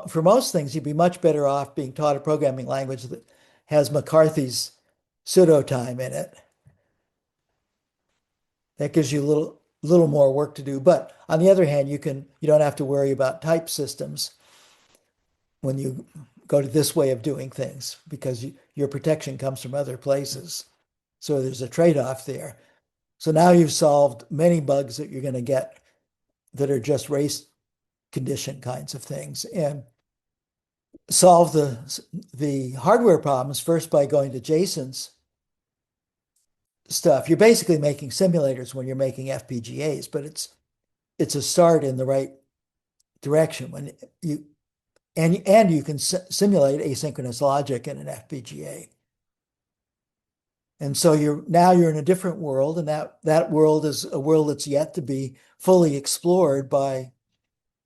for most things, you'd be much better off being taught a programming language that has McCarthy's pseudo time in it. That gives you a little more work to do. But on the other hand, you don't have to worry about type systems when you go to this way of doing things because your protection comes from other places. So there's a trade-off there. So now you've solved many bugs that you're going to get that are just race condition kinds of things and solve the hardware problems first by going to Jason's stuff. You're basically making simulators when you're making FPGAs, but it's a start in the right direction when you can simulate asynchronous logic in an FPGA. And so you're in a different world, and that world is a world that's yet to be fully explored by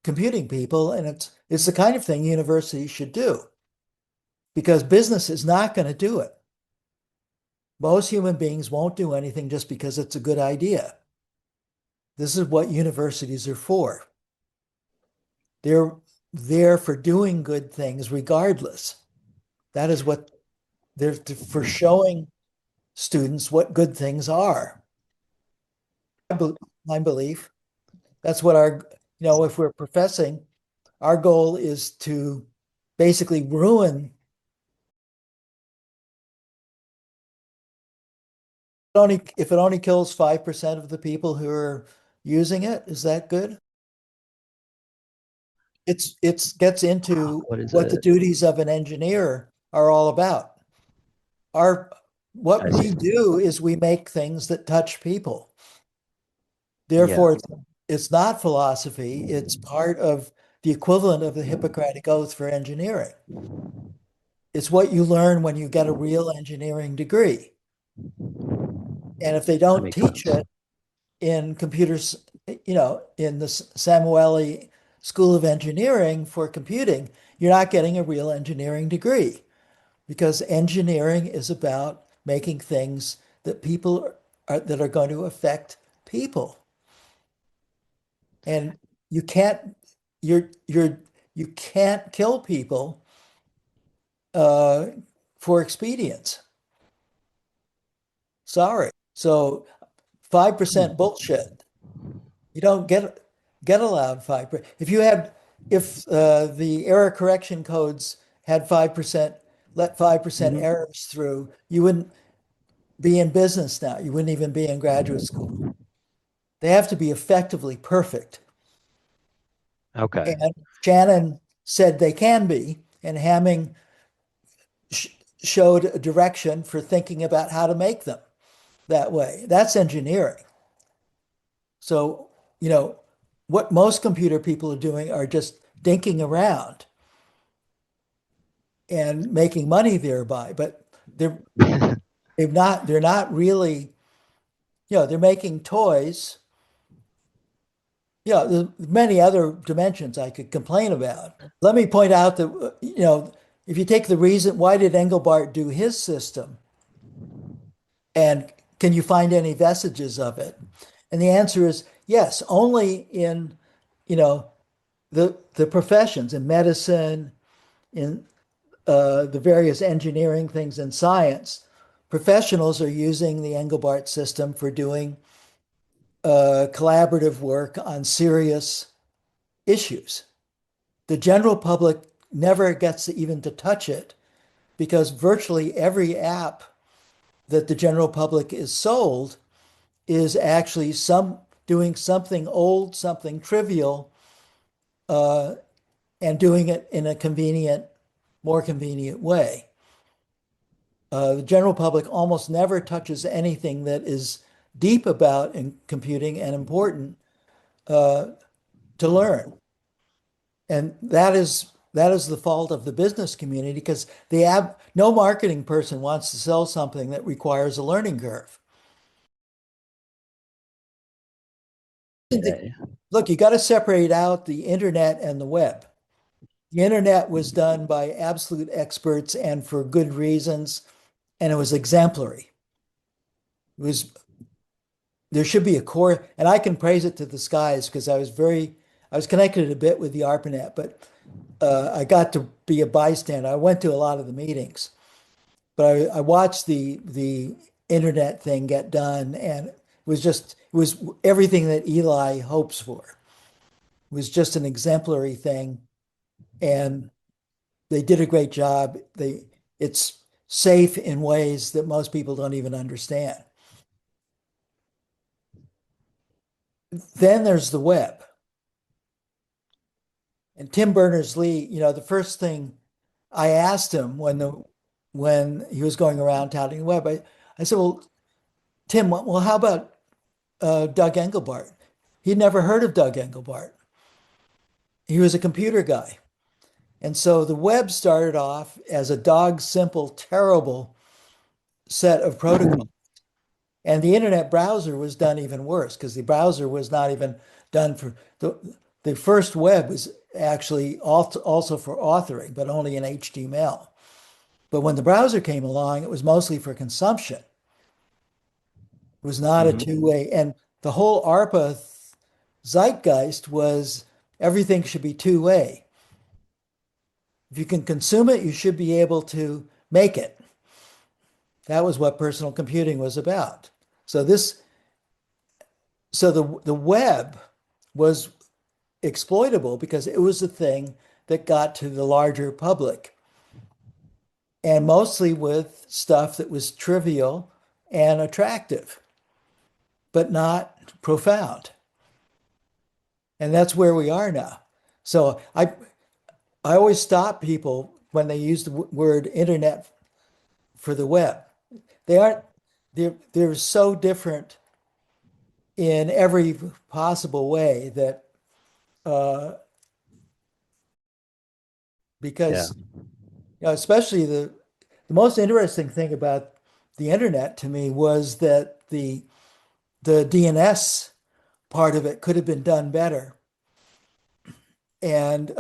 computing people, and it's the kind of thing universities should do because business is not going to do it. Most human beings won't do anything just because it's a good idea. This is what universities are for. They're there for doing good things regardless. That is what they're for showing students what good things are. My belief. That's what if we're professing, our goal is to basically ruin if it only kills 5% of the people who are using it. Is that good? It gets into What is what the it? duties of an engineer are all about. What I we see. do is we make things that touch people. Yeah. Therefore, it's not philosophy. It's part of the equivalent of the Hippocratic Oath for engineering. It's what you learn when you get a real engineering degree. And if they That don't makes teach sense. it in computers, in the Samueli School of Engineering for computing, you're not getting a real engineering degree because engineering is about making things that that are going to affect people. And you can't you can't kill people uh, for expedience. Sorry. So 5% bullshit. You don't get allowed 5%. If the error correction codes had 5%, let 5% Hmm. errors through, you wouldn't be in business now. You wouldn't even be in graduate school. They have to be effectively perfect. Okay. And Shannon said they can be, and Hamming sh showed a direction for thinking about how to make them that way. That's engineering. So, you know, what most computer people are doing are just dinking around and making money thereby, but they're they're not really, they're making toys. There's many other dimensions I could complain about. Let me point out that, if you take the reason, why did Engelbart do his system? And can you find any vestiges of it? And the answer is yes, only in, you know, the professions, in medicine, in the various engineering things in science. Professionals are using the Engelbart system for doing collaborative work on serious issues. The general public never gets even to touch it because virtually every app that the general public is sold is actually doing something old, something trivial, uh, and doing it in a more convenient way. The general public almost never touches anything that is deep about in computing and important uh, to learn. And that is the fault of the business community because no marketing person wants to sell something that requires a learning curve. Okay. Look, you got to separate out the internet and the web. The internet was done by absolute experts and for good reasons, and it was exemplary. It was There should be a core, and I can praise it to the skies because I was connected a bit with the ARPANET, but I got to be a bystander. I went to a lot of the meetings, but I watched the internet thing get done, and it was everything that Eli hopes for. It was just an exemplary thing, and they did a great job. It's safe in ways that most people don't even understand. Then there's the web. And Tim Berners-Lee, the first thing I asked him when he was going around touting the web, I said, "Well, Tim, well, how about Doug Engelbart?" He'd never heard of Doug Engelbart. He was a computer guy. And so the web started off as a dog simple, terrible set of protocols. And the internet browser was done even worse because the browser was not even done for the first web was actually also for authoring, but only in HTML. But when the browser came along, it was mostly for consumption. It was not a Hmm. two-way. And the whole ARPA zeitgeist was everything should be two-way. If you can consume it, you should be able to make it. That was what personal computing was about. So the web was exploitable because it was the thing that got to the larger public and mostly with stuff that was trivial and attractive, but not profound. And that's where we are now. So I always stop people when they use the word internet for the web. They aren't they're so different in every possible way that uh, Yeah. because especially the most interesting thing about the internet to me was that the DNS part of it could have been done better. And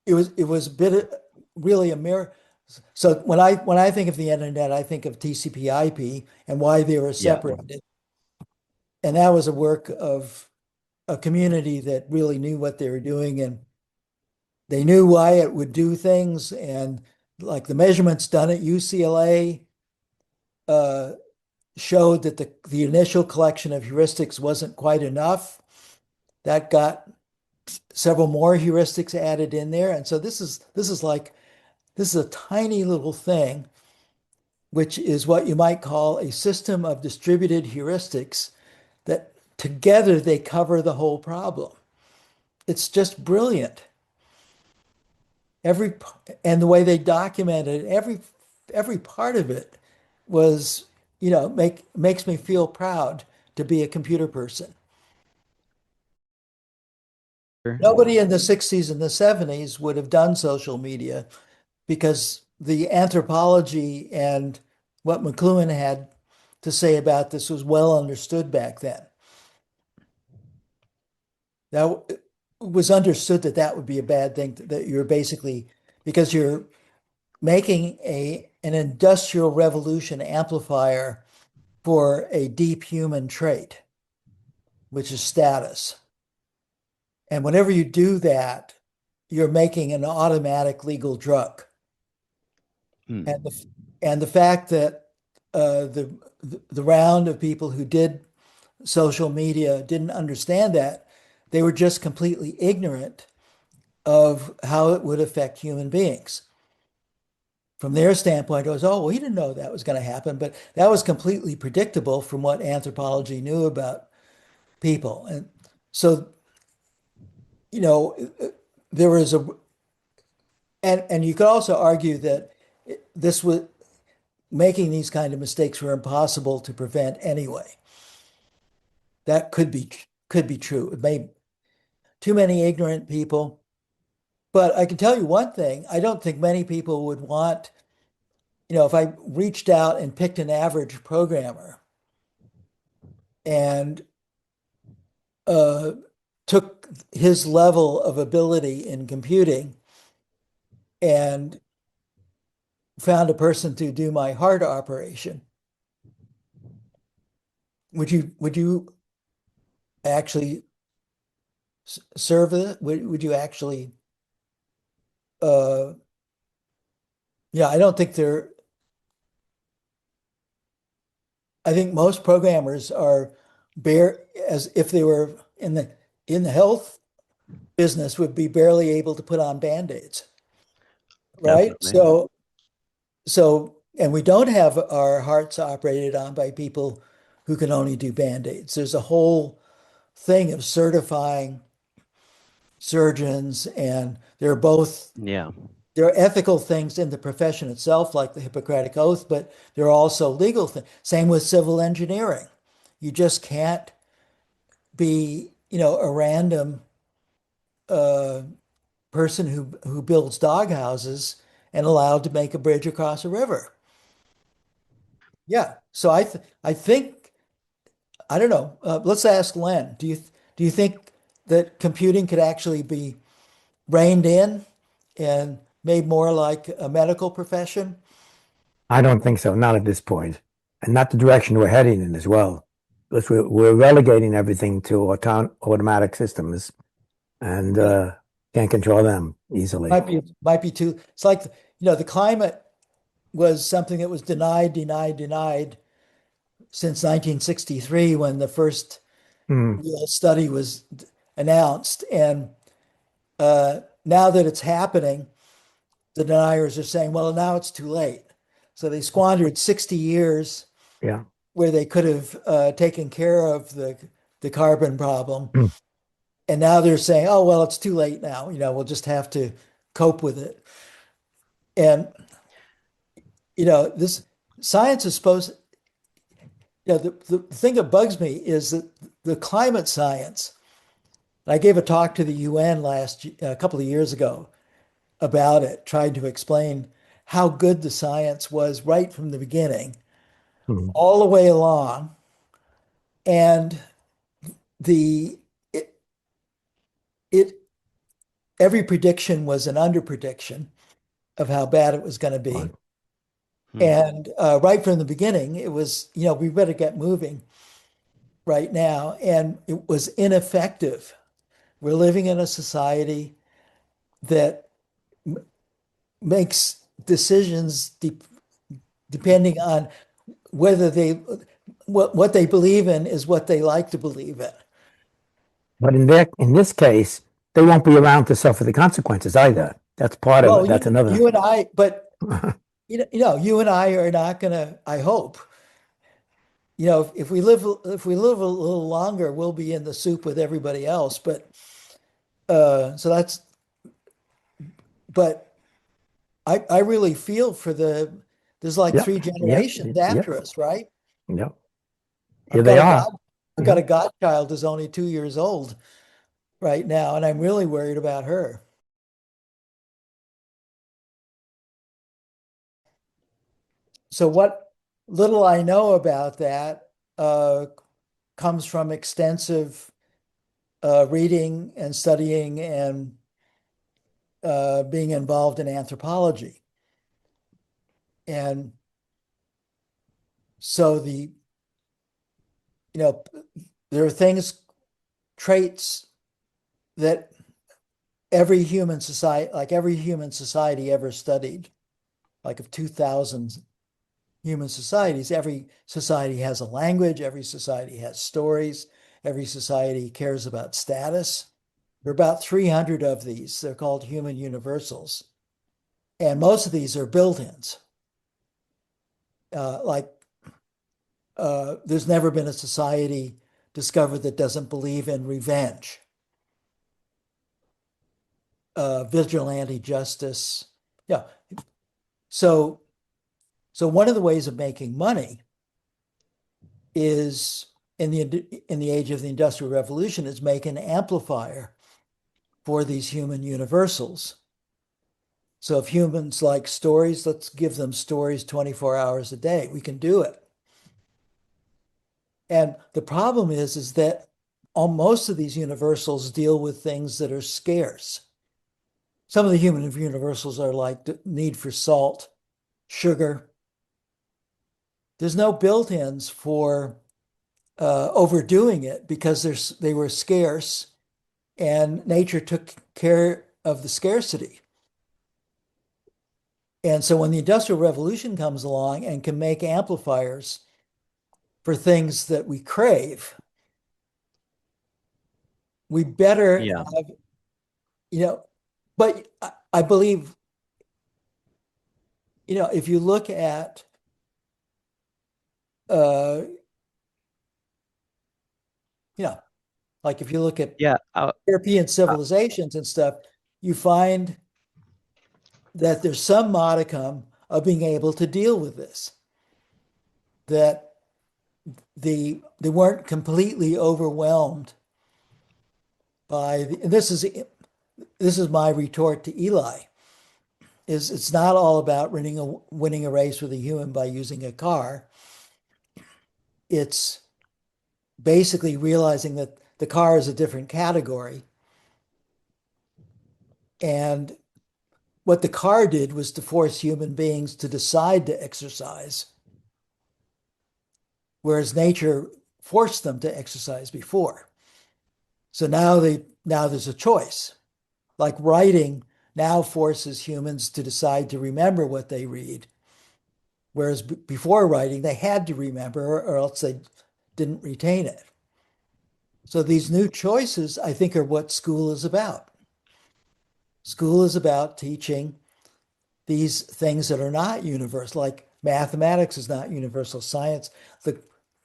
it was a bit really a mirror. So when I think of the internet, I think of TCP/IP and why they were Yeah. separated. And that was a work of a community that really knew what they were doing and they knew why it would do things. And like the measurements done at UCLA uh, showed that the initial collection of heuristics wasn't quite enough. That got several more heuristics added in there. And so this is a tiny little thing, which is what you might call a system of distributed heuristics that together they cover the whole problem. It's just brilliant. Every and the way they documented every part of it was, makes me feel proud to be a computer person. Nobody in the 60s and the 70s would have done social media because the anthropology and what McLuhan had to say about this was well understood back then. Now, it was understood that that would be a bad thing, that you're basically, because you're making an industrial revolution amplifier for a deep human trait, which is status. And whenever you do that, you're making an automatic legal drug. Hmm. And the fact that the round of people who did social media didn't understand that, they were just completely ignorant of how it would affect human beings. From their standpoint, it was, oh, well, he didn't know that was going to happen, but that was completely predictable from what anthropology knew about people. And so, you know, there was and you could also argue that this was making these kind of mistakes were impossible to prevent anyway. That could be true. It made too many ignorant people. But I can tell you one thing, I don't think many people would want, if I reached out and picked an average programmer and uh, took his level of ability in computing and found a person to do my heart operation, would you actually serve it? Would you actually yeah, I don't think they're I think most programmers are bare as if they were in the health business would be barely able to put on band-aids, right? Definitely. So and we don't have our hearts operated on by people who can only do band-aids. There's a whole thing of certifying surgeons, and Yeah. there are ethical things in the profession itself, like the Hippocratic Oath, but there are also legal things. Same with civil engineering. You just can't be, a random uh, person who builds dog houses and allowed to make a bridge across a river. Yeah. So I think I don't know. Let's ask Len. Do you think that computing could actually be reined in and made more like a medical profession? I don't think so, not at this point, and not the direction we're heading in as well. Because we're relegating everything to automatic systems and can't control them easily. Might be too. It's like the climate was something that was denied, denied, denied since 1963 when the first Hmm. real study was announced, and now that it's happening, the deniers are saying, well, now it's too late. So they squandered 60 years Yeah. where they could have taken care of the carbon problem. Hmm. And now they're saying, oh, well, it's too late now. We'll just have to cope with it. And, this science is supposed, the thing that bugs me is that the climate science, I gave a talk to the UN a couple of years ago about it, tried to explain how good the science was right from the beginning, Hmm. all the way along. And the it, it every prediction was an under prediction of how bad it was going to Right. be. Hmm. And right from the beginning, it was, we better get moving right now. And it was ineffective. We're living in a society that makes decisions depending on whether what they believe in is what they like to believe in. But in this case, they won't be around to suffer the consequences either. That's part of Well, it. That's another. you and I, but you and I are not gonna, I hope, if we live a little longer, we'll be in the soup with everybody else. But so that's, but I really feel for there's like Yep. three Yep. generations Yep. after us, right? Yep. Here I've they got a are. god, I've got a Yep. godchild who's only 2 years old right now, and I'm really worried about her. So what little I know about that comes from extensive reading and studying and being involved in anthropology. And so you know, there are traits that every human society ever studied, like of 2000 human societies, every society has a language, every society has stories, every society cares about status. There are about 300 of these. They're called human universals. And most of these are built-ins. Like there's never been a society discovered that doesn't believe in revenge, vigilante justice. Yeah. So, so one of the ways of making money is in the age of the Industrial Revolution is make an amplifier for these human universals. So if humans like stories, let's give them stories 24 hours a day. We can do it. And the problem is that most of these universals deal with things that are scarce. Some of the human universals are like the need for salt, sugar. There's no built-ins for overdoing it because they were scarce and nature took care of the scarcity. And so when the Industrial Revolution comes along and can make amplifiers for things that we crave, we better Yeah. have, you know, but I believe, if you look at, uh, you know, like if you look at Yeah. European Uh, civilizations and stuff, you find that there's some modicum of being able to deal with this, that they weren't completely overwhelmed and this is my retort to Eli, is it's not all about winning a race with a human by using a car. It's basically realizing that the car is a different category. And what the car did was to force human beings to decide to exercise, whereas nature forced them to exercise before. So now there's a choice. Like writing now forces humans to decide to remember what they read. Whereas before writing, they had to remember or else they didn't retain it. So these new choices, I think, are what school is about. School is about teaching these things that are not universal, like mathematics is not universal, science, the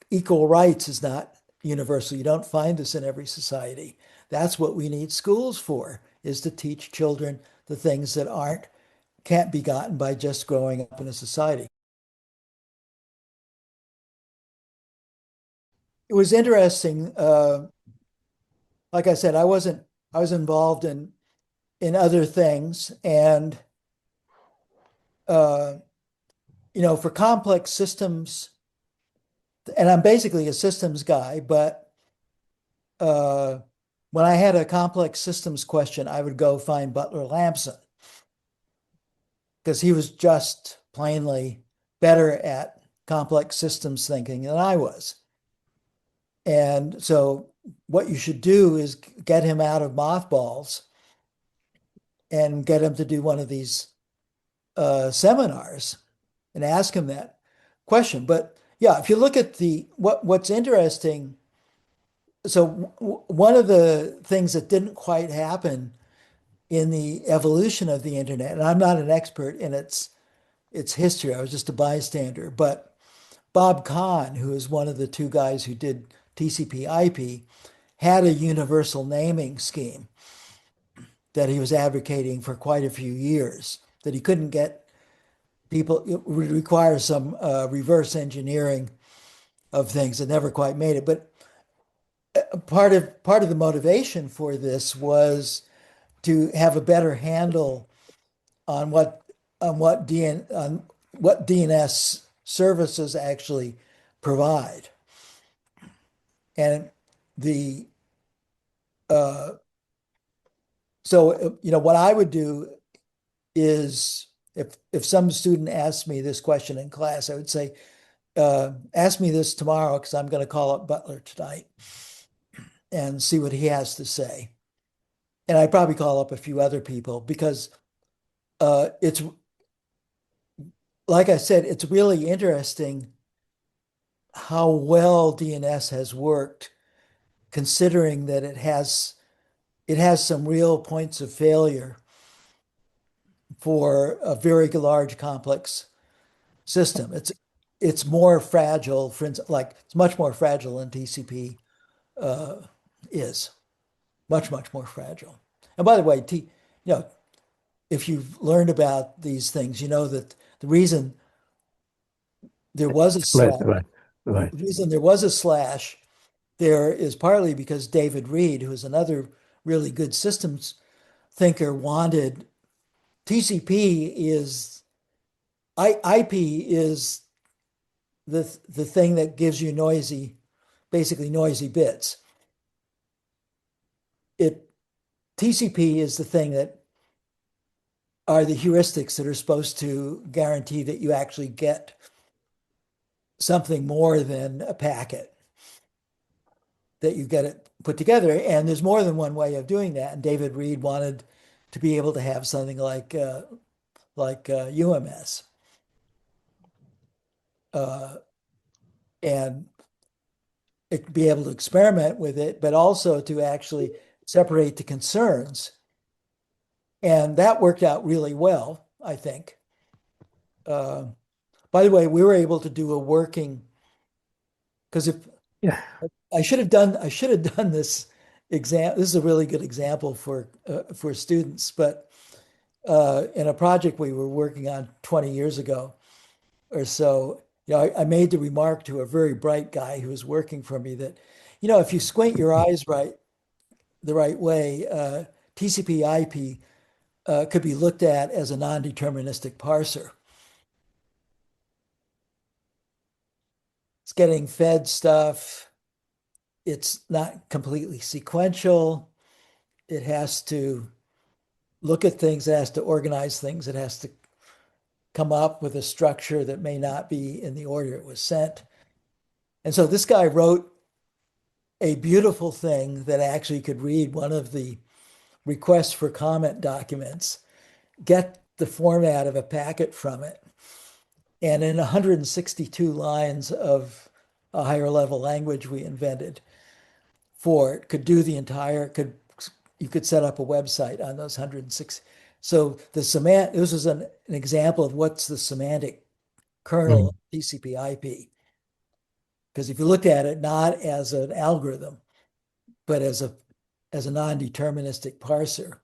equal rights is not universal. You don't find this in every society. That's what we need schools for, is to teach children the things that can't be gotten by just growing up in a society. It was interesting. Like I said, I was involved in in other things. And, uh, for complex systems, and I'm basically a systems guy, but uh, when I had a complex systems question, I would go find Butler Lamson because he was just plainly better at complex systems thinking than I was. And so what you should do is get him out of mothballs and get him to do one of these seminars and ask him that question. But yeah, if you look at what's interesting, so one of the things that didn't quite happen in the evolution of the internet, and I'm not an expert in its history, I was just a bystander, but Bob Kahn, who is one of the two guys who did TCP/IP, had a universal naming scheme that he was advocating for quite a few years that he couldn't get people. It would require some reverse engineering of things that never quite made it. But part of the motivation for this was to have a better handle on what DNS services actually provide. And the uh, so what I would do is if some student asked me this question in class, I would say, ask me this tomorrow because I'm going to call up Butler tonight and see what he has to say. And I'd probably call up a few other people because it's like I said, it's really interesting how well DNS has worked, considering that it has some real points of failure for a very large complex system. It's more fragile, for instance, like it's much more fragile than TCP uh, is, much more fragile. And by the way, you know, if you've learned about these things, you know that the reason there was a Right, slash, right, right. the reason there was a slash there is partly because David Reed, who is another really good systems thinker, wanted TCP is IP is the thing that gives you basically noisy bits. It TCP is the thing that are the heuristics that are supposed to guarantee that you actually get something more than a packet, that you get it put together. And there's more than one way of doing that. And David Reed wanted to be able to have something like UMS, uh, and be able to experiment with it, but also to actually separate the concerns. And that worked out really well, I think. Uh, by the way, we were able to do a working because if Yeah, I should have done this exam. This is a really good example for students, but in a project we were working on 20 years ago or so, I made the remark to a very bright guy who was working for me that, if you squint your eyes the right way, TCP/IP could be looked at as a non-deterministic parser. It's getting fed stuff. It's not completely sequential. It has to look at things. It has to organize things. It has to come up with a structure that may not be in the order it was sent. And so this guy wrote a beautiful thing that actually could read one of the requests for comment documents, get the format of a packet from it, and in 162 lines of a higher level language we invented for it, could do the entire, you could set up a website on those 106. So this was an example of what's the semantic kernel mm, of TCP/IP. Because if you look at it not as an algorithm, but as a non-deterministic parser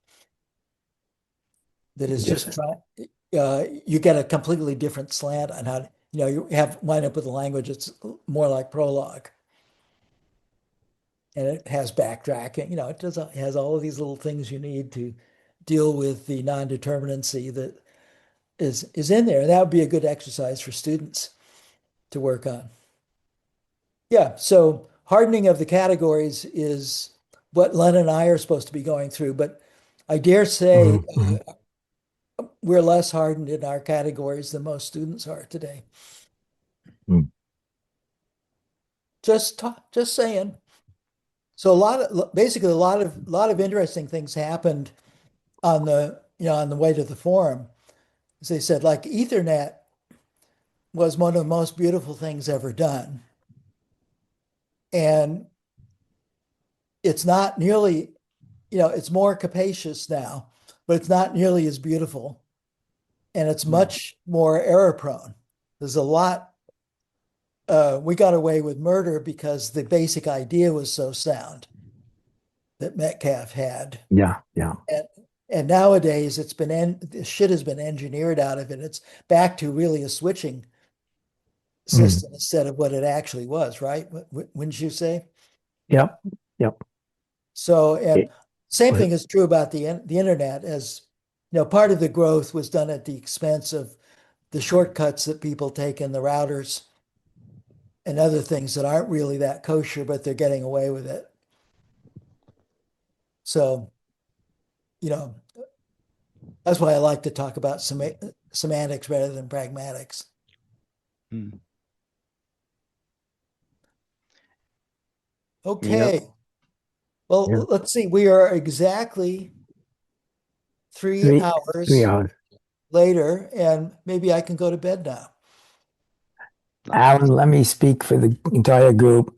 that is just interesting. trying, you get a completely different slant on how you wind up with a language that's more like Prolog, and it has backtracking. It has all of these little things you need to deal with the non-determinacy that is in there. And that would be a good exercise for students to work on. Yeah, so hardening of the categories is what Len and I are supposed to be going through, but I dare say Mhm. we're less hardened in our categories than most students are today. Mm. Just saying. So basically a lot of interesting things happened on on the way to the forum. As they said, like Ethernet was one of the most beautiful things ever done. And it's not nearly, it's more capacious now, but it's not nearly as beautiful. And it's much more error prone. There's a lot, we got away with murder because the basic idea was so sound that Metcalf had. Yeah, yeah. And, and nowadays the shit has been engineered out of it. It's back to really a switching Mm. system instead of what it actually was, right? Wouldn't you say? Yep, yep. So, and It, same thing is true about the internet. As part of the growth was done at the expense of the shortcuts that people take in the routers and other things that aren't really that kosher, but they're getting away with it. So, you know, that's why I like to talk about semantics rather than pragmatics. Mm. Yep. Okay. Well, yeah. let's see. We are exactly three Three hours hours. later, and maybe I can go to bed now. Alan, let me speak for the entire group.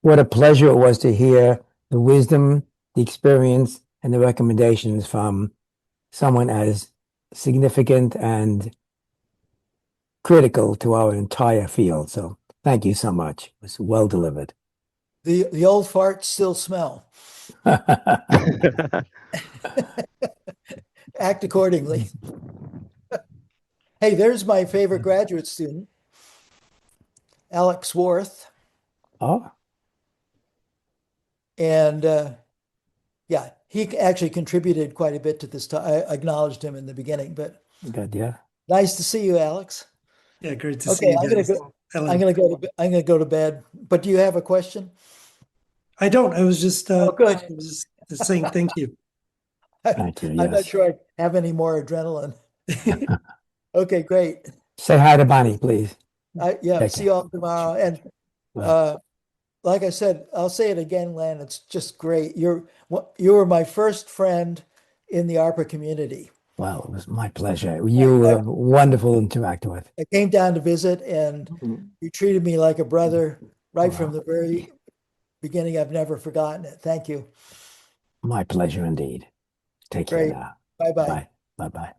What a pleasure it was to hear the wisdom, the experience, and the recommendations from someone as significant and critical to our entire field. So thank you so much. It was well delivered. The old farts still smell. Act accordingly. Hey, there's my favorite graduate student, Alex Worth. Oh, And yeah, he actually contributed quite a bit to this. I acknowledged him in the beginning, but good. Yeah. nice to see you, Alex. Yeah, great to see Okay, you guys. Ellen, I'm gonna go to bed. But do you have a question? I don't. Oh, good. I was just saying thank you. Thank you. I'm not Yes. sure I have any more adrenaline. Okay, great. Say hi to Bonnie, please. Yeah, Take see care. you all tomorrow. And Well, uh, like I said, I'll say it again, Len. It's just great. You were my first friend in the ARPA community. well, it was my pleasure. I, You I, were wonderful to interact with. I came down to visit, and you treated me like a brother right from Well, the very beginning. I've never forgotten it. Thank you. my pleasure indeed. Take care Great. now. Bye bye. Bye. Bye bye.